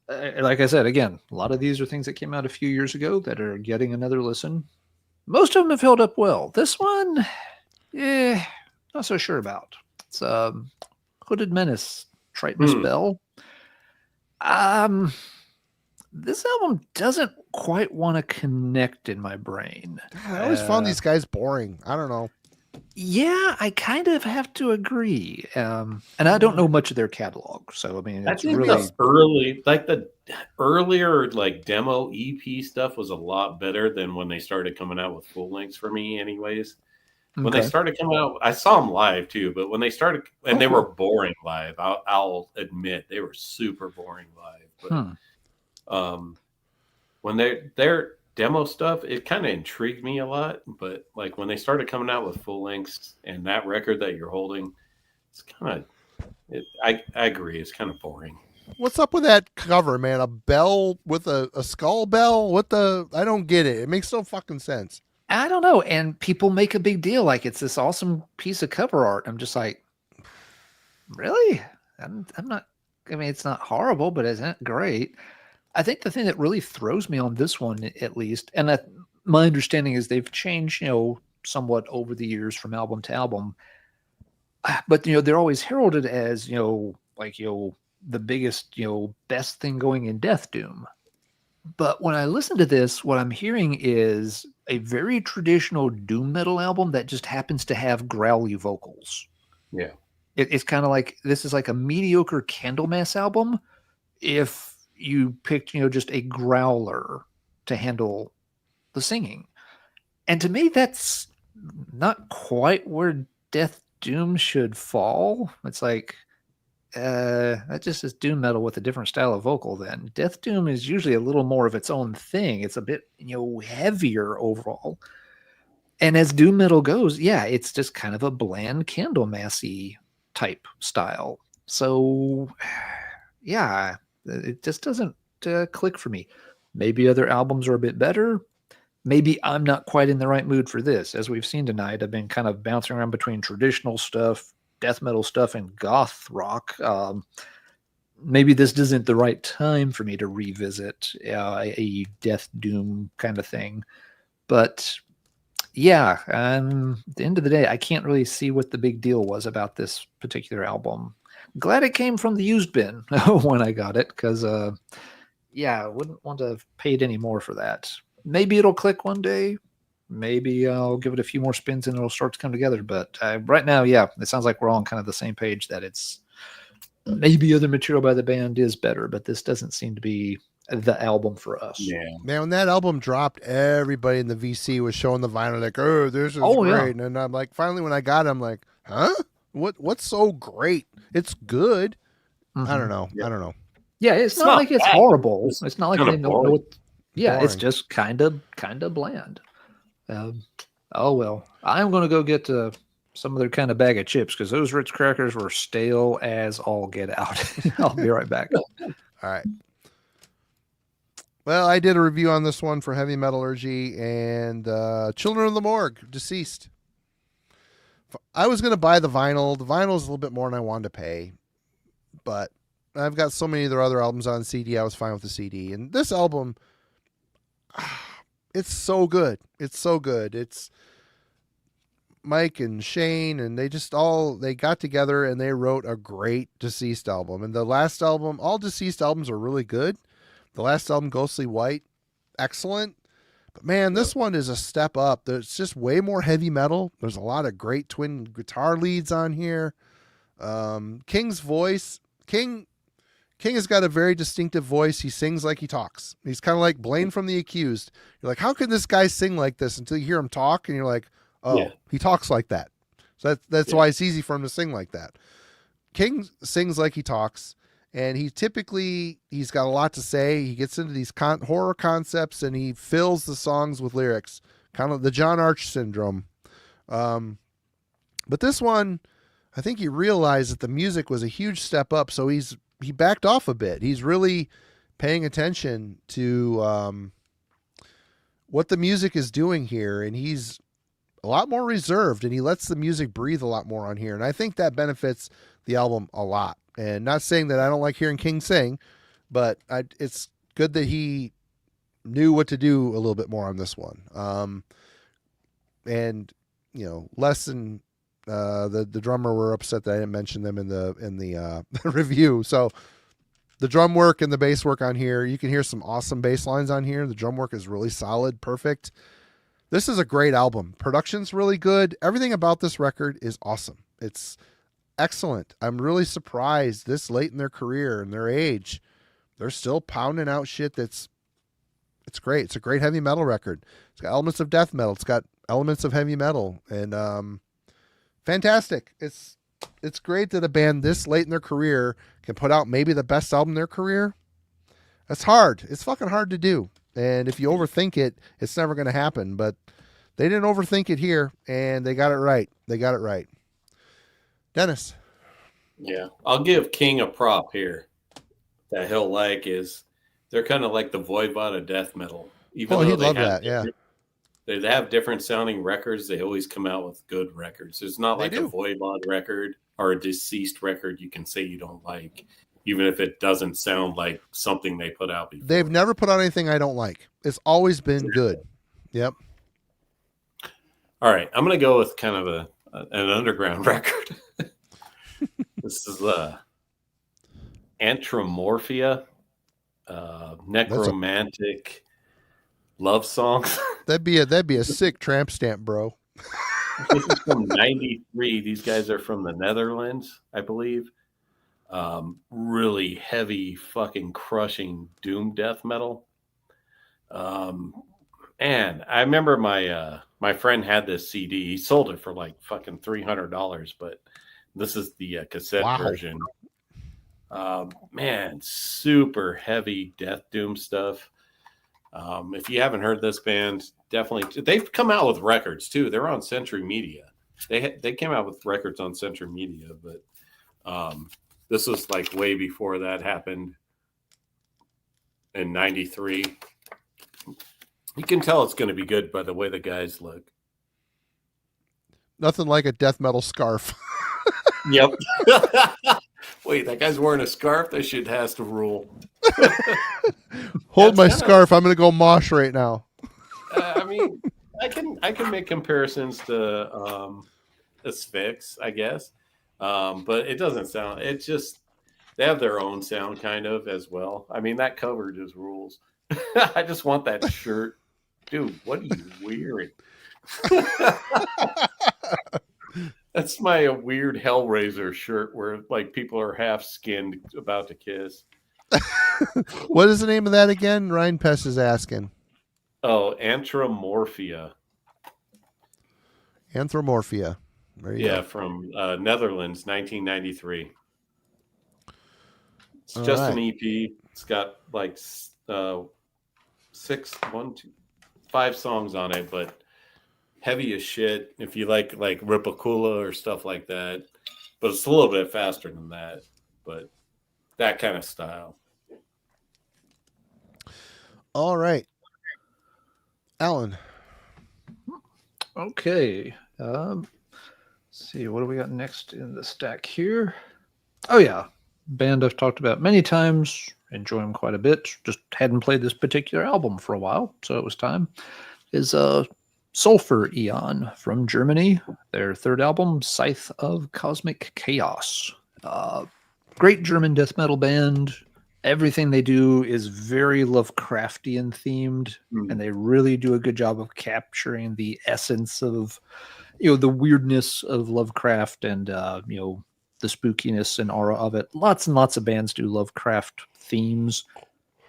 Like I said, again, a lot of these are things that came out a few years ago that are getting another listen. Most of them have held up well. This one, not so sure about. It's Hooded Menace, Tritonus Bell. This album doesn't quite want to connect in my brain. God, I always found these guys boring. I don't know. Yeah, I kind of have to agree. And I don't know much of their catalog, so I mean, it's really the earlier like demo EP stuff was a lot better than when they started coming out with full lengths for me, anyways. When they started coming out, I saw them live too, but when they started, and they were boring live. I'll admit they were super boring live. But when their demo stuff, it kind of intrigued me a lot. But like when they started coming out with full lengths and that record that you're holding, it's kind of, I agree, it's kind of boring. What's up with that cover, man? A bell with a skull bell? What the? I don't get it. It makes no fucking sense. I don't know. And people make a big deal like it's this awesome piece of cover art. I'm just like, really? I'm not, I mean, it's not horrible, but it's not great. I think the thing that really throws me on this one, at least, and that my understanding is they've changed, somewhat over the years from album to album, but, they're always heralded as, the biggest, best thing going in death doom. But when I listen to this, what I'm hearing is a very traditional doom metal album that just happens to have growly vocals. Yeah. It's kind of like, this is like a mediocre Candlemass album if you picked, just a growler to handle the singing. And to me, that's not quite where death doom should fall. It's like, that just is doom metal with a different style of vocal. Then death doom is usually a little more of its own thing. It's a bit heavier overall, and as doom metal goes, it's just kind of a bland Candlemassy type style. So it just doesn't click for me. Maybe other albums are a bit better. Maybe I'm not quite in the right mood for this. As we've seen tonight, I've been kind of bouncing around between traditional stuff, death metal stuff, and goth rock. Maybe this isn't the right time for me to revisit a death doom kind of thing. But at the end of the day, I can't really see what the big deal was about this particular album. Glad it came from the used bin when I got it, because I wouldn't want to have paid any more for that. Maybe it'll click one day. Maybe I'll give it a few more spins and it'll start to come together. But right now, it sounds like we're all on kind of the same page that it's maybe other material by the band is better, but this doesn't seem to be the album for us. Yeah. Man, when that album dropped, everybody in the VC was showing the vinyl like, oh, this is great. Yeah. And I'm like, finally, when I got it, I'm like, huh? What's so great? It's good. Mm-hmm. I don't know. Yeah. I don't know. Yeah, it's not like it's horrible. It's not like they know what. Yeah, boring. It's just kind of bland. Oh well, I'm going to go get some other kind of bag of chips because those Ritz crackers were stale as all get out. I'll be right back. All right. Well, I did a review on this one for Heavy Metallurgy and Children of the Morgue, Deceased. I was going to buy the vinyl. The vinyl is a little bit more than I wanted to pay, but I've got so many of their other albums on CD. I was fine with the CD. And this album, it's so good. It's so good. It's Mike and Shane, and they got together and they wrote a great Deceased album. And the last album, all Deceased albums are really good. The last album, Ghostly White, excellent. But man, this one is a step up. There's just way more heavy metal. There's a lot of great twin guitar leads on here. King's voice, King has got a very distinctive voice. He sings like he talks. He's kind of like Blaine from The Accused. You're like, how can this guy sing like this until you hear him talk? And you're like, oh, He talks like that. So that's why it's easy for him to sing like that. King sings like he talks. And he's got a lot to say. He gets into these horror concepts and he fills the songs with lyrics, kind of the John Arch syndrome. But this one, I think he realized that the music was a huge step up. So he backed off a bit. He's really paying attention to what the music is doing here. And he's a lot more reserved and he lets the music breathe a lot more on here. And I think that benefits the album a lot. And not saying that I don't like hearing King sing, but it's good that he knew what to do a little bit more on this one. And, less than The drummer were upset that I didn't mention them in the review. So the drum work and the bass work on here, you can hear some awesome bass lines on here. The drum work is really solid, perfect. This is a great album. Production's really good. Everything about this record is awesome. It's excellent. I'm really surprised this late in their career and their age, they're still pounding out shit it's great. It's a great heavy metal record. It's got elements of death metal. It's got elements of heavy metal, and fantastic. It's great that a band this late in their career can put out maybe the best album in their career. That's hard. It's fucking hard to do. And if you overthink it, it's never going to happen. But they didn't overthink it here, and they got it right. They got it right. Dennis. Yeah, I'll give King a prop here that he'll like is they're kind of like the Voivod of death metal. Even though he'd love that, yeah. They have different sounding records. They always come out with good records. There's not like a Voivod record or a Deceased record you can say you don't like, even if it doesn't sound like something they put out before. They've never put out anything I don't like. It's always been good. Yep. All right, I'm going to go with kind of an underground record. This is Anthromorphia, necromantic love songs. That'd be a sick tramp stamp, bro. This is from '93. These guys are from the Netherlands, I believe. Really heavy, fucking crushing doom death metal. And I remember my friend had this CD. He sold it for like fucking $300, but this is the cassette version. Man, super heavy death doom stuff. If you haven't heard this band, definitely. They've come out with records too. They're on Century Media. They came out with records on Century Media, but this was like way before that happened in '93. You can tell it's going to be good by the way the guys look. Nothing like a death metal scarf. Yep. Wait, that guy's wearing a scarf? That shit has to rule. Hold my scarf. I'm going to go mosh right now. I mean, I can make comparisons to Asphyx, I guess. But it doesn't sound, it's just, they have their own sound kind of as well. I mean, that cover just rules. I just want that shirt. Dude, what are you wearing? That's my weird Hellraiser shirt where like people are half skinned about to kiss. What is the name of that again? Ryan Pest is asking. Oh, Anthromorphia. Anthromorphia. There you go. From Netherlands, 1993. It's All just right. an EP. It's got like 5 songs on it, but heavy as shit. If you like Ripakula or stuff like that, but it's a little bit faster than that. But that kind of style. All right, Alan. Okay. Let's see, what do we got next in the stack here? Oh yeah, band I've talked about many times. Enjoy them quite a bit. Just hadn't played this particular album for a while, so it was time. Is Sulfur Eon from Germany. Their third album, Scythe of Cosmic Chaos. Great German death metal band. Everything they do is very Lovecraftian themed, and they really do a good job of capturing the essence of, the weirdness of Lovecraft and, the spookiness and aura of it. Lots and lots of bands do Lovecraft themes.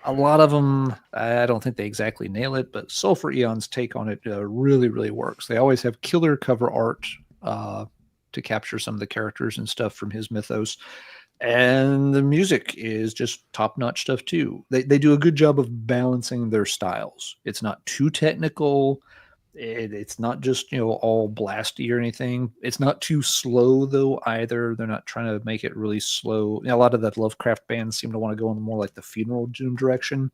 A lot of them, I don't think they exactly nail it, but Sulfur Eon's take on it really, really works. They always have killer cover art to capture some of the characters and stuff from his mythos. And the music is just top-notch stuff too. They do a good job of balancing their styles. It's not too technical. It's not just all blasty or anything. It's not too slow though either. They're not trying to make it really slow. A lot of that Lovecraft bands seem to want to go in more like the funeral doom direction.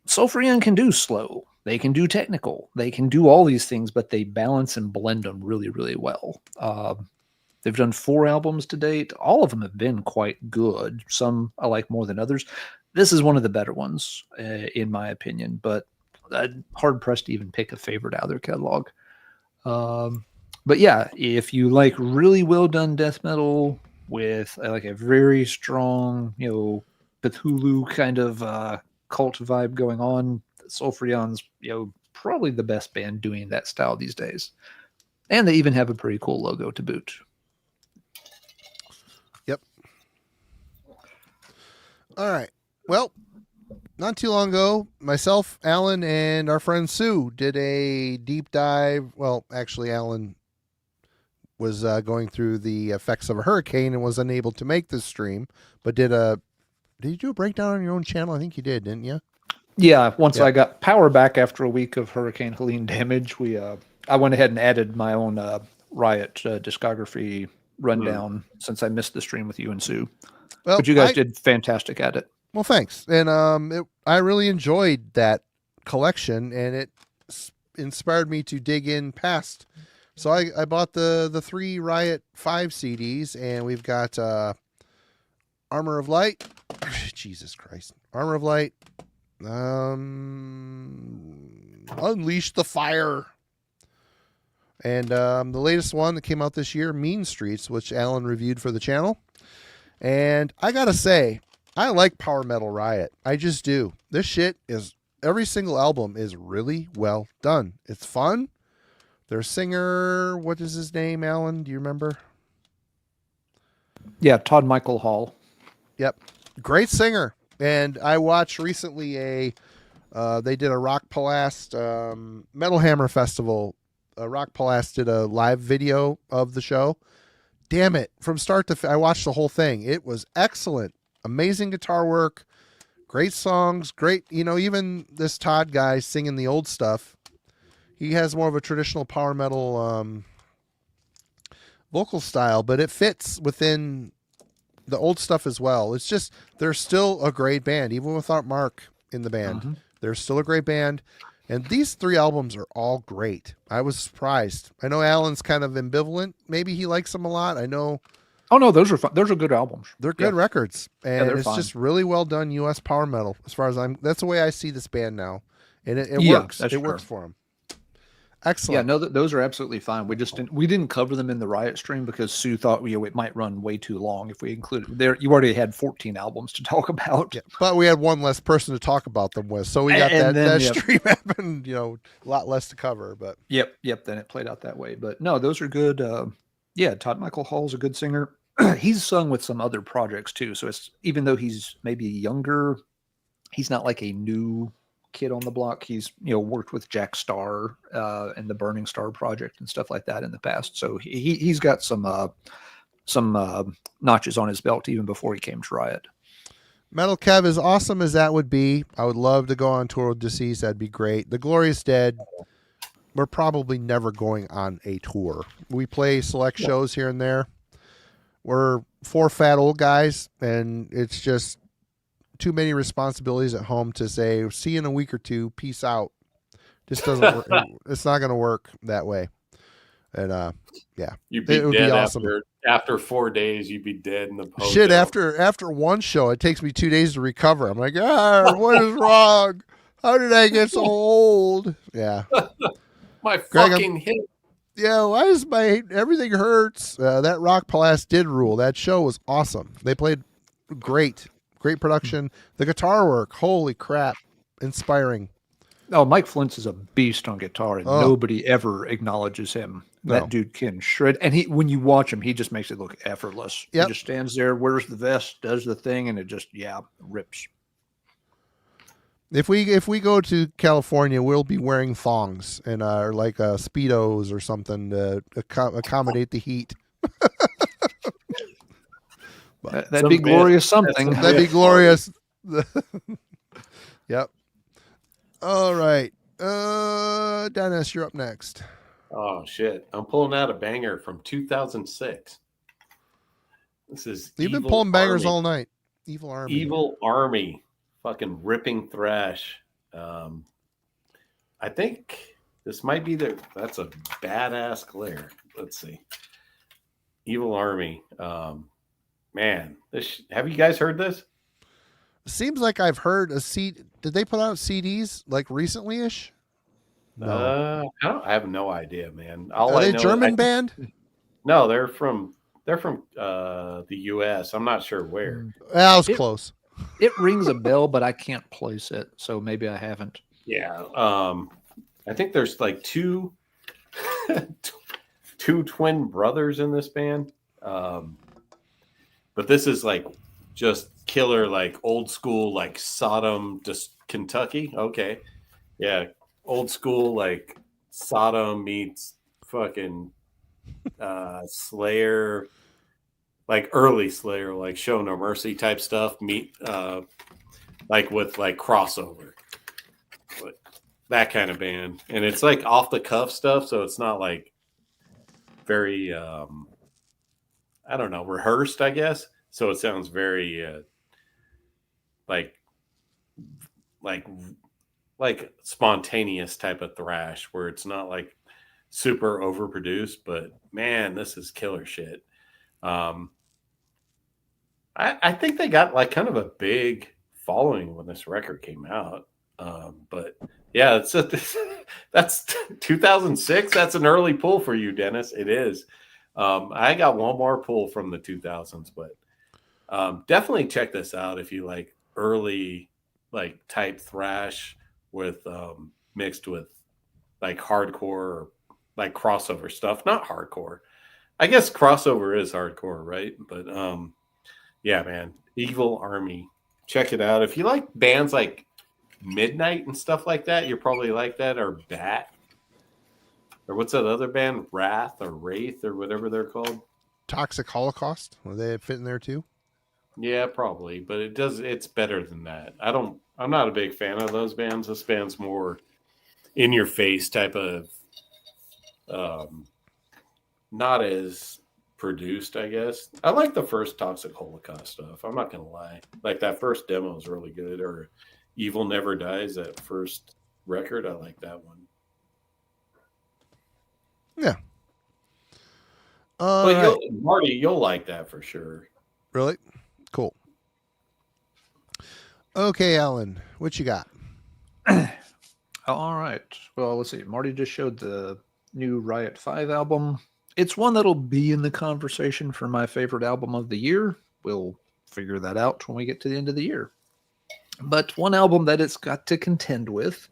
Sulfur Eon can do slow. They can do technical. They can do all these things, but they balance and blend them really, really well. They've done 4 albums to date. All of them have been quite good. Some I like more than others. This is one of the better ones, in my opinion, but hard-pressed to even pick a favorite out of their catalog. But yeah, if you like really well done death metal with like a very strong, Cthulhu kind of cult vibe going on, Sulfurion's, probably the best band doing that style these days. And they even have a pretty cool logo to boot. Yep. All right. Well, not too long ago, myself, Alan, and our friend Sue did a deep dive. Well, actually, Alan was going through the effects of a hurricane and was unable to make this stream, but did you do a breakdown on your own channel? I think you did, didn't you? Yeah, once I got power back after a week of Hurricane Helene damage, I went ahead and added my own Riot discography rundown since I missed the stream with you and Sue. Well, but you guys did fantastic at it. Well, thanks. And I really enjoyed that collection, and it inspired me to dig in past. So I bought the 3 Riot 5 CDs, and we've got Armor of Light. Jesus Christ. Armor of Light. Unleash the Fire. And the latest one that came out this year, Mean Streets, which Alan reviewed for the channel. And I gotta say, I like power metal Riot. I just do. This shit is, every single album is really well done. It's fun. Their singer, what is his name, Alan? Do you remember? Yeah, Todd Michael Hall. Yep. Great singer. And I watched recently they did a Rock Palast Metal Hammer Festival. Rock Palast did a live video of the show. Damn it. From start to I watched the whole thing. It was excellent. Amazing guitar work. Great songs. Great, even this Todd guy singing the old stuff. He has more of a traditional power metal vocal style, but it fits within the old stuff as well. It's just, they're still a great band, even without Mark in the band. Mm-hmm. They're still a great band. And these 3 albums are all great. I was surprised. I know Alan's kind of ambivalent. Maybe he likes them a lot. I know. Oh, no, those are fun. Those are good albums. They're good records. And it's fun. Just really well done U.S. power metal, as far as that's the way I see this band now. And it works. It works for them. Excellent. Yeah, no, those are absolutely fine. We didn't cover them in the Riot stream because Sue thought it might run way too long if we included there. You already had 14 albums to talk about. Yeah, but we had one less person to talk about them with, so we got that stream happened. A lot less to cover. But yep. Then it played out that way. But no, those are good. Todd Michael Hall's a good singer. He's sung with some other projects too. So it's, even though he's maybe younger, he's not like a new kid on the block. He's worked with Jack Starr and the Burning Star project and stuff like that in the past. So he's got some notches on his belt even before he came to Riot. Metal Kev, as awesome as that would be, I would love to go on tour with Deceased. That'd be great. The Glorious Dead, we're probably never going on a tour. We play select shows here and there. We're 4 fat old guys, and it's just too many responsibilities at home to say, see you in a week or 2, peace out. Just doesn't work. It's not going to work that way. And you'd be dead awesome. After 4 days. You'd be dead in the post. Shit, after one show, it takes me 2 days to recover. I'm like, what is wrong? How did I get so old? Yeah, my fucking hip. Yeah, why is everything hurts? That Rock Palast did rule. That show was awesome. They played great production. The guitar work, holy crap, inspiring. Oh, Mike Flint's is a beast on guitar, and nobody ever acknowledges him. No. That dude can shred, and when you watch him, he just makes it look effortless. Yep. He just stands there, wears the vest, does the thing, and it just rips. If we go to California, we'll be wearing thongs and like Speedos or something to accommodate the heat. That'd be glorious something. That'd be glorious. Yep. All right. Dennis, you're up next. Oh, shit. I'm pulling out a banger from 2006. This is You've been pulling bangers all night. Evil Army. Evil Army. Fucking ripping thrash. I think this might be that's a badass glare. Let's see. Evil Army. Man, have you guys heard this? Seems like I've heard a CD. Did they put out CDs like recently-ish? No. I have no idea, man. Are they German band? No, they're from the U.S. I'm not sure where. That was close. It rings a bell, but I can't place it, so maybe I haven't. Yeah, I think there's like two twin brothers in this band, but this is like just killer, like old school, like Sodom, just Kentucky. Okay, yeah, old school, like Sodom meets fucking Slayer, like early Slayer, like Show No Mercy type stuff. Meet like with like crossover, but that kind of band, and it's like off the cuff stuff, so it's not like very I don't know, rehearsed, I guess. So it sounds very like spontaneous type of thrash, where it's not like super overproduced, but man, this is killer shit. I think they got like kind of a big following when this record came out. But yeah, that's 2006. That's an early pull for you, Dennis. It is. I got one more pull from the 2000s, but definitely check this out if you like early like type thrash with mixed with like hardcore or like crossover stuff. Not hardcore. I guess crossover is hardcore, right? But yeah, man, Evil Army. Check it out. If you like bands like Midnight and stuff like that, you're probably like that, or Bat. Or what's that other band? Wrath or Wraith or whatever they're called. Toxic Holocaust. Will they fit in there too? Yeah, probably. But it's better than that. I'm not a big fan of those bands. This band's more in your face type of not as produced, I guess. I like the first Toxic Holocaust stuff. I'm not gonna lie. Like that first demo is really good. Or Evil Never Dies, that first record. I like that one. Yeah. But Marty, you'll like that for sure. Really? Cool. Okay, Alan, what you got? All right. Well, let's see. Marty just showed the new Riot 5 album. It's one that'll be in the conversation for my favorite album of the year. We'll figure that out when we get to the end of the year. But one album that it's got to contend with,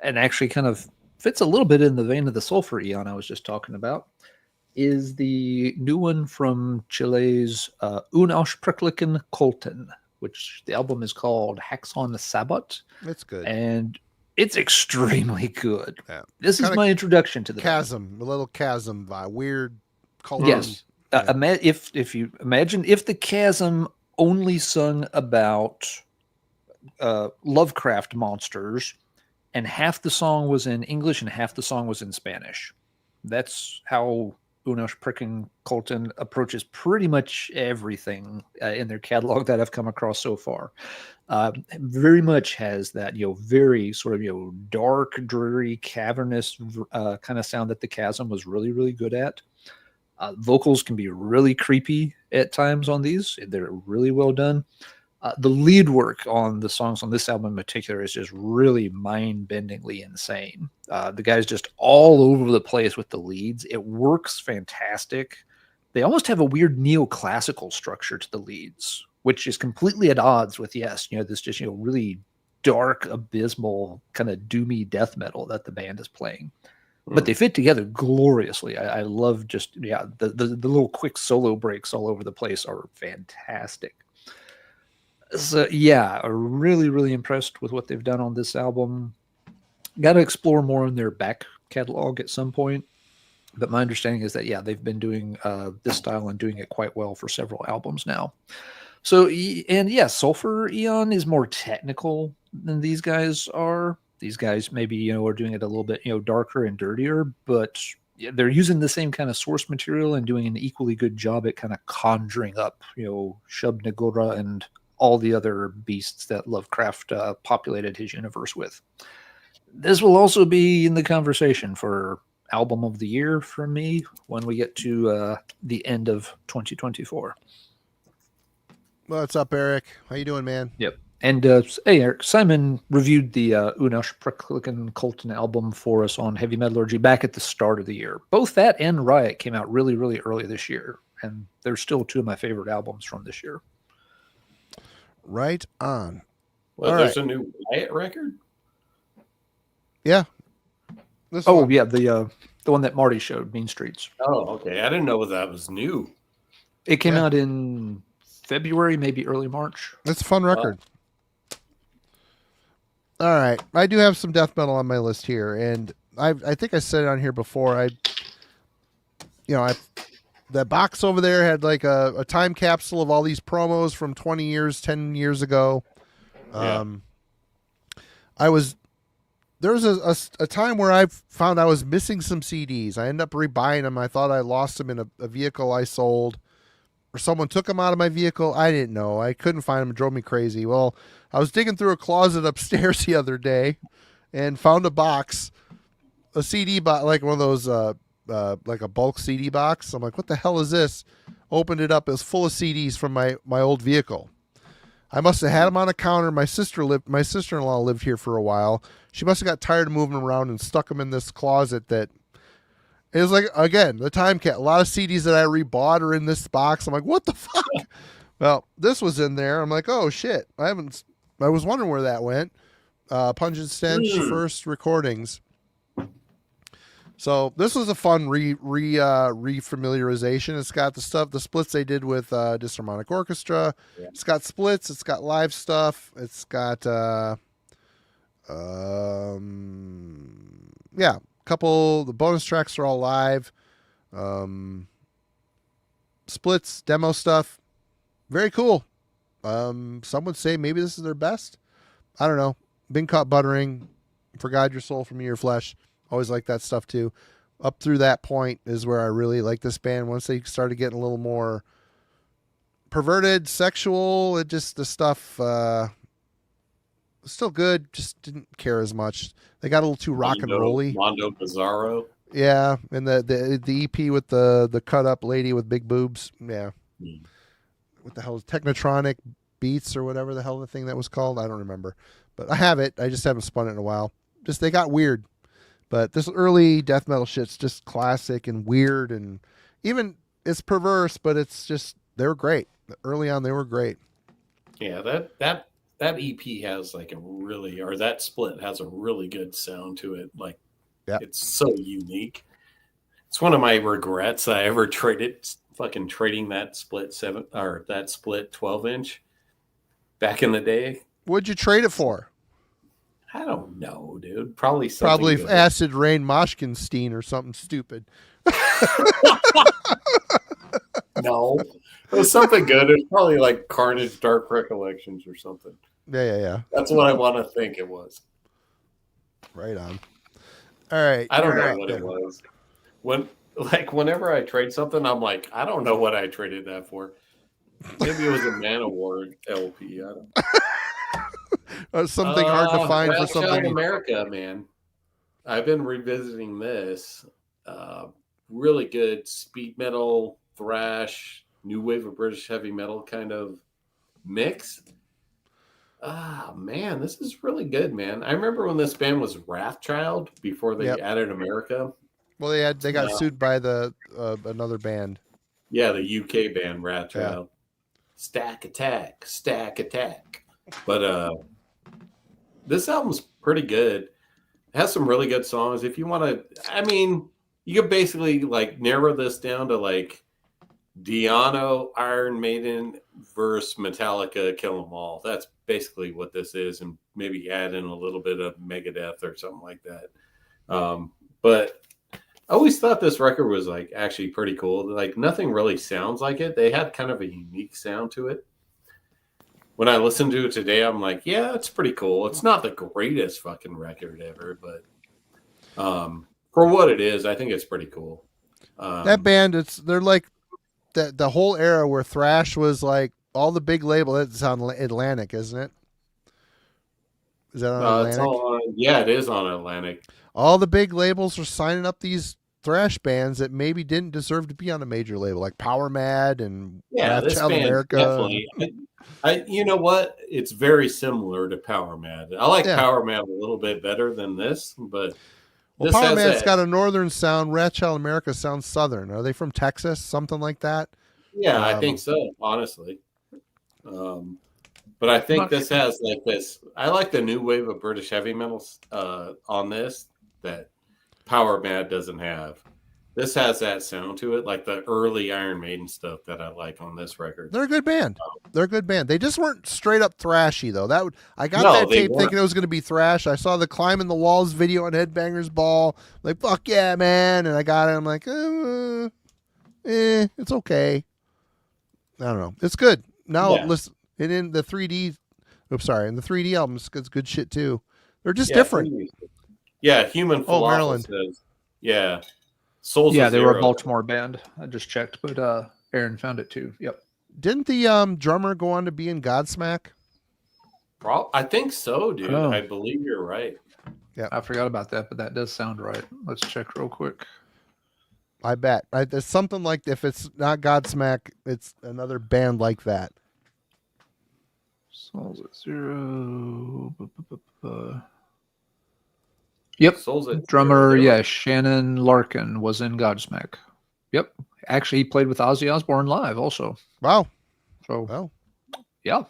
and actually kind of fits a little bit in the vein of the Sulfur Eon I was just talking about, is the new one from Chile's Unaussprechlichen Kulten, which the album is called Haxon Sabbat. It's good. And it's extremely good. Yeah. This is my introduction to the chasm, a little chasm vibe, weird color. Yes. If you imagine if the Chasm only sung about Lovecraft monsters, and half the song was in English and half the song was in Spanish. That's how Unaussprechlichen Kulten approaches pretty much everything in their catalog that I've come across so far. Very much has that, very sort of, dark, dreary, cavernous kind of sound that the Chasm was really, really good at. Vocals can be really creepy at times on these. They're really well done. The lead work on the songs on this album in particular is just really mind-bendingly insane. The guy's just all over the place with the leads. It works fantastic. They almost have a weird neoclassical structure to the leads, which is completely at odds with, this just, really dark, abysmal, kind of doomy death metal that the band is playing. But they fit together gloriously. I love just, the little quick solo breaks all over the place are fantastic. So really, really impressed with what they've done on this album. Got to explore more in their back catalog at some point. But my understanding is that, they've been doing this style and doing it quite well for several albums now. So, Sulfur Eon is more technical than these guys are. These guys maybe, are doing it a little bit, darker and dirtier, but they're using the same kind of source material and doing an equally good job at kind of conjuring up, Shub-Niggura and all the other beasts that Lovecraft populated his universe with. This will also be in the conversation for album of the year for me when we get to the end of 2024. What's up, Eric? How you doing, man? Yep. And hey, Eric, Simon reviewed the Unash Preklicken Colton album for us on Heavy Metallurgy back at the start of the year. Both that and Riot came out really, really early this year, and they're still two of my favorite albums from this year. Right on. Well, there's a new Riot record? Yeah. Yeah, the one that Marty showed, Mean Streets. Oh, okay. I didn't know that was new. It came out in February, maybe early March. It's a fun record. All right. I do have some death metal on my list here, and I think I said it on here before. That box over there had like a time capsule of all these promos from 10 years ago. There was a time where I found I was missing some CDs. I ended up rebuying them. I thought I lost them in a vehicle I sold, or someone took them out of my vehicle. I didn't know. I couldn't find them. It drove me crazy. Well, I was digging through a closet upstairs the other day and found a box, a CD box, like one of those, like a bulk CD box. I'm like, what the hell is this? Opened it up. It was full of CDs from my old vehicle. I must have had them on a counter. My sister-in-law lived here for a while. She must have got tired of moving around and stuck them in this closet that it was like, again, the time cap. A lot of CDs that I rebought are in this box. I'm like, what the fuck? Well, this was in there. I'm like, oh shit. I was wondering where that went. Pungent Stench first recordings. So this was a fun refamiliarization. It's got the splits they did with Disharmonic Orchestra. Yeah. It's got splits. It's got live stuff. It's got couple. The bonus tracks are all live. Splits, demo stuff. Very cool. Some would say maybe this is their best. I don't know. Been Caught Buttering, For God Your Soul From Your Flesh. Always like that stuff too. Up through that point is where I really like this band. Once they started getting a little more perverted, sexual, it just, the stuff still good, just didn't care as much. They got a little too rock and rolly. Mondo Bizarro. Yeah, and the EP with the cut up lady with big boobs. Yeah. What the hell is Technotronic Beats or whatever the hell the thing that was called? I don't remember. But I have it. I just haven't spun it in a while. Just they got weird. But this early death metal shit's just classic and weird, and even it's perverse, but it's just, they were great. Early on, they were great. Yeah, that EP has like that split has a really good sound to it. Like, It's so unique. It's one of my regrets I ever trading that split 12-inch back in the day. What'd you trade it for? I don't know, dude. Probably good. Acid Rain Moshkinstein or something stupid. No, it was something good. It was probably like Carnage Dark Recollections or something. Yeah. That's what I want to think it was. Right on. All right. I don't know what it was. Whenever I trade something, I'm like, I don't know what I traded that for. Maybe it was a Manowar LP. I don't know. Something hard to find for something. Wrathchild America, man. I've been revisiting this. Really good speed metal, thrash, new wave of British heavy metal kind of mix. Man, this is really good, man. I remember when this band was Wrathchild before they added America. Well, they got sued by the another band. Yeah, the UK band Wrathchild. Yeah. Stack Attack. But this album's pretty good. It has some really good songs. If you want to, you could basically like narrow this down to like Diano, Iron Maiden versus Metallica, Kill 'Em All. That's basically what this is, and maybe add in a little bit of Megadeth or something like that. But I always thought this record was like actually pretty cool. Like nothing really sounds like it. They had kind of a unique sound to it. When I listen to it today, I'm like, yeah, it's pretty cool. It's not the greatest fucking record ever, but for what it is, I think it's pretty cool. That band, they're like the whole era where thrash was like all the big label. It's on Atlantic, isn't it? Is that on Atlantic? Yeah, it is on Atlantic. All the big labels are signing up these thrash bands that maybe didn't deserve to be on a major label, like Power Mad and Wrathchild America. Definitely. You know what? It's very similar to Power Mad. I like Yeah. Power Mad a little bit better than this, but Well, this Power has Mad's that. got a northern sound. Wrathchild America sounds southern. Are they from Texas? Something like that? Yeah, I think so, honestly. But I think this has like this. I like the new wave of British heavy metal on this that Power Mad doesn't have. This has that sound to it, like the early Iron Maiden stuff that I like on this record. They're a good band. They're a good band. They just weren't straight up thrashy though. I got No, that they tape weren't. thinking it was going to be thrash. I saw the Climbing the Walls video on Headbangers Ball. Like, fuck yeah, man! And I got it. I'm like, it's okay. I don't know. It's good. Now listen, and in the 3D. Oops, sorry. And the 3D albums, it's good shit too. They're just different. Yeah, Human Falafel Maryland. says. Yeah. Souls Yeah, of they Zero. were a Baltimore band. I just checked, but Aaron found it too. Yep. Didn't the drummer go on to be in Godsmack? I think so, dude. Oh. I believe you're right. Yeah, I forgot about that, but that does sound right. Let's check real quick. I bet. There's something like, if it's not Godsmack, it's another band like that. Souls at Zero. Yep. Souls at Drummer, Zero. yeah, Shannon Larkin was in Godsmack. Yep. Actually, he played with Ozzy Osbourne live also. Wow. So, Well, yeah,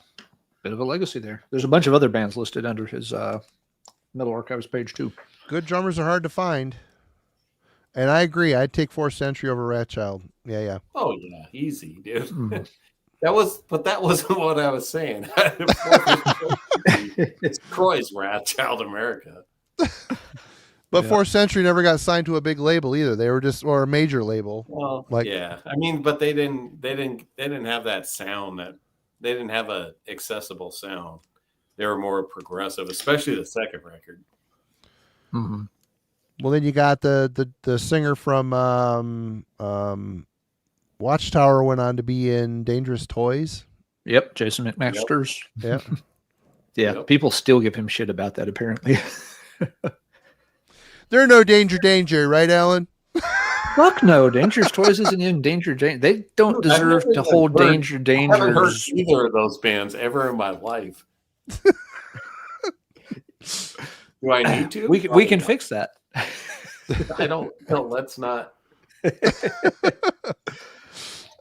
bit of a legacy there. There's a bunch of other bands listed under his Metal Archives page too. good drummers are hard to find. And I agree. I'd take 4th Century over Wrathchild. Yeah. Oh yeah, easy, dude. Mm. That wasn't what I was saying. It's Croy's Wrathchild America. But Yeah. 4th Century never got signed to a big label either. They were just, or a major label. Well, Like- yeah. I mean, but they didn't have that sound. That they didn't have a accessible sound. They were more progressive, especially the second record. Mm-hmm. Well, then you got the singer from Watchtower went on to be in Dangerous Toys. Yep, Jason McMasters. Yeah. Yeah, Yep. people still give him shit about that, apparently. They're no danger, right, Alan? Fuck no, Dangerous Toys isn't in Danger. They don't Dude, I've deserve never to even hold heard- Danger I haven't heard Dangers. either of those bands ever in my life. Do I need to? We Probably can not. fix that. I don't. No, let's not.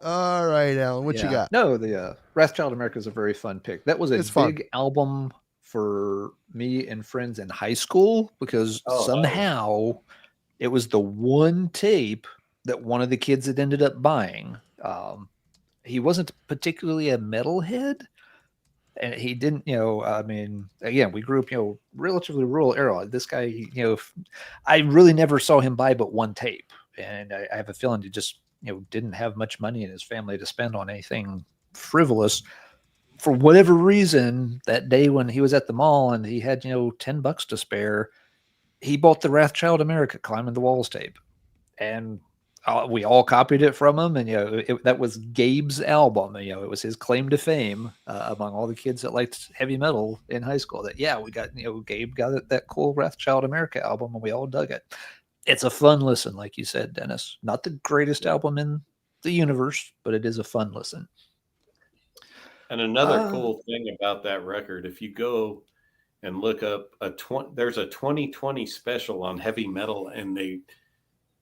All right, Alan, what you Yeah. got? No, the Wrathchild America is a very fun pick. That was a It's fun. big album for me and friends in high school because Oh, nice. somehow it was the one tape that one of the kids had ended up buying. He wasn't particularly a metalhead, and he didn't, I mean, again, we grew up, relatively rural era. This guy, I really never saw him buy but one tape, and I have a feeling he just, didn't have much money in his family to spend on anything frivolous. For whatever reason, that day when he was at the mall and he had, $10 to spare, he bought the Wrathchild America Climbing the Walls tape, and we all copied it from him. And that was Gabe's album. It was his claim to fame among all the kids that liked heavy metal in high school. That we got Gabe got that cool Wrathchild America album, and we all dug it. It's a fun listen, like you said, Dennis. Not the greatest album in the universe, but it is a fun listen. And another cool thing about that record, if you go and look up there's a 2020 special on heavy metal, and they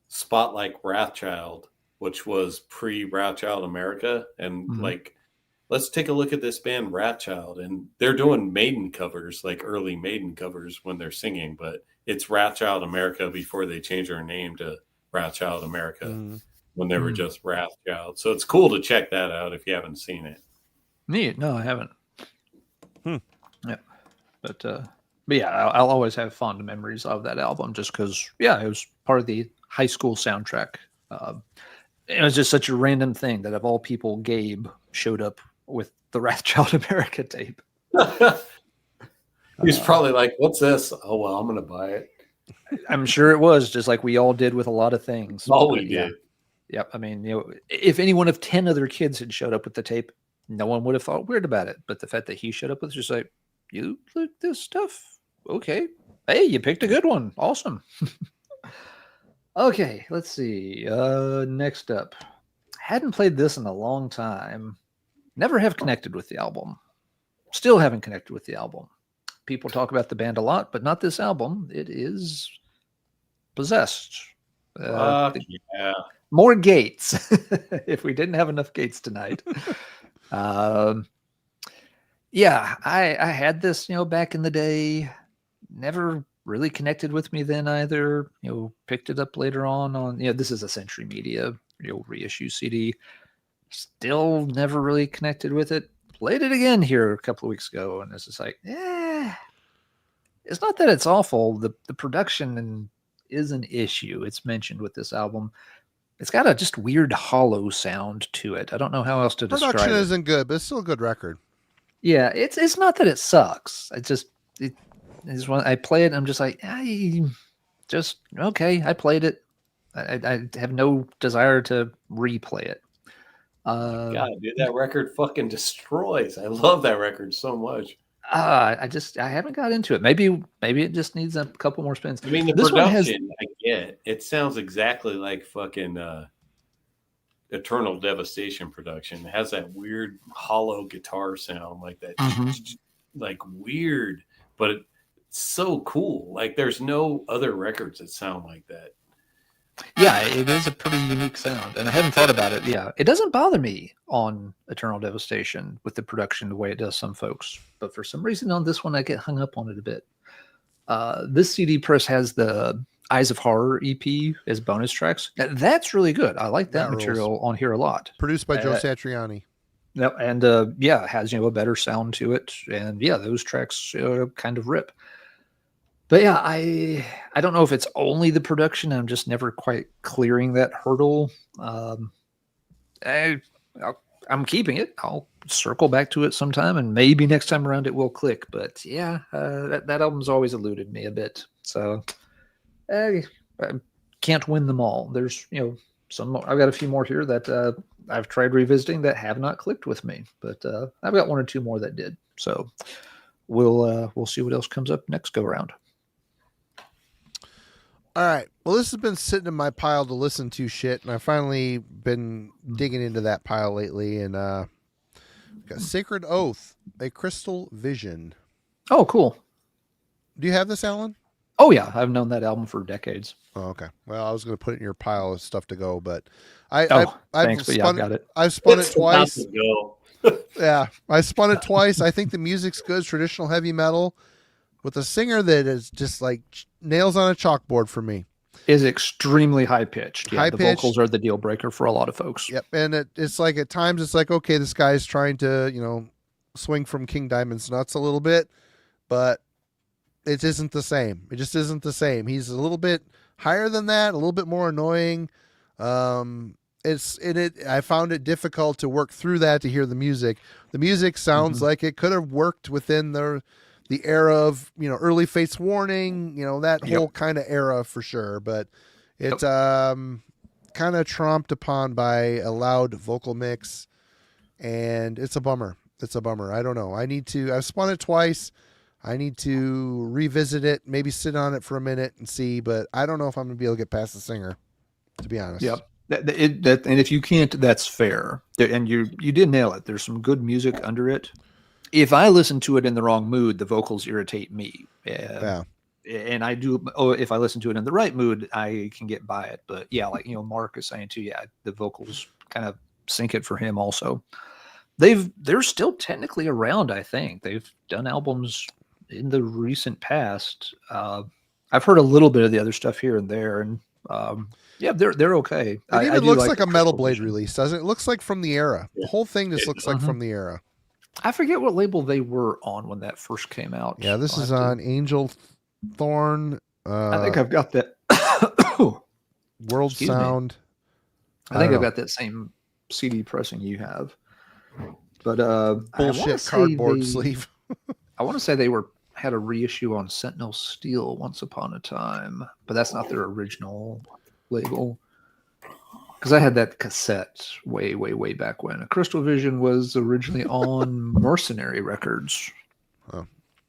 spotlight Wrathchild, which was pre-Wrathchild America, and let's take a look at this band Wrathchild, and they're doing Maiden covers, like early Maiden covers when they're singing, but it's Wrathchild America before they changed their name to Wrathchild America when they were just Wrathchild. So it's cool to check that out if you haven't seen it. Neat. No, I haven't. Yeah, but yeah, I'll always have fond memories of that album just because, it was part of the high school soundtrack. It was just such a random thing that of all people, Gabe showed up with the Wrathchild America tape. He's probably like, "What's this? Oh well, I'm gonna buy it." I'm sure it was just like we all did with a lot of things. Oh, we But, did. Yep. I mean, if any one of 10 other kids had showed up with the tape, no one would have thought weird about it. But the fact that he showed up with just like, you like this stuff? Okay. Hey, you picked a good one. Awesome. Okay, let's see. Next up. Hadn't played this in a long time. Never have connected with the album. Still haven't connected with the album. People talk about the band a lot, but not this album. It is possessed. Yeah. More gates. If we didn't have enough gates tonight. Yeah, I had this, back in the day. Never really connected with me then either. Picked it up later on. This is a Century Media, reissue CD. Still never really connected with it. Played it again here a couple of weeks ago, and it's just like, it's not that it's awful. The production is an issue. It's mentioned with this album. It's got a just weird hollow sound to it. I don't know how else to describe it. Production isn't good, but it's still a good record. Yeah, it's not that it sucks. It's when I play it, I'm just like, okay, I played it. I have no desire to replay it. God, dude, that record fucking destroys. I love that record so much. I haven't got into it. Maybe it just needs a couple more spins. I mean, the production, I get. It sounds exactly like fucking Eternal Devastation production. It has that weird hollow guitar sound, like that, like weird, but it's so cool. Like there's no other records that sound like that. Yeah, it is a pretty unique sound, and I haven't thought about it. Yeah, it doesn't bother me on Eternal Devastation with the production the way it does some folks, but for some reason on this one I get hung up on it a bit. This CD press has the Eyes of Horror EP as bonus tracks. That's really good. I like that material on here a lot. Produced by Joe Satriani. Yep, and it has a better sound to it, and those tracks kind of rip. But yeah, I don't know if it's only the production. I'm just never quite clearing that hurdle. I'm keeping it. I'll circle back to it sometime, and maybe next time around it will click. But yeah, that album's always eluded me a bit. So I can't win them all. There's some. I've got a few more here that I've tried revisiting that have not clicked with me, but I've got one or two more that did. So we'll see what else comes up next go round. All right. Well, this has been sitting in my pile to listen to shit, and I've finally been digging into that pile lately. And got Sacred Oath, A Crystal Vision. Oh, cool. Do you have this, Alan? Oh yeah, I've known that album for decades. Oh, okay. Well, I was going to put it in your pile of stuff to go, but I've got it. I've spun it twice. Yeah, I spun it twice. I think the music's good, traditional heavy metal, with a singer that is just like nails on a chalkboard for me. Is extremely high pitched. Yeah, the high-pitched. vocals are the deal breaker for a lot of folks. Yep, and it's like at times it's like, okay, this guy's trying to swing from King Diamond's nuts a little bit, but it isn't the same. It just isn't the same. He's a little bit higher than that, a little bit more annoying. I found it difficult to work through that to hear the music. The music sounds like it could have worked within the era of early Fates Warning, that whole kind of era for sure. But it's kind of tromped upon by a loud vocal mix, and it's a bummer. I don't know. I've spun it twice. I need to revisit it, maybe sit on it for a minute and see, but I don't know if I'm going to be able to get past the singer, to be honest. Yep. And if you can't, that's fair. And you did nail it. There's some good music under it. If I listen to it in the wrong mood, the vocals irritate me. Yeah. And I do. If I listen to it in the right mood, I can get by it. But yeah, like Mark is saying too. Yeah, the vocals kind of sink it for him. Also, they're still technically around. I think they've done albums in the recent past. I've heard a little bit of the other stuff here and there, and they're okay. It even looks like a Metal Blade release, doesn't it? It looks like from the era. The whole thing just looks like from the era. I forget what label they were on when that first came out. Yeah, this is on Angel Thorn. I think I've got that. World Sound. I think I've got that same CD pressing you have. But bullshit cardboard sleeve. I want to say they had a reissue on Sentinel Steel once upon a time, but that's not their original label. Because I had that cassette way, way, way back when. A Crystal Vision was originally on Mercenary Records. Oh.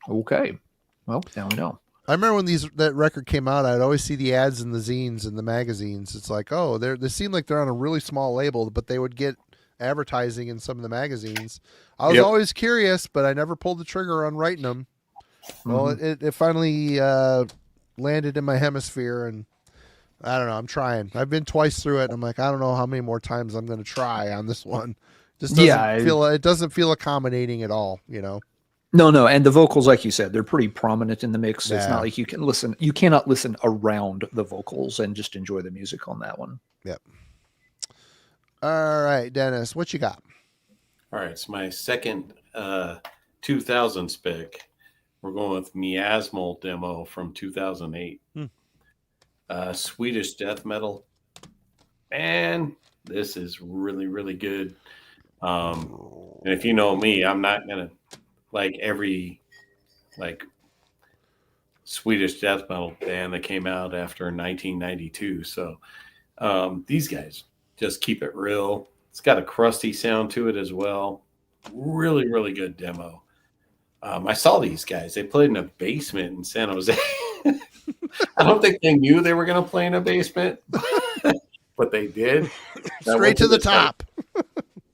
Okay. Well, now we know. I remember when that record came out, I'd always see the ads in the zines and the magazines. It's like, oh, they seem like they're on a really small label, but they would get advertising in some of the magazines. I was always curious, but I never pulled the trigger on writing them. Well, it finally landed in my hemisphere, and I don't know. I'm trying. I've been twice through it. And I'm like, I don't know how many more times I'm going to try on this one. Just doesn't it doesn't feel accommodating at all, you know. No, and the vocals, like you said, they're pretty prominent in the mix. Yeah. It's not like you cannot listen around the vocals and just enjoy the music on that one. Yep. All right, Dennis, what you got? All right, it's my second 2000s pick. We're going with Miasmal demo from 2008. Swedish death metal. Man, this is really, really good. And if you know me, I'm not going to like every Swedish death metal band that came out after 1992. So these guys just keep it real. It's got a crusty sound to it as well. Really, really good demo. I saw these guys. They played in a basement in San Jose. I don't think they knew they were going to play in a basement, but they did. Straight to the top.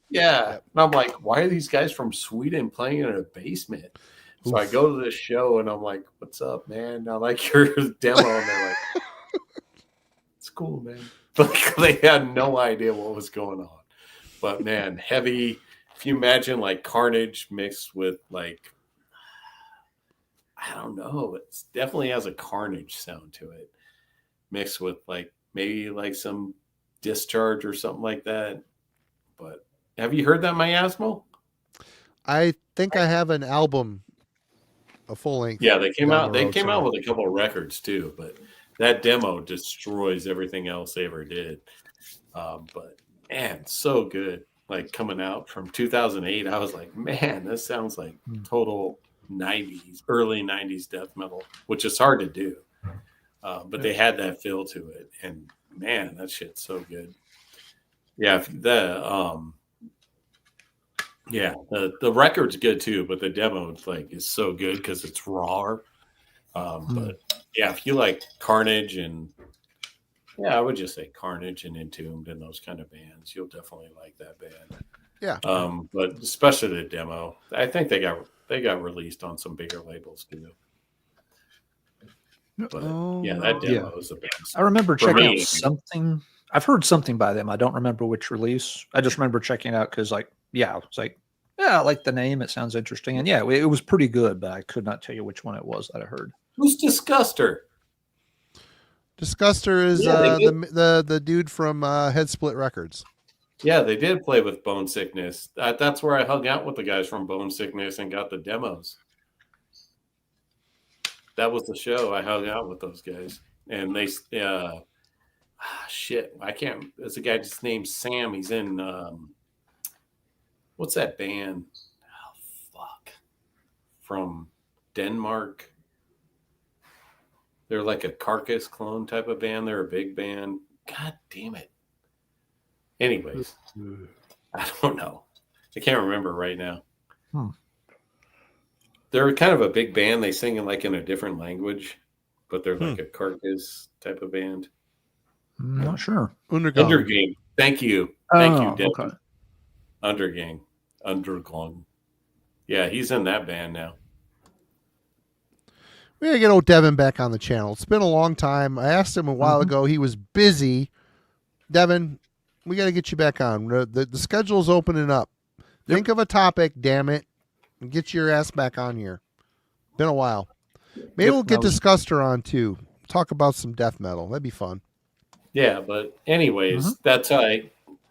Yeah. And I'm like, why are these guys from Sweden playing in a basement? So I go to this show and I'm like, what's up, man? I like your demo. And they're like, it's cool, man. But they had no idea what was going on. But man, heavy. If you imagine like Carnage mixed with like, I don't know. It definitely has a Carnage sound to it. Mixed with like maybe like some Discharge or something like that. But have you heard that Miasmal? I think I have an album, a full length. Yeah, they came out. They road came somewhere. out with a couple of records too, but that demo destroys everything else they ever did. But man, so good. Like coming out from 2008, I was like, man, this sounds like total 90s, early 90s death metal, which is hard to do. But they had that feel to it, and man, that shit's so good. Yeah, the record's good too, but the demo is so good because it's raw. But yeah, if you like Carnage and I would just say Carnage and Entombed and those kind of bands, you'll definitely like that band. Yeah. But especially the demo, I think they got released on some bigger labels too. But yeah, that demo is the best. I remember checking out something. I've heard something by them. I don't remember which release. I just remember checking it out because, I was like, I like the name. It sounds interesting. And yeah, it was pretty good, but I could not tell you which one it was that I heard. Who's Disguster? Disguster is the dude from Head Split Records. Yeah, they did play with Bone Sickness. That's where I hung out with the guys from Bone Sickness and got the demos. That was the show. I hung out with those guys. And they, shit, I can't, there's a guy just named Sam. He's in, what's that band? Oh, fuck. From Denmark. They're like a Carcass clone type of band. They're a big band. God damn it. Anyways, I don't know. I can't remember right now. They're kind of a big band. They sing in a different language, but they're like a Carcass type of band. I'm not sure. Undergang. Thank you. Thank you, Devin. Okay. Undergang. Yeah, he's in that band now. We gotta get old Devin back on the channel. It's been a long time. I asked him a while ago. He was busy. Devin, we got to get you back on. The schedule's opening up. Think of a topic, damn it, and get your ass back on here. Been a while. Maybe we'll get Disguster on too. Talk about some death metal. That'd be fun. Yeah, but anyways, that's how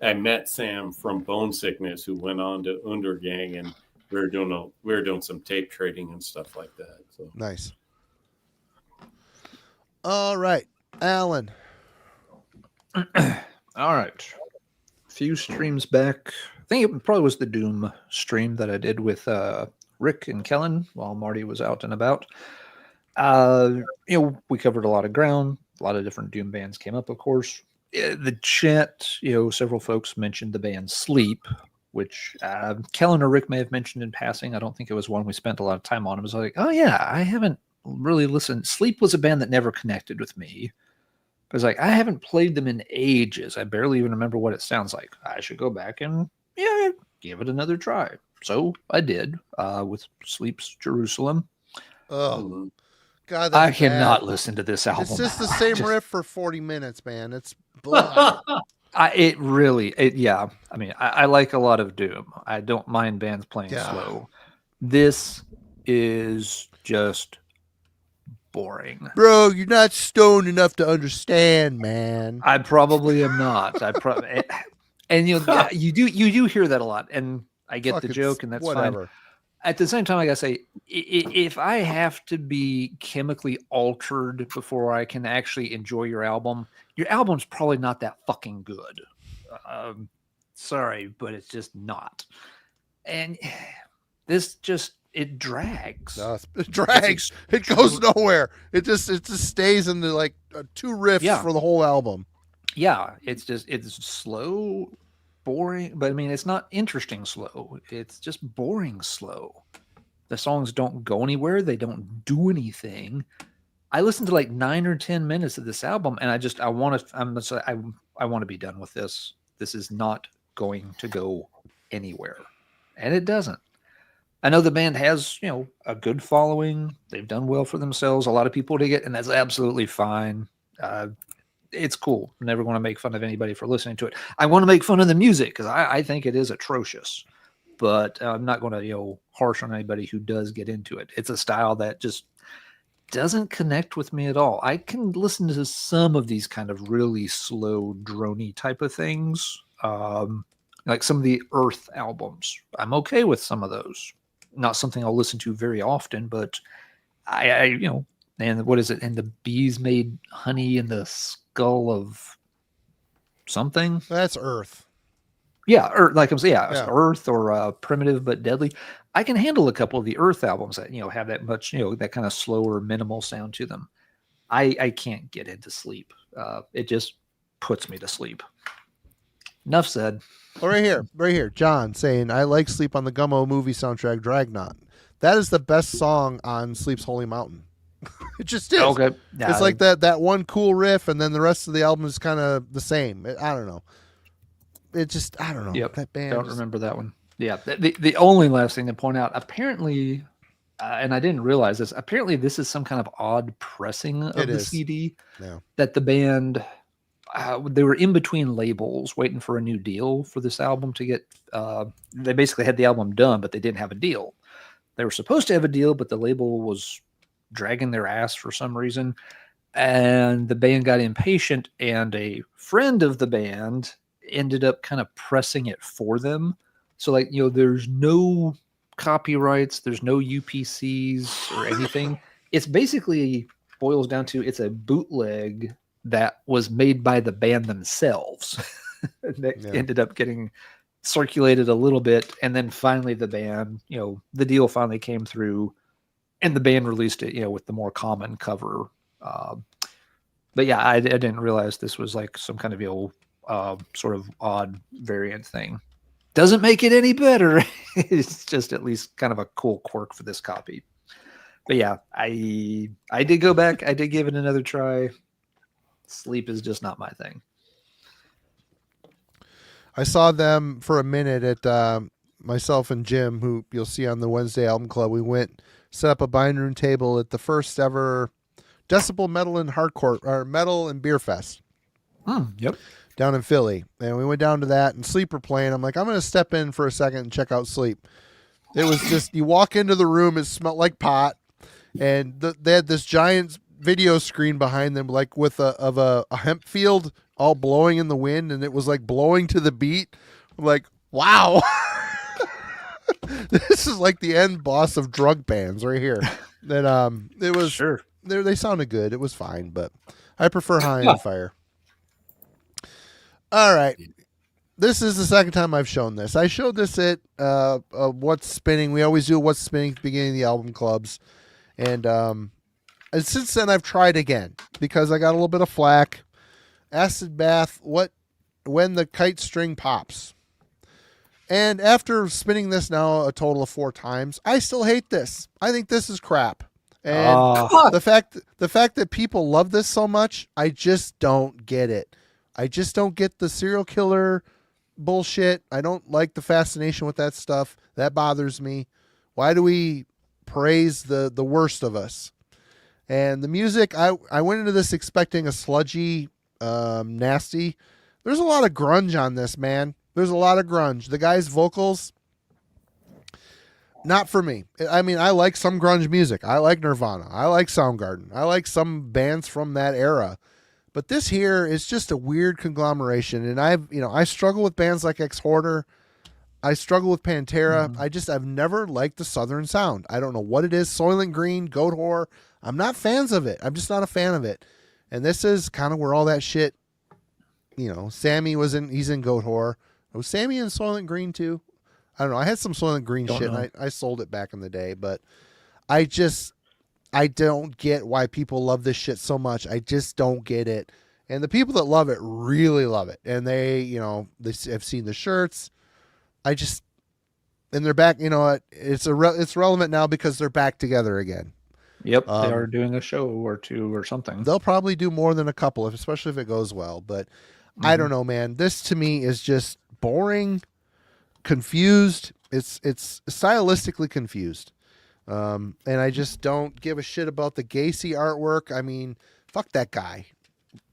I met Sam from Bone Sickness, who went on to Undergang, and we were doing some tape trading and stuff like that. So nice. All right, Alan. All right. A few streams back, I think it probably was the Doom stream that I did with Rick and Kellen while Marty was out and about. We covered a lot of ground. A lot of different Doom bands came up, of course. The chat, several folks mentioned the band Sleep, which Kellen or Rick may have mentioned in passing. I don't think it was one we spent a lot of time on. I was like, oh yeah, I haven't really listened. Sleep was a band that never connected with me. I was like, I haven't played them in ages. I barely even remember what it sounds like. I should go back and yeah, give it another try. So I did with Sleep's Jerusalem. Oh, Mhm. God, I that's cannot bad. listen to this album. It's just the same Just- riff for 40 minutes, man. It's blah. yeah. I mean, I like a lot of Doom. I don't mind bands playing Yeah. slow. This is just boring. Bro, you're not stoned enough to understand, man. I probably am not. And you know, you do hear that a lot, and I get Fuck, the it's joke, and that's fine. whatever. At the same time, I gotta say, if I have to be chemically altered before I can actually enjoy your album's probably not that fucking good. Sorry, but it's just not. And this just it drags. No, it drags. It goes nowhere. It just stays in the like two riffs for the whole album. Yeah, it's slow, boring, but I mean it's not interesting slow. It's just boring slow. The songs don't go anywhere. They don't do anything. I listened to like 9 or 10 minutes of this album, and I want to be done with this. This is not going to go anywhere, and it doesn't. I know the band has, a good following. They've done well for themselves. A lot of people dig it, and that's absolutely fine. It's cool. I'm never going to make fun of anybody for listening to it. I want to make fun of the music because I think it is atrocious. But I'm not going to, harsh on anybody who does get into it. It's a style that just doesn't connect with me at all. I can listen to some of these kind of really slow, drony type of things, like some of the Earth albums. I'm okay with some of those. Not something I'll listen to very often, but and what is it? And the bees made honey in the skull of something. That's Earth. Yeah, or like I'm saying, Earth or Primitive but Deadly. I can handle a couple of the Earth albums that have that much that kind of slower, minimal sound to them. I can't get into Sleep. It just puts me to sleep. Enough said. Oh, right here, John saying I like Sleep on the Gummo movie soundtrack Dragnaut. That is the best song on Sleep's Holy Mountain. It just is. Okay, it's like that one cool riff, and then the rest of the album is kind of the same. I don't know. It just, I don't know. Yep. That band. Don't remember that one. Yeah. The only last thing to point out, apparently, and I didn't realize this, apparently this is some kind of odd pressing of the CD. Yeah. That the band, they were in between labels waiting for a new deal for this album to get, they basically had the album done, but they didn't have a deal. They were supposed to have a deal, but the label was dragging their ass for some reason. And the band got impatient, and a friend of the band ended up kind of pressing it for them. So there's no copyrights, there's no UPCs or anything. It's basically boils down to it's a bootleg that was made by the band themselves. That ended up getting circulated a little bit, and then finally the band, the deal finally came through, and the band released it, with the more common cover. But yeah, I didn't realize this was like some kind of sort of odd variant thing. Doesn't make it any better. It's just at least kind of a cool quirk for this copy. But yeah, I did go back. I did give it another try. Sleep is just not my thing. I saw them for a minute at myself and Jim, who you'll see on the Wednesday Album Club. We went, set up a buying room table at the first ever Decibel Metal and Hardcore, or Metal and Beer Fest. Yep. Down in Philly. And we went down to that, and Sleep were playing. I'm like, I'm going to step in for a second and check out Sleep. It was just, you walk into the room, it smelled like pot, and they had this giant video screen behind them, like with a hemp field all blowing in the wind, and it was like blowing to the beat. I'm like, wow. This is like the end boss of drug bands right here. That it was sure. They sounded good. It was fine, but I prefer High on Fire. All right. This is the second time I've shown this. I showed this at What's Spinning. We always do What's Spinning at the beginning of the album clubs. And since then, I've tried again because I got a little bit of flack. Acid Bath, when the kite string pops. And after spinning this now a total of 4 times, I still hate this. I think this is crap. And the fact that people love this so much, I just don't get it. I just don't get the serial killer bullshit. I don't like the fascination with that stuff. That bothers me. Why do we praise the worst of us? And the music, I went into this expecting a sludgy, nasty. There's a lot of grunge on this, man. There's a lot of grunge. The guy's vocals, not for me. I mean, I like some grunge music. I like Nirvana. I like Soundgarden. I like some bands from that era. But this here is just a weird conglomeration. And I struggle with bands like Ex-Hoarder. I struggle with Pantera. I've never liked the Southern sound. I don't know what it is. Soylent Green, Goat Whore. I'm not fans of it. I'm just not a fan of it. And this is kind of where all that shit, Sammy he's in Goat Whore. Was Sammy in Soylent Green too? I don't know. I had some Soylent Green shit and I sold it back in the day, but I don't get why people love this shit so much. I just don't get it. And the people that love it really love it. And they have seen the shirts. And they're back, it's relevant now because they're back together again. Yep, they are doing a show or two or something. They'll probably do more than a couple, especially if it goes well. But I don't know, man. This to me is just boring, confused. It's stylistically confused. And I just don't give a shit about the Gacy artwork. I mean, fuck that guy.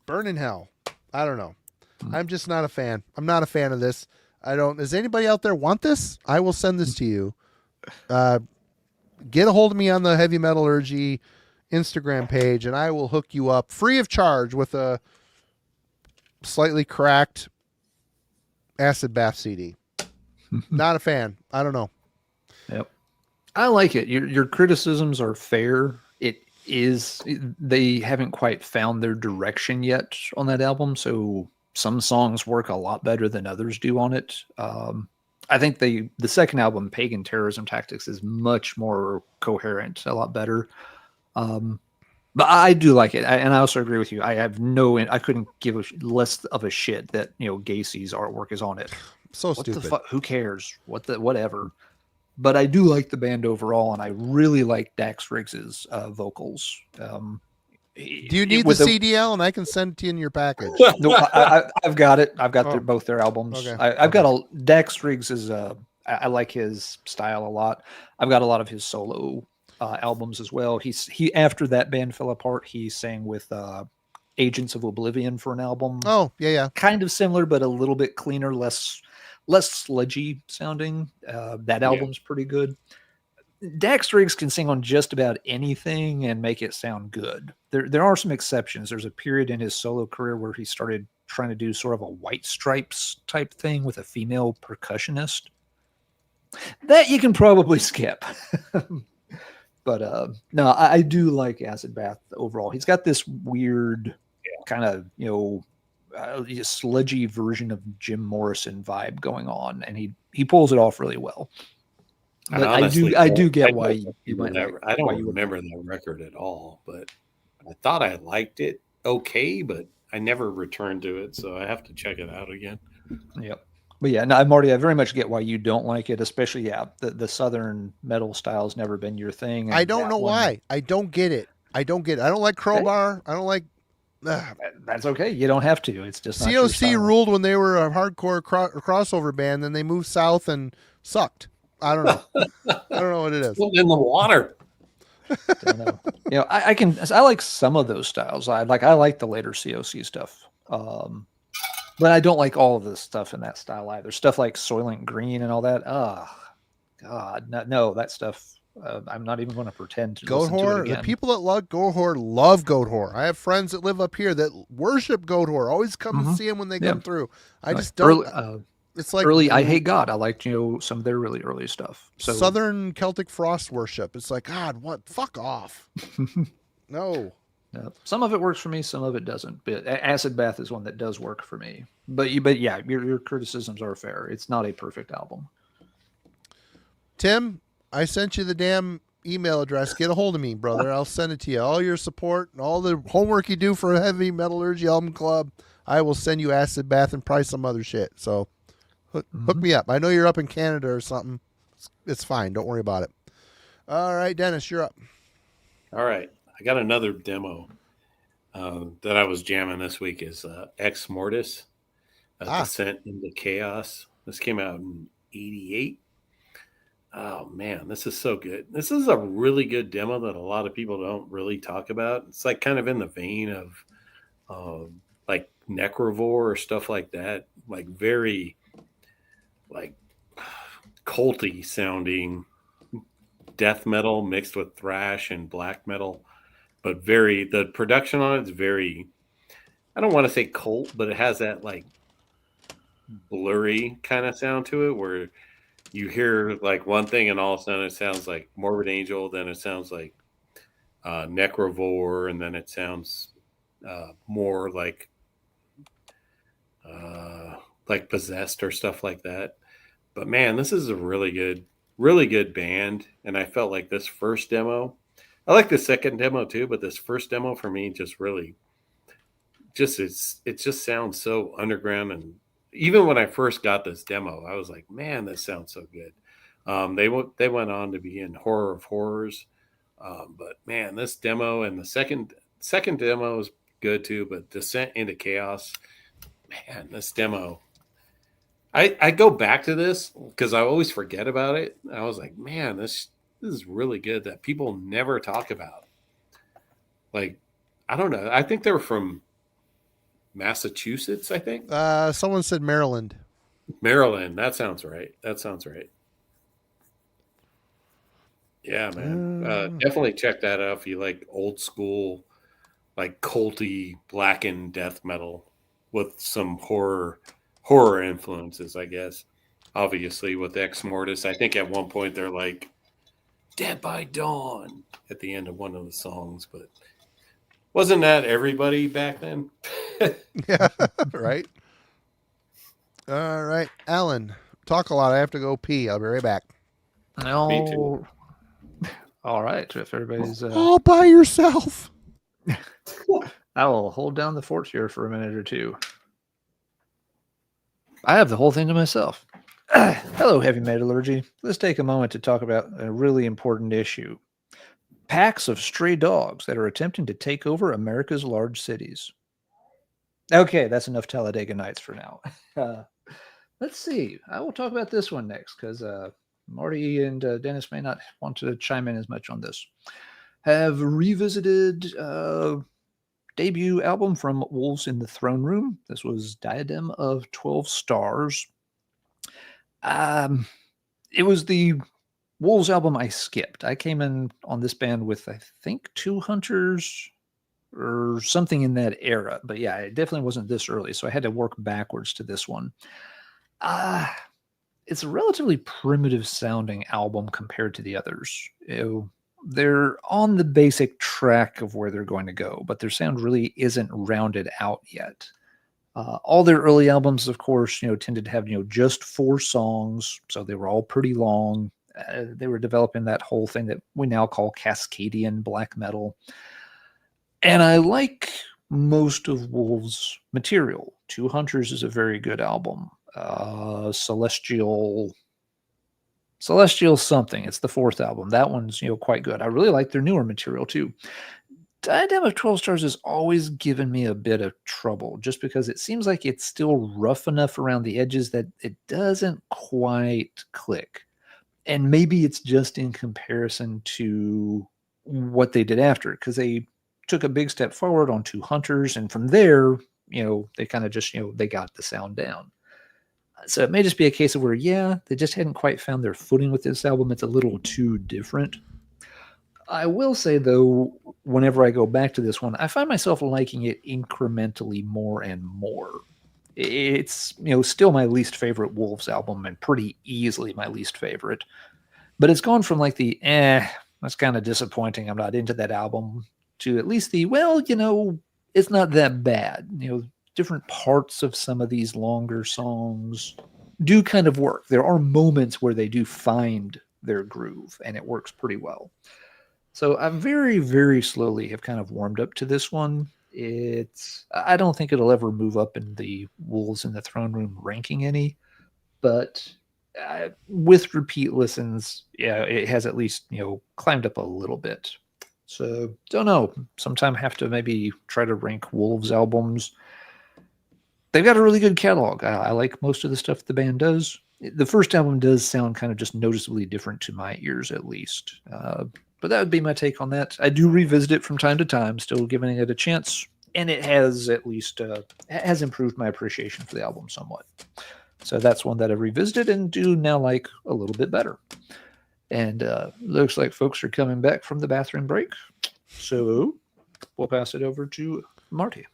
Burn in hell. I don't know. I'm just not a fan. I'm not a fan of this. Does anybody out there want this? I will send this to you. Get a hold of me on the Heavy Metallurgy Instagram page, and I will hook you up free of charge with a slightly cracked acid bath CD. Not a fan. I don't know. Yep. I like it. Your criticisms are fair. They haven't quite found their direction yet on that album, so some songs work a lot better than others do on it. I think the second album, Pagan Terrorism Tactics, is much more coherent, a lot better. But I do like it, and I also agree with you. I couldn't give less of a shit that Gacy's artwork is on it. So what stupid. The fuck? Who cares? Whatever. But I do like the band overall, and I really like Dax Riggs's vocals. Do you need the CDL, and I can send it to you in your package? No, I've got it. I've got both their albums. Okay. I've got Dax Riggs is I like his style a lot. I've got a lot of his solo albums as well. He after that band fell apart, he sang with Agents of Oblivion for an album. Oh yeah. Kind of similar, but a little bit cleaner, less sludgy sounding. That album's pretty good. Dax Riggs can sing on just about anything and make it sound good. There are some exceptions. There's a period in his solo career where he started trying to do sort of a White Stripes type thing with a female percussionist. That you can probably skip. But no, I do like Acid Bath overall. He's got this weird kind of, sludgy version of Jim Morrison vibe going on, and he pulls it off really well. But I do get why you might. I don't remember that record at all, but I thought I liked it okay, but I never returned to it, so I have to check it out again. Yep. But yeah, no, Marty, I very much get why you don't like it, especially the Southern metal style has never been your thing. I don't know why. I don't get it. I don't like Crowbar. Okay. I don't like. That's okay. You don't have to. It's just COC ruled when they were a hardcore crossover band, then they moved south and sucked. I don't know. I don't know what it is. In the water. Don't know. I like some of those styles. I like the later COC stuff. But I don't like all of the stuff in that style either. Stuff like Soylent Green and all that. Oh, God. No, that stuff. I'm not even going to pretend to Goat listen Whore, to it again. the people that love Goat Whore love Goat Whore. I have friends that live up here that worship Goat Whore. Always come and see them when they come through. I just don't. It's like early. I Hate God. I liked some of their really early stuff. So Southern Celtic Frost worship. It's like, God, what? Fuck off. No. Some of it works for me. Some of it doesn't. But Acid Bath is one that does work for me. But yeah, your criticisms are fair. It's not a perfect album. Tim, I sent you the damn email address. Get a hold of me, brother. I'll send it to you. All your support and all the homework you do for a Heavy Metallurgy Album Club, I will send you Acid Bath and probably some other shit. So hook me up. I know you're up in Canada or something. It's fine. Don't worry about it. All right, Dennis, you're up. All right. I got another demo that I was jamming this week is Ex Mortis Descent into Chaos. This came out in '88. Oh man, this is so good. This is a really good demo that a lot of people don't really talk about. It's like kind of in the vein of like Necrovore or stuff like that. Like very like culty sounding death metal mixed with thrash and black metal, but the production on it is very, I don't want to say cult, but it has that like blurry kind of sound to it where you hear like one thing and all of a sudden it sounds like Morbid Angel, then it sounds like Necrovore, and then it sounds more like Possessed or stuff like that. But man, this is a really good band, and I felt like this first demo, I like the second demo too, but this first demo for me just really it just sounds so underground. And even when I first got this demo, I was like, man, this sounds so good. They went on to be in Horror of Horrors, but man, this demo and the second demo is good too. But Descent into Chaos, man, this demo, I go back to this because I always forget about it. I was like, man, this is really good that people never talk about. Like, I don't know. I think they were from Massachusetts, I think. Someone said Maryland. Maryland. That sounds right. Yeah, man. Definitely check that out if you like old school, like culty, blackened death metal with some horror influences, I guess. Obviously, with Ex Mortis. I think at one point they're like Dead by Dawn at the end of one of the songs, but wasn't that everybody back then? Yeah, right. All right, Alan, talk a lot. I have to go pee. I'll be right back. Me too. All right. If everybody's all by yourself. I will hold down the fort here for a minute or two. I have the whole thing to myself. Hello, Heavy Metallurgy. Let's take a moment to talk about a really important issue. Packs of stray dogs that are attempting to take over America's large cities. Okay, that's enough Talladega Nights for now. Let's see. I will talk about this one next because Marty and Dennis may not want to chime in as much on this. Have revisited debut album from Wolves in the Throne Room. This was Diadem of 12 Stars. It was the Wolves album I skipped. I came in on this band with, I think, 2 Hunters or something in that era. But yeah, it definitely wasn't this early, so I had to work backwards to this one. It's a relatively primitive sounding album compared to the others. They're on the basic track of where they're going to go, but their sound really isn't rounded out yet. All their early albums, of course, tended to have, just 4 songs, so they were all pretty long. They were developing that whole thing that we now call Cascadian black metal. And I like most of Wolves' material. 2 Hunters is a very good album. Celestial something. It's the 4th album. That one's, quite good. I really like their newer material too. Diadem of 12 Stars has always given me a bit of trouble just because it seems like it's still rough enough around the edges that it doesn't quite click. And maybe it's just in comparison to what they did after, because they took a big step forward on 2 Hunters, and from there, they kind of just, they got the sound down. So it may just be a case of where, they just hadn't quite found their footing with this album. It's a little too different. I will say, though, whenever I go back to this one, I find myself liking it incrementally more and more. It's, still my least favorite Wolves album and pretty easily my least favorite. But it's gone from like the, that's kind of disappointing, I'm not into that album, to at least the, it's not that bad. Different parts of some of these longer songs do kind of work. There are moments where they do find their groove, and it works pretty well. So I very, very slowly have kind of warmed up to this one. I don't think it'll ever move up in the Wolves in the Throne Room ranking any, but with repeat listens, it has at least, climbed up a little bit. So don't know. Sometime have to maybe try to rank Wolves albums. they've got a really good catalog. I like most of the stuff the band does. The first album does sound kind of just noticeably different to my ears, at least. But that would be my take on that. I do revisit it from time to time, still giving it a chance, and it has at least has improved my appreciation for the album somewhat. So that's one that I revisited and do now like a little bit better. And looks like folks are coming back from the bathroom break. So we'll pass it over to Marty.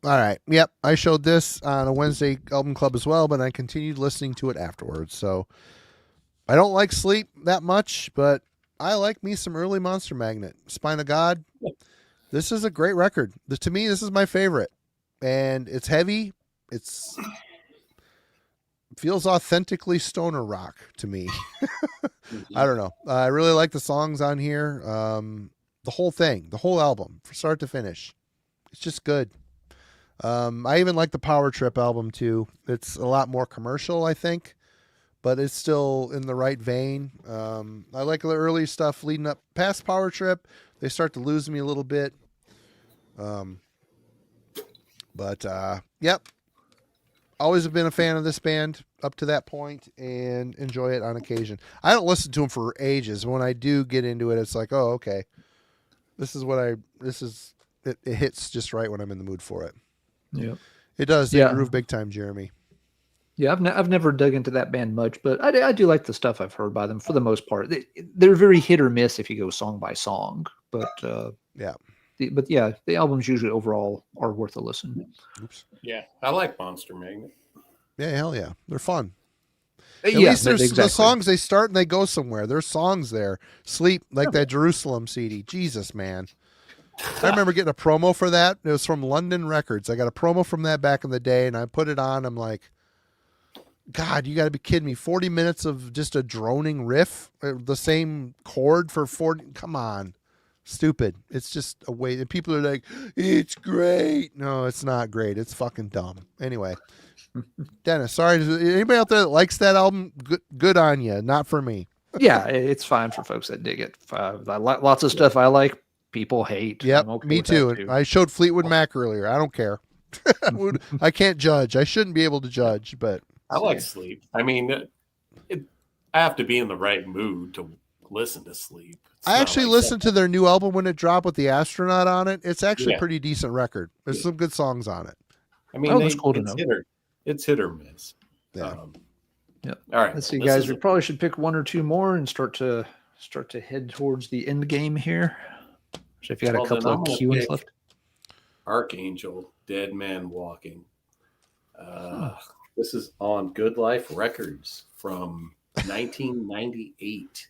All right. Yep. I showed this on a Wednesday album club as well, but I continued listening to it afterwards. So I don't like Sleep that much, but I like me some early Monster Magnet. Spine of God. This is a great record. To me, this is my favorite. And it's heavy. It feels authentically stoner rock to me. I don't know. I really like the songs on here. The whole thing, the whole album, from start to finish. It's just good. I even like the Power Trip album too. It's a lot more commercial, I think, but it's still in the right vein. I like the early stuff leading up past Power Trip. They start to lose me a little bit. Yep. Always have been a fan of this band up to that point and enjoy it on occasion. I don't listen to them for ages. When I do get into it, it's like, oh, okay. It hits just right when I'm in the mood for it. Yeah, it does. They groove big time, Jeremy. Yeah, I've never dug into that band much, but I do like the stuff I've heard by them for the most part. They're very hit or miss if you go song by song, but the albums usually overall are worth a listen. Oops. Yeah, I like Monster Magnet. Yeah, hell yeah, they're fun. At least there's the songs, they start and they go somewhere. There's songs there. Sleep, like that Jerusalem CD. Jesus, man. I remember getting a promo for that. It was from London Records. I got a promo from that back in the day, and I put it on. I'm like, God, you got to be kidding me. 40 minutes of just a droning riff, the same chord for 40. Come on. Stupid. It's just a way. And people are like, it's great. No, it's not great. It's fucking dumb. Anyway, Dennis, sorry. Anybody out there that likes that album, good on you. Not for me. Yeah, it's fine for folks that dig it. Lots of stuff I like. People hate. Yep, okay me too. I showed Fleetwood Mac earlier. I don't care. I can't judge. I shouldn't be able to judge, but I like Sleep. I mean, I have to be in the right mood to listen to Sleep. I actually listened to their new album when it dropped with the astronaut on it. It's actually a pretty decent record. There's some good songs on it. I mean, that's cool to know. It's hit or miss. Yeah. Yeah. All right. Let's see, guys. We probably should pick one or two more and start to head towards the end game here. So if you got a couple of key ones left. Archangel, Dead Man Walking. This is on Good Life Records from 1998.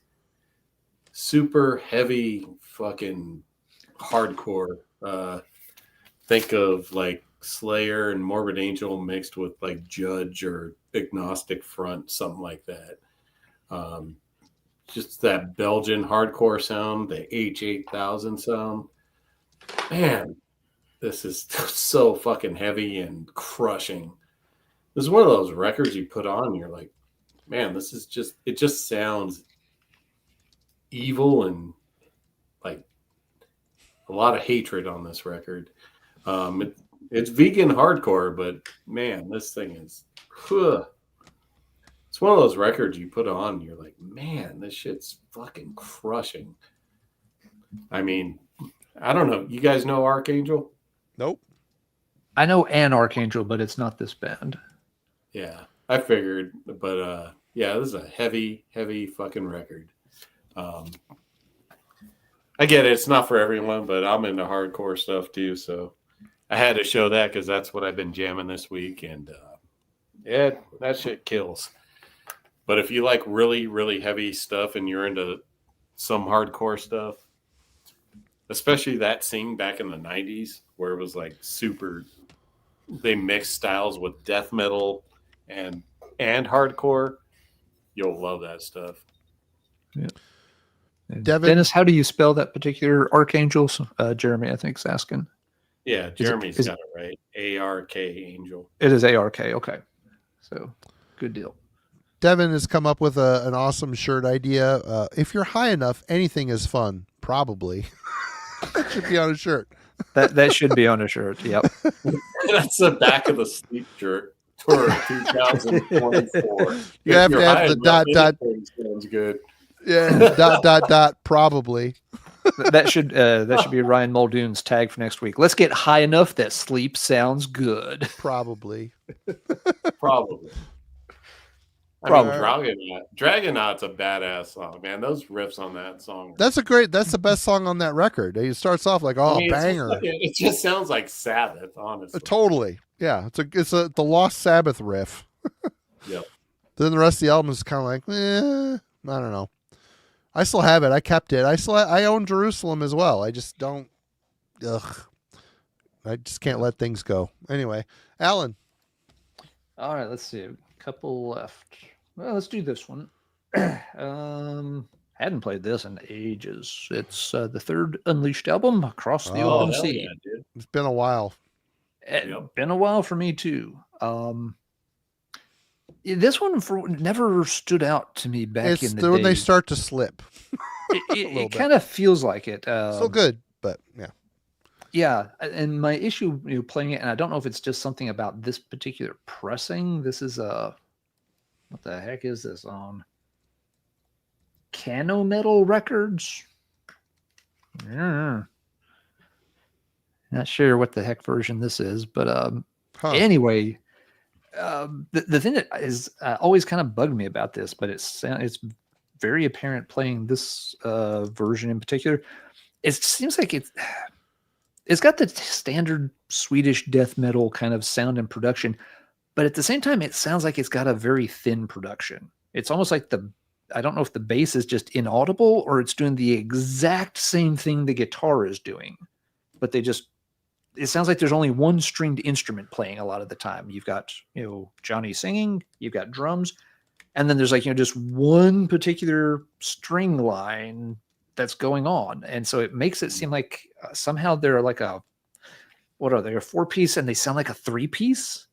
Super heavy fucking hardcore. Think of like Slayer and Morbid Angel mixed with like Judge or Agnostic Front, something like that. Just that Belgian hardcore sound, the H8000 sound. Man, this is so fucking heavy and crushing. This is one of those records you put on and you're like, man, it just sounds evil and like a lot of hatred on this record. It's vegan hardcore, but man, this thing is it's one of those records you put on and you're like, man, this shit's fucking crushing. I mean, I don't know. You guys know Archangel? Nope. I know an Archangel, but it's not this band. Yeah, I figured, but yeah, this is a heavy, heavy fucking record. I get it. It's not for everyone, but I'm into hardcore stuff too. So I had to show that because that's what I've been jamming this week. And yeah, that shit kills. But if you like really, really heavy stuff and you're into some hardcore stuff, especially that scene back in the 90s where it was like super, they mixed styles with death metal and hardcore, you'll love that stuff. Yeah. Devin? Dennis, how do you spell that particular Archangel? Jeremy, I think, is asking. Yeah, Jeremy's got it right. A-R-K, Angel. It is A-R-K. Okay. So, good deal. Devin has come up with an awesome shirt idea. If you're high enough, anything is fun. Probably. That should be on a shirt. That should be on a shirt. Yep. That's the back of the Sleep Jerk Tour 2024. You have to have the dot. Sounds good. Yeah, dot. Probably. That should be Ryan Muldoon's tag for next week. Let's get high enough that sleep sounds good. Probably. Probably. Dragonaut's a badass song, man. Those riffs on that song. That's the best song on that record. It starts off like, banger. It just sounds like Sabbath, honestly. Totally. Yeah. It's the Lost Sabbath riff. Yep. Then the rest of the album is kind of like, I don't know. I still have it. I kept it. I own Jerusalem as well. I just don't. I just can't let things go. Anyway, Alan. All right, let's see. A couple left. Well, let's do this one. Hadn't played this in ages. It's the third Unleashed album, Across the Open Sea. Yeah, it's been a while. Been a while for me too. This one never stood out to me back in the day. When they start to slip. It kind of feels like it. Still good, but yeah. Yeah, and my issue playing it, and I don't know if it's just something about this particular pressing. This is what the heck is this on? Cano Metal Records? Yeah. Not sure what the heck version this is, but anyway, the thing that is always kind of bugged me about this, but it's very apparent playing this version in particular. It seems like it's got the standard Swedish death metal kind of sound and production, but at the same time, it sounds like it's got a very thin production. It's almost like I don't know if the bass is just inaudible or it's doing the exact same thing the guitar is doing, but it sounds like there's only one stringed instrument playing a lot of the time. You've got, Johnny singing, you've got drums, and then there's just one particular string line that's going on. And so it makes it seem like somehow they're like a 4-piece and they sound like a 3-piece,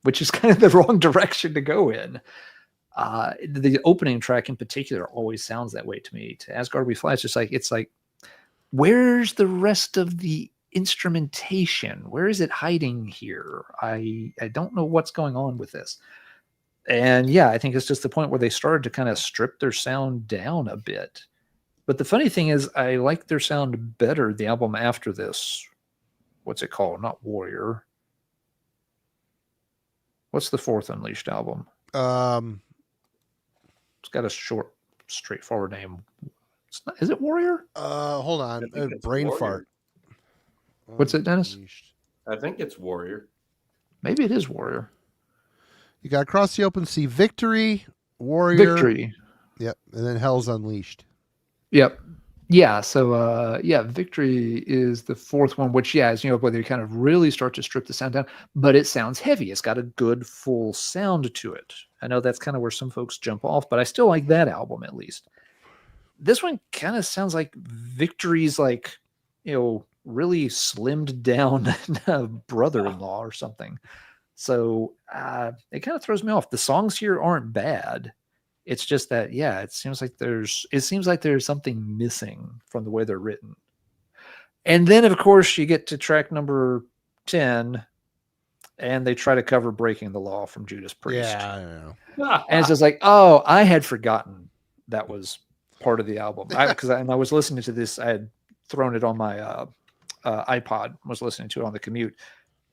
which is kind of the wrong direction to go in. The opening track in particular always sounds that way to me. To Asgard We Fly, it's like, where's the rest of the instrumentation? Where is it hiding here? I don't know what's going on with this. And yeah, I think it's just the point where they started to kind of strip their sound down a bit. But the funny thing is, I like their sound better the album after this. What's it called? Not Warrior. What's the fourth Unleashed album? It's got a short, straightforward name. Is it Warrior? Hold on. Brain Warrior. fart. What's it, Dennis? I think it's Warrior. Maybe it is Warrior. You got Across the Open Sea, Victory, Warrior. Victory. Yep. And then Hell's Unleashed. Yep. Yeah. So, Victory is the fourth one, which, is, where they kind of really start to strip the sound down, but it sounds heavy. It's got a good full sound to it. I know that's kind of where some folks jump off, but I still like that album at least. This one kind of sounds like Victory's like, really slimmed down brother-in-law or something. So it kind of throws me off. The songs here aren't bad. It's just that, it seems like there's something missing from the way they're written. And then, of course, you get to track number 10, and they try to cover Breaking the Law from Judas Priest. Yeah, I know. And it's just like, oh, I had forgotten that was part of the album. Because I was listening to this. I had thrown it on my iPod, was listening to it on the commute.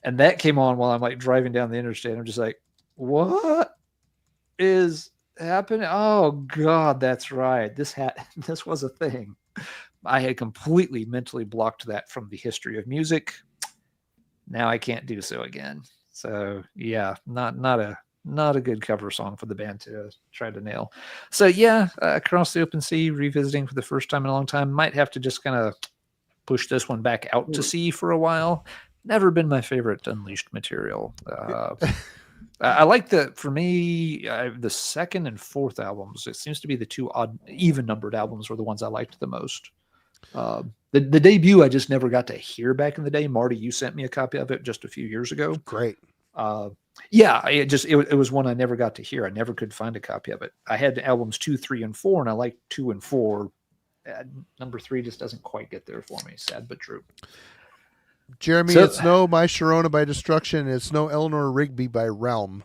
And that came on while I'm like driving down the interstate. I'm just like, what is happening? Oh God, that's right. This was a thing. I had completely mentally blocked that from the history of music. Now I can't do so again. So yeah, not a good cover song for the band to try to nail. So Across the Open Sea, revisiting for the first time in a long time. Might have to just kind of push this one back out to sea for a while. Never been my favorite Unleashed material. I like for me, the second and fourth albums. It seems to be the two odd, even-numbered albums were the ones I liked the most. The debut I just never got to hear back in the day. Marty, you sent me a copy of it just a few years ago. Great. It was one I never got to hear. I never could find a copy of it. I had albums 2, 3, and 4, and I liked 2 and 4. Number 3 just doesn't quite get there for me. Sad but true. Jeremy, So- it's no My Sharona by Destruction. It's no Eleanor Rigby by Realm.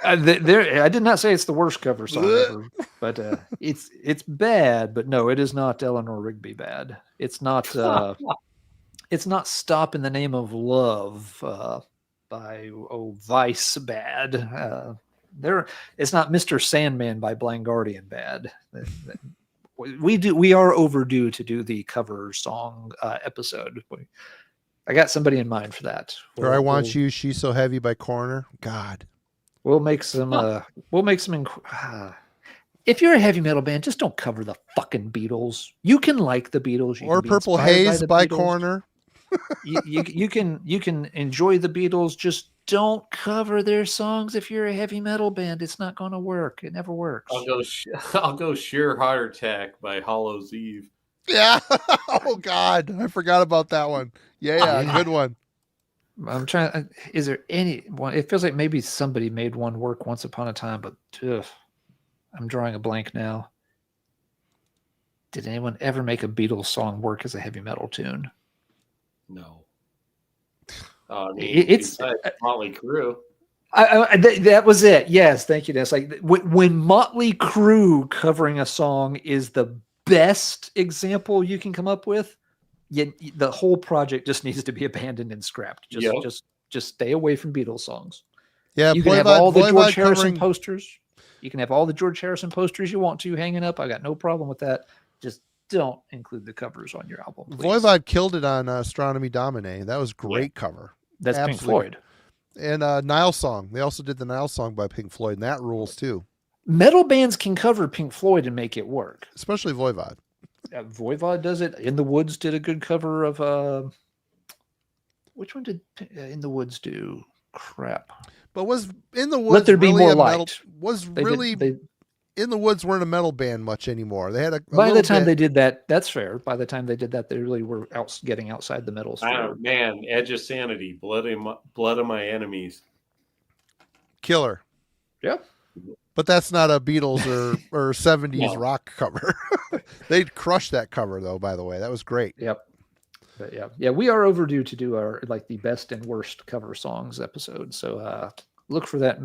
I did not say it's the worst cover song ever, but it's bad. But no, it is not Eleanor Rigby bad. It's not "Stop in the Name of Love" by Vice bad. It's not "Mr. Sandman" by Blind Guardian bad. We are overdue to do the cover song episode. I got somebody in mind for that. Or I Want You, She's So Heavy by Coroner. God. We'll make some. If you're a heavy metal band, just don't cover the fucking Beatles. You can like the Beatles. You Or can be Purple inspired Haze the by Beatles. Coroner. You can enjoy the Beatles. Just don't cover their songs. If you're a heavy metal band, it's not going to work. It never works. I'll go Sheer Heart Attack by Hollow's Eve. Yeah. Oh, God. I forgot about that one. Yeah. Good one. I'm trying. Is there any one? It feels like maybe somebody made one work once upon a time, but I'm drawing a blank now. Did anyone ever make a Beatles song work as a heavy metal tune? No. I mean, It's Motley Crue. That was it. Yes, thank you. That's like when Motley Crue covering a song is the best example you can come up with. The whole project just needs to be abandoned and scrapped. Just stay away from Beatles songs. Yeah, You can have all the George Harrison covering... posters. You can have all the George Harrison posters you want to hanging up. I got no problem with that. Just don't include the covers on your album. Please. Voivod killed it on Astronomy Domine. That was a great cover. That's Pink Floyd. And Nile Song. They also did the Nile Song by Pink Floyd, and that rules too. Metal bands can cover Pink Floyd and make it work. Especially Voivod. Voivod does it. In the Woods did a good cover of which one did In the Woods do? Crap. But was In the Woods Let There Be really More a Light. metal? Was They really did, In the Woods weren't a metal band much anymore. They had a by the time bit... they did that, that's fair. By the time they did that, they really were getting outside the metal sphere. Man, Edge of Sanity, Blood of My Enemies. Killer. Yep. But that's not a Beatles or 70s rock cover. They'd crushed that cover though, by the way. That was great. Yep. But yeah, we are overdue to do our the best and worst cover songs episode. So look for that.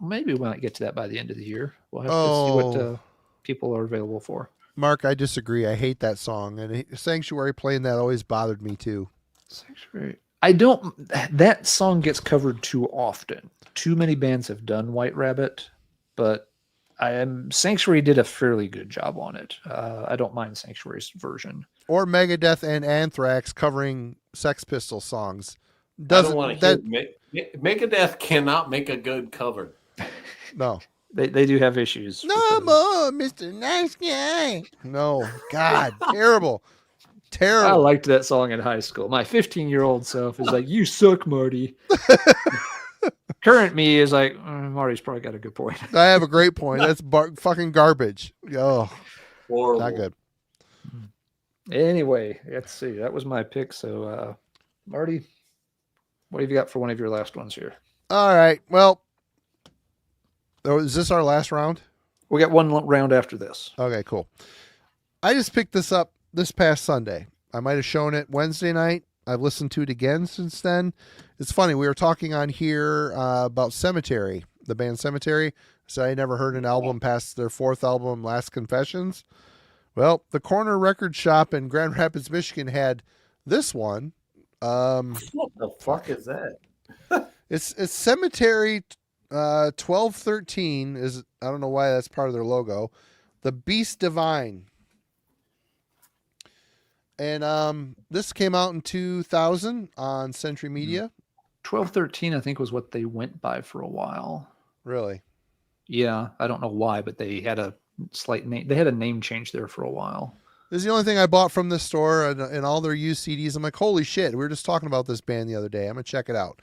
Maybe we might get to that by the end of the year. We'll have to see what people are available for. Mark, I disagree. I hate that song, and Sanctuary playing that always bothered me too. Sanctuary. That song gets covered too often. Too many bands have done White Rabbit, but Sanctuary did a fairly good job on it. I don't mind Sanctuary's version. Or Megadeth and Anthrax covering Sex Pistols songs. Megadeth cannot make a good cover. No. They do have issues. No more, Mr. Nice Guy. No. God, terrible. Terrible. I liked that song in high school. My 15-year-old self is like, you suck, Marty. Current me is like, Marty's probably got a good point. I have a great point. That's fucking garbage. Oh, horrible. Not good. Anyway, let's see. That was my pick. So, Marty, what have you got for one of your last ones here? All right. Well, is this our last round? We got one round after this. Okay, cool. I just picked this up this past Sunday. I might have shown it Wednesday night. I've listened to it again since then. It's funny. We were talking on here about Cemetery, the band Cemetery. So I never heard an album past their fourth album, Last Confessions. Well, the Corner Record Shop in Grand Rapids, Michigan had this one. What the fuck is that? It's Cemetery 1213 is, I don't know why that's part of their logo. The Beast Divine. And this came out in 2000 on Century Media. 1213, I think, was what they went by for a while. Really? Yeah, I don't know why, but they had a slight name. They had a name change there for a while. This is the only thing I bought from this store and all their used CDs. I'm like, holy shit. We were just talking about this band the other day. I'm going to check it out.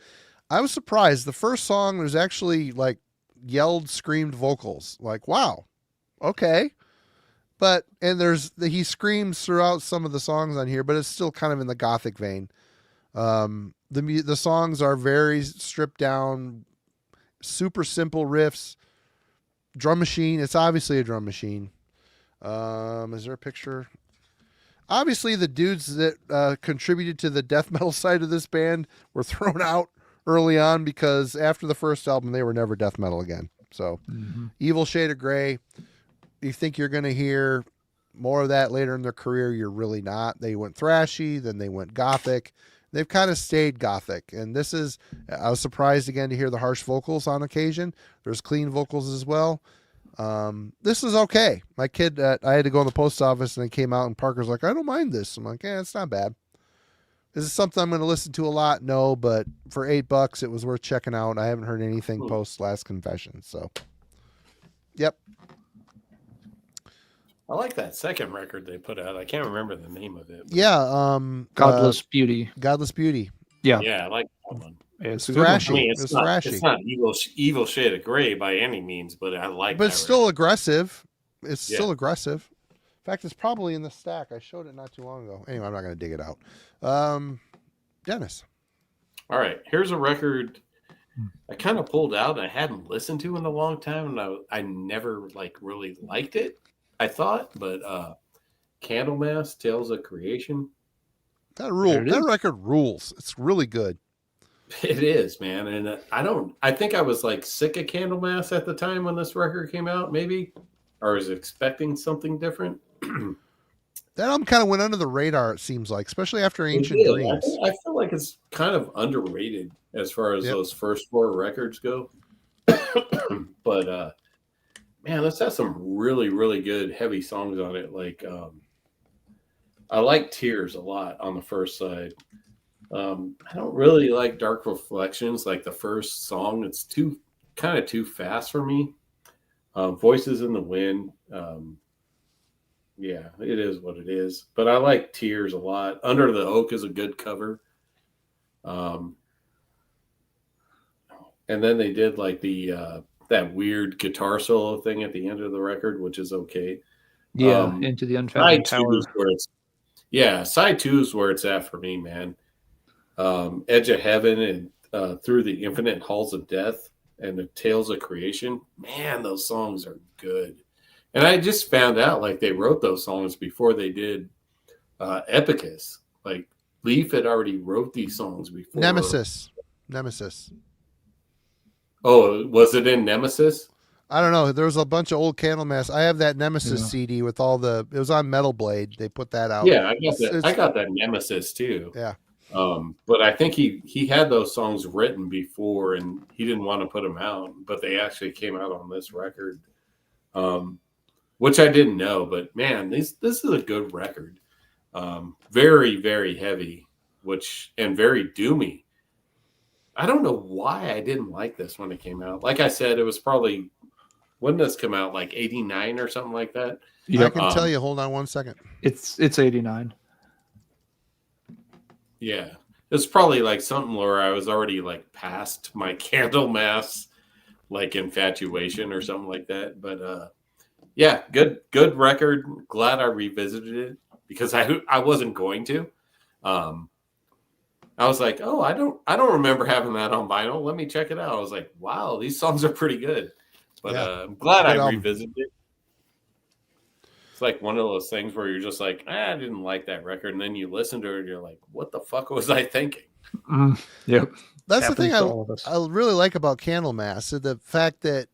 I was surprised. The first song, there's actually like yelled, screamed vocals. Like, wow. Okay. He screams throughout some of the songs on here, but it's still kind of in the gothic vein. The songs are very stripped down, super simple riffs, drum machine. It's obviously a drum machine. Is there a picture? Obviously, the dudes that contributed to the death metal side of this band were thrown out early on because after the first album, they were never death metal again. So, Evil Shade of Grey, you think you're going to hear more of that later in their career, you're really not. They went thrashy, then they went gothic. They've kind of stayed gothic. And this is, I was surprised again to hear the harsh vocals on occasion. There's clean vocals as well. This is okay. My kid, I had to go in the post office and it came out and Parker's like, I don't mind this. I'm like, it's not bad. Is this something I'm going to listen to a lot? No, but for $8, it was worth checking out. I haven't heard anything post Last Confession. So, yep. I like that second record they put out. I can't remember the name of it. Yeah. Godless Beauty. Godless Beauty. Yeah. Yeah, I like that one. It's thrashy. I mean, it's thrashy. It's not evil shade of gray by any means, but I like. But it's still aggressive. It's still aggressive. In fact, it's probably in the stack. I showed it not too long ago. Anyway, I'm not going to dig it out. Dennis. All right, here's a record I kind of pulled out and I hadn't listened to in a long time, and I never really liked it. I thought, but Candlemass, Tales of Creation. That record rules. It's really good. It is, man. And I think I was sick of Candlemass at the time when this record came out, maybe, or was expecting something different. That album kind of went under the radar, it seems like, especially after Ancient Dreams. I feel like it's kind of underrated as far as those first 4 records go. But, man, this has some really, really good heavy songs on it. I like Tears a lot on the first side. I don't really like Dark Reflections, the first song. It's kind of too fast for me. Voices in the Wind. Yeah, it is what it is. But I like Tears a lot. Under the Oak is a good cover. And then they did that weird guitar solo thing at the end of the record, which is okay. Yeah, Into the Unfathomed Tower. Side 2 is where it's at for me, man. Edge of Heaven and Through the Infinite Halls of Death and the Tales of Creation. Man, those songs are good. And I just found out they wrote those songs before they did Epicus. Leaf had already wrote these songs before. Nemesis. Oh, was it in Nemesis? I don't know. There was a bunch of old Candlemass. I have that Nemesis CD with it was on Metal Blade. They put that out. Yeah, I got that Nemesis too. Yeah. But I think he had those songs written before and he didn't want to put them out, but they actually came out on this record. Which I didn't know, but man, this is a good record. Very, very heavy, and very doomy. I don't know why I didn't like this when it came out. Like I said, it was probably, when did this come out? 89 or something like that? Yeah, I can tell you. Hold on one second. It's 89. Yeah. It's probably something where I was already past my Candlemass infatuation or something like that. But yeah, good record. Glad I revisited it because I wasn't going to. I was like, oh, I don't remember having that on vinyl. Let me check it out. I was like, wow, these songs are pretty good. But I'm glad I revisited it. It's one of those things where you're just I didn't like that record, and then you listen to it and you're like, what the fuck was I thinking? Yep. That's the thing I really like about Candlemass, the fact that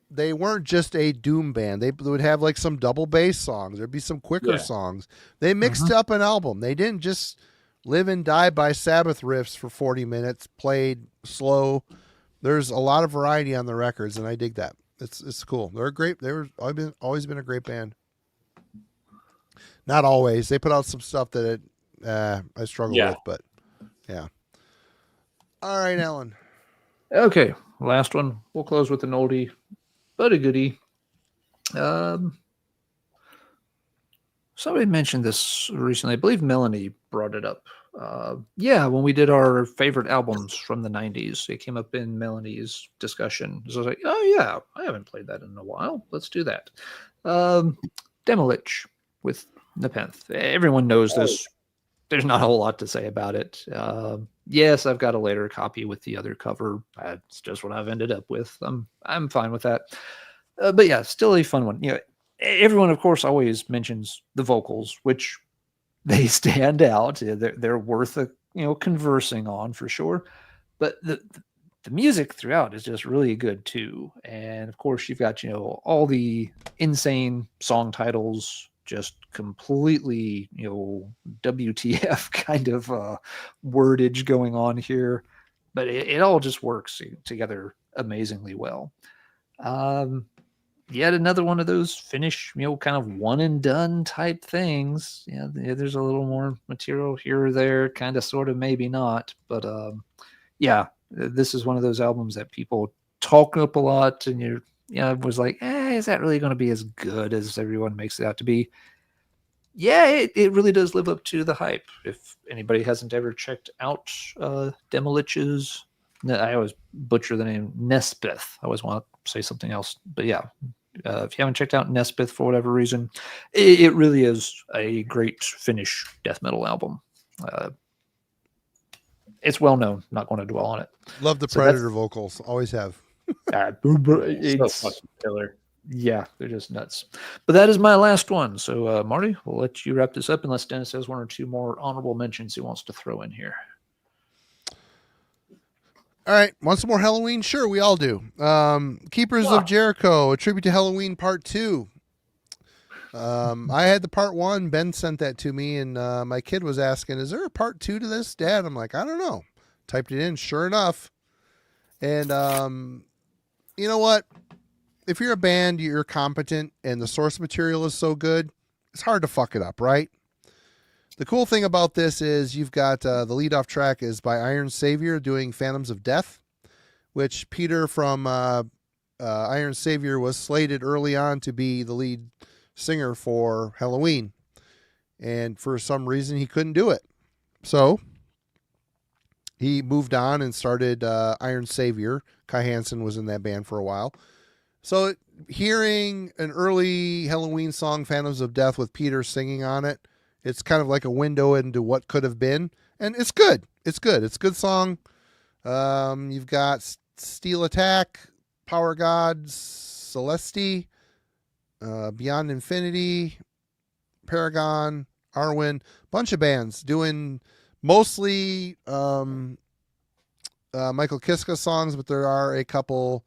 they weren't just a doom band. They would have some double bass songs. There'd be some quicker songs. They mixed up an album. They didn't just live and die by Sabbath riffs for 40 minutes, played slow. There's a lot of variety on the records, and I dig that. It's cool. They're great. Always been a great band. Not always. They put out some stuff that I struggle with, but yeah. All right, Alan. Okay, last one. We'll close with an oldie, but a goodie. Somebody mentioned this recently. I believe Melanie brought it up. When we did our favorite albums from the 90s, it came up in Melanie's discussion. So I was like, oh yeah, I haven't played that in a while. Let's do that. Demolich with Nepenthe. Everyone knows this. There's not a whole lot to say about it. Yes, I've got a later copy with the other cover. That's just what I've ended up with. I'm fine with that. But yeah, still a fun one. Everyone, of course, always mentions the vocals, which they stand out. They're worth conversing on for sure. But the music throughout is just really good too. And of course, you've got all the insane song titles, just completely WTF kind of wordage going on here. But it all just works together amazingly well. Yet another one of those Finnish, kind of one and done type things. Yeah, there's a little more material here or there, kind of, sort of, maybe not. But yeah, this is one of those albums that people talk up a lot, and was like, is that really going to be as good as everyone makes it out to be? Yeah, it really does live up to the hype. If anybody hasn't ever checked out Demolich's, I always butcher the name, Nespeth. I always want to say something else, but yeah. If you haven't checked out Nespeth for whatever reason, it really is a great Finnish death metal album. It's well known. Not going to dwell on it. Love the Predator vocals. Always have. It's so fucking killer. Yeah, they're just nuts. But that is my last one. So, Marty, we'll let you wrap this up unless Dennis has one or two more honorable mentions he wants to throw in here. All right. Want some more Halloween? Sure, we all do. Keepers of Jericho, a tribute to Halloween Part 2. I had the Part 1. Ben sent that to me, and my kid was asking, is there a Part 2 to this, Dad? I'm like, I don't know. Typed it in. Sure enough. And you know what? If you're a band, you're competent, and the source material is so good, it's hard to fuck it up, right? The cool thing about this is you've got the lead-off track is by Iron Savior doing Phantoms of Death, which Peter from Iron Savior was slated early on to be the lead singer for Halloween. And for some reason, he couldn't do it. So he moved on and started Iron Savior. Kai Hansen was in that band for a while. So hearing an early Halloween song, Phantoms of Death, with Peter singing on it, it's kind of like a window into what could have been. And it's good. It's good. It's a good song. You've got Steel Attack, Power Gods, Celesti, Beyond Infinity, Paragon, Arwen, bunch of bands doing mostly Michael Kiska songs, but there are a couple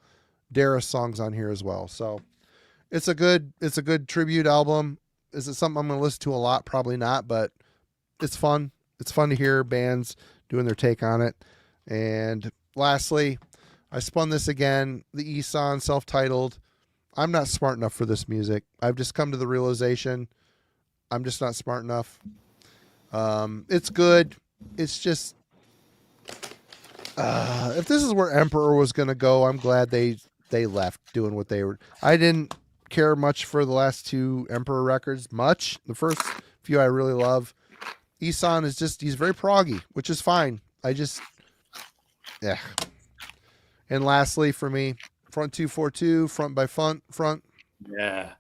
Dara songs on here as well. So it's a good tribute album. Is it something I'm going to listen to a lot? Probably not, but it's fun. It's fun to hear bands doing their take on it. And lastly, I spun this again, the Eson self-titled. I'm not smart enough for this music. I've just come to the realization I'm just not smart enough. It's good. It's just, if this is where Emperor was going to go, I'm glad they left doing what they were. I didn't care much for the last two Emperor records much. The first few I really love. Eson is just, he's very proggy, which is fine. Yeah. And lastly for me, Front 242, Front by Front. Yeah.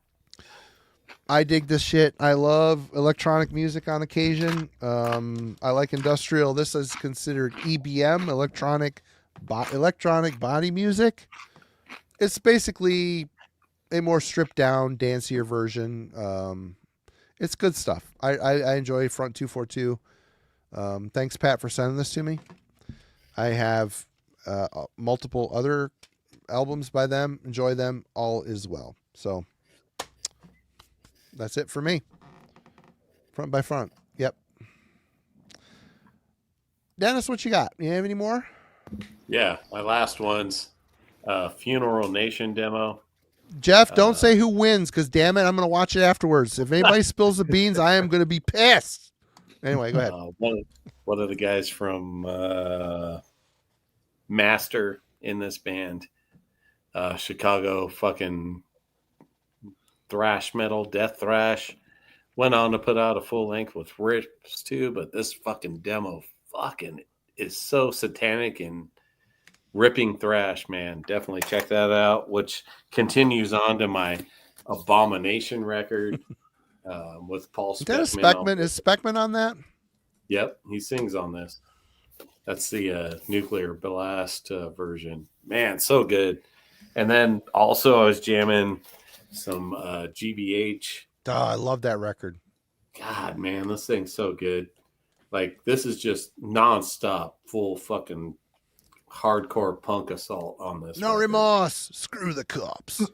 I dig this shit. I love electronic music on occasion. I like industrial. This is considered EBM, electronic body music. It's basically a more stripped down, dancier version. It's good stuff. I enjoy Front 242. Thanks, Pat, for sending this to me. I have multiple other albums by them. Enjoy them. All is well. So that's it for me. Front by Front. Yep. Dennis, what you got? You have any more? Yeah, my last one's Funeral Nation demo. Jeff, don't say who wins, because damn it, I'm going to watch it afterwards. If anybody spills the beans, I am going to be pissed. Anyway, go ahead. One of the guys from Master in this band, Chicago fucking thrash metal, death thrash, went on to put out a full length with rips too, but this fucking demo fucking is so satanic and ripping thrash, man. Definitely check that out, which continues on to my Abomination record with Paul Speckman. Is that Speckman? Is Speckman on that? Yep, he sings on this. That's the Nuclear Blast version. Man, so good. And then also I was jamming some GBH. Oh, I love that record. God, man, this thing's so good. Like, this is just nonstop, full fucking hardcore punk assault on this. No record. remorse. Screw the cops.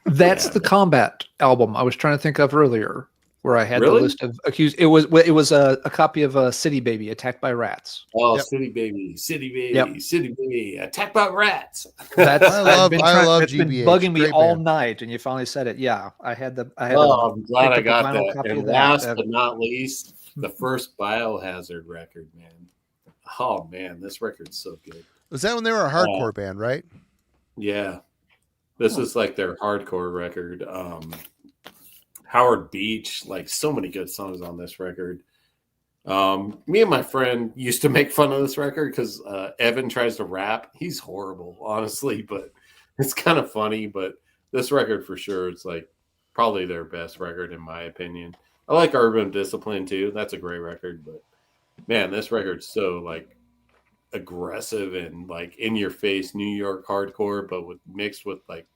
That's Yeah. the Combat album I was trying to think of earlier, where I had Really? the list of accused. It was a copy of City Baby, Attacked by Rats. Oh, Yep. City Baby, City Baby, Yep. City Baby, attacked by rats. That's I love it's been GBH. bugging me Great all band. night, and you finally said it. Yeah, I had Oh, I'm glad I picked up got a vinyl that. copy And of that. last but not least, the first Biohazard record, man. Oh man, this record's so good. Was that when they were a hardcore band, right? Yeah, this is like their hardcore record. Howard Beach, like so many good songs on this record. Me and my friend used to make fun of this record because Evan tries to rap. He's horrible, honestly, but it's kind of funny. But this record for sure, it's like probably their best record in my opinion. I like Urban Discipline too. That's a great record, but man, this record's so like aggressive and like in your face New York hardcore, but mixed with like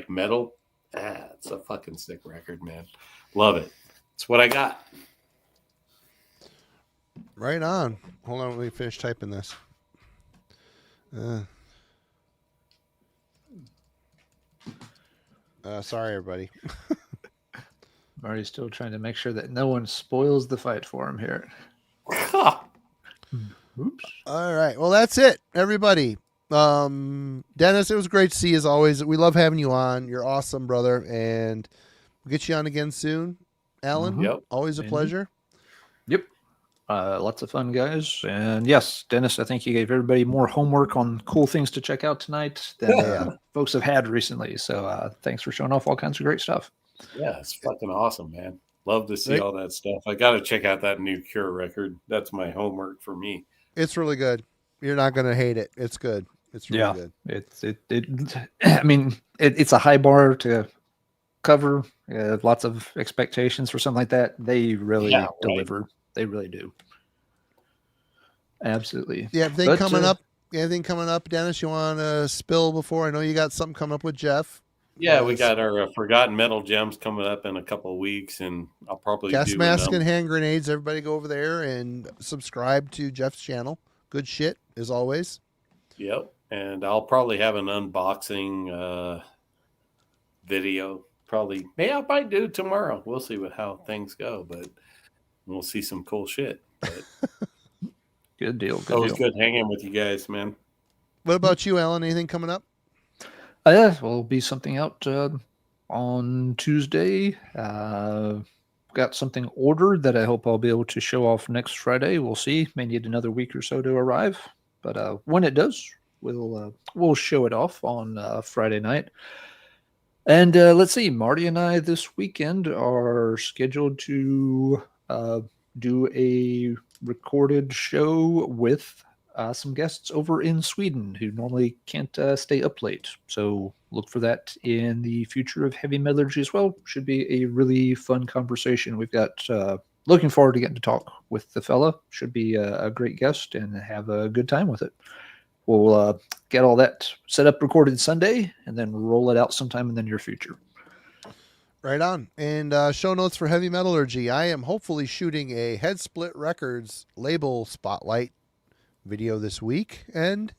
metal. It's a fucking sick record, man. Love it. It's what I got. Right on. Hold on, let me finish typing this. Sorry, everybody. Marty's still trying to make sure that no one spoils the fight for him here. Oops. All right. Well, that's it, everybody. Dennis, it was great to see you as always. We love having you on. You're awesome, brother. And we'll get you on again soon. Alan, Yep. always a pleasure. Yep. Lots of fun, guys. And yes, Dennis, I think you gave everybody more homework on cool things to check out tonight than folks have had recently. So thanks for showing off all kinds of great stuff. Yeah, it's fucking awesome, man. Love to see all that stuff. I got to check out that new Cure record. That's my homework for me. It's really good. You're not going to hate it. It's good. It's really good. I mean, it's a high bar to cover. Lots of expectations for something like that. They really deliver. Right. They really do. Absolutely. Yeah. Anything coming up, Dennis, you want to spill before? I know you got something coming up with Jeff. Yeah, we got our Forgotten Metal Gems coming up in a couple of weeks, and I'll probably Gas Mask and Hand Grenades. Everybody go over there and subscribe to Jeff's channel. Good shit, as always. Yep. And I'll probably have an unboxing video. I might do tomorrow. We'll see how things go, but we'll see some cool shit. But good deal. Always good hanging with you guys, man. What about you, Alan? Anything coming up? Will be something out on Tuesday. Got something ordered that I hope I'll be able to show off next Friday. We'll see. May need another week or so to arrive, but when it does, we'll show it off on Friday night. And let's see, Marty and I this weekend are scheduled to do a recorded show with some guests over in Sweden who normally can't stay up late. So look for that in the future of Heavy Metallurgy as well. Should be a really fun conversation. We've got looking forward to getting to talk with the fella. Should be a great guest and have a good time with it. We'll get all that set up, recorded Sunday, and then roll it out sometime in the near future. Right on. And show notes for Heavy Metallurgy. I am hopefully shooting a Head Split Records label spotlight video this week, and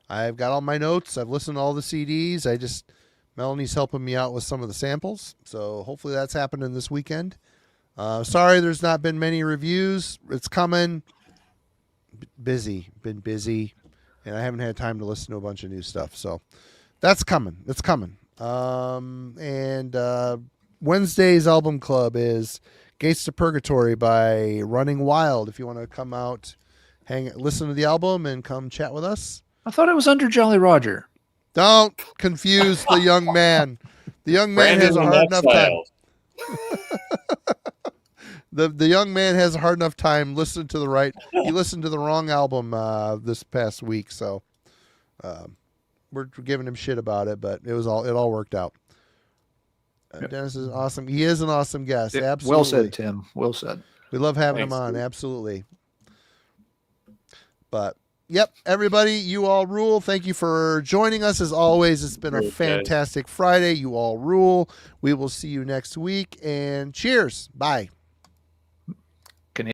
I've got all my notes. I've listened to all the CDs. Melanie's helping me out with some of the samples, so hopefully that's happening this weekend. Sorry there's not been many reviews. It's coming. Been busy, and I haven't had time to listen to a bunch of new stuff, so that's coming. It's coming. And Wednesday's album club is Gates to Purgatory by Running Wild. If you want to come out, listen to the album and come chat with us. I thought it was under Jolly Roger. Don't confuse the young man. The young man has a hard enough time. The young man has a hard enough time listening to he listened to the wrong album this past week, so we're giving him shit about it, but it all worked out. Dennis is awesome. He is an awesome guest. Absolutely. Well said, Tim. Well said. We love having him on. Absolutely. But yep, everybody, you all rule. Thank you for joining us as always. It's been a fantastic Friday. You all rule. We will see you next week, and cheers. Bye.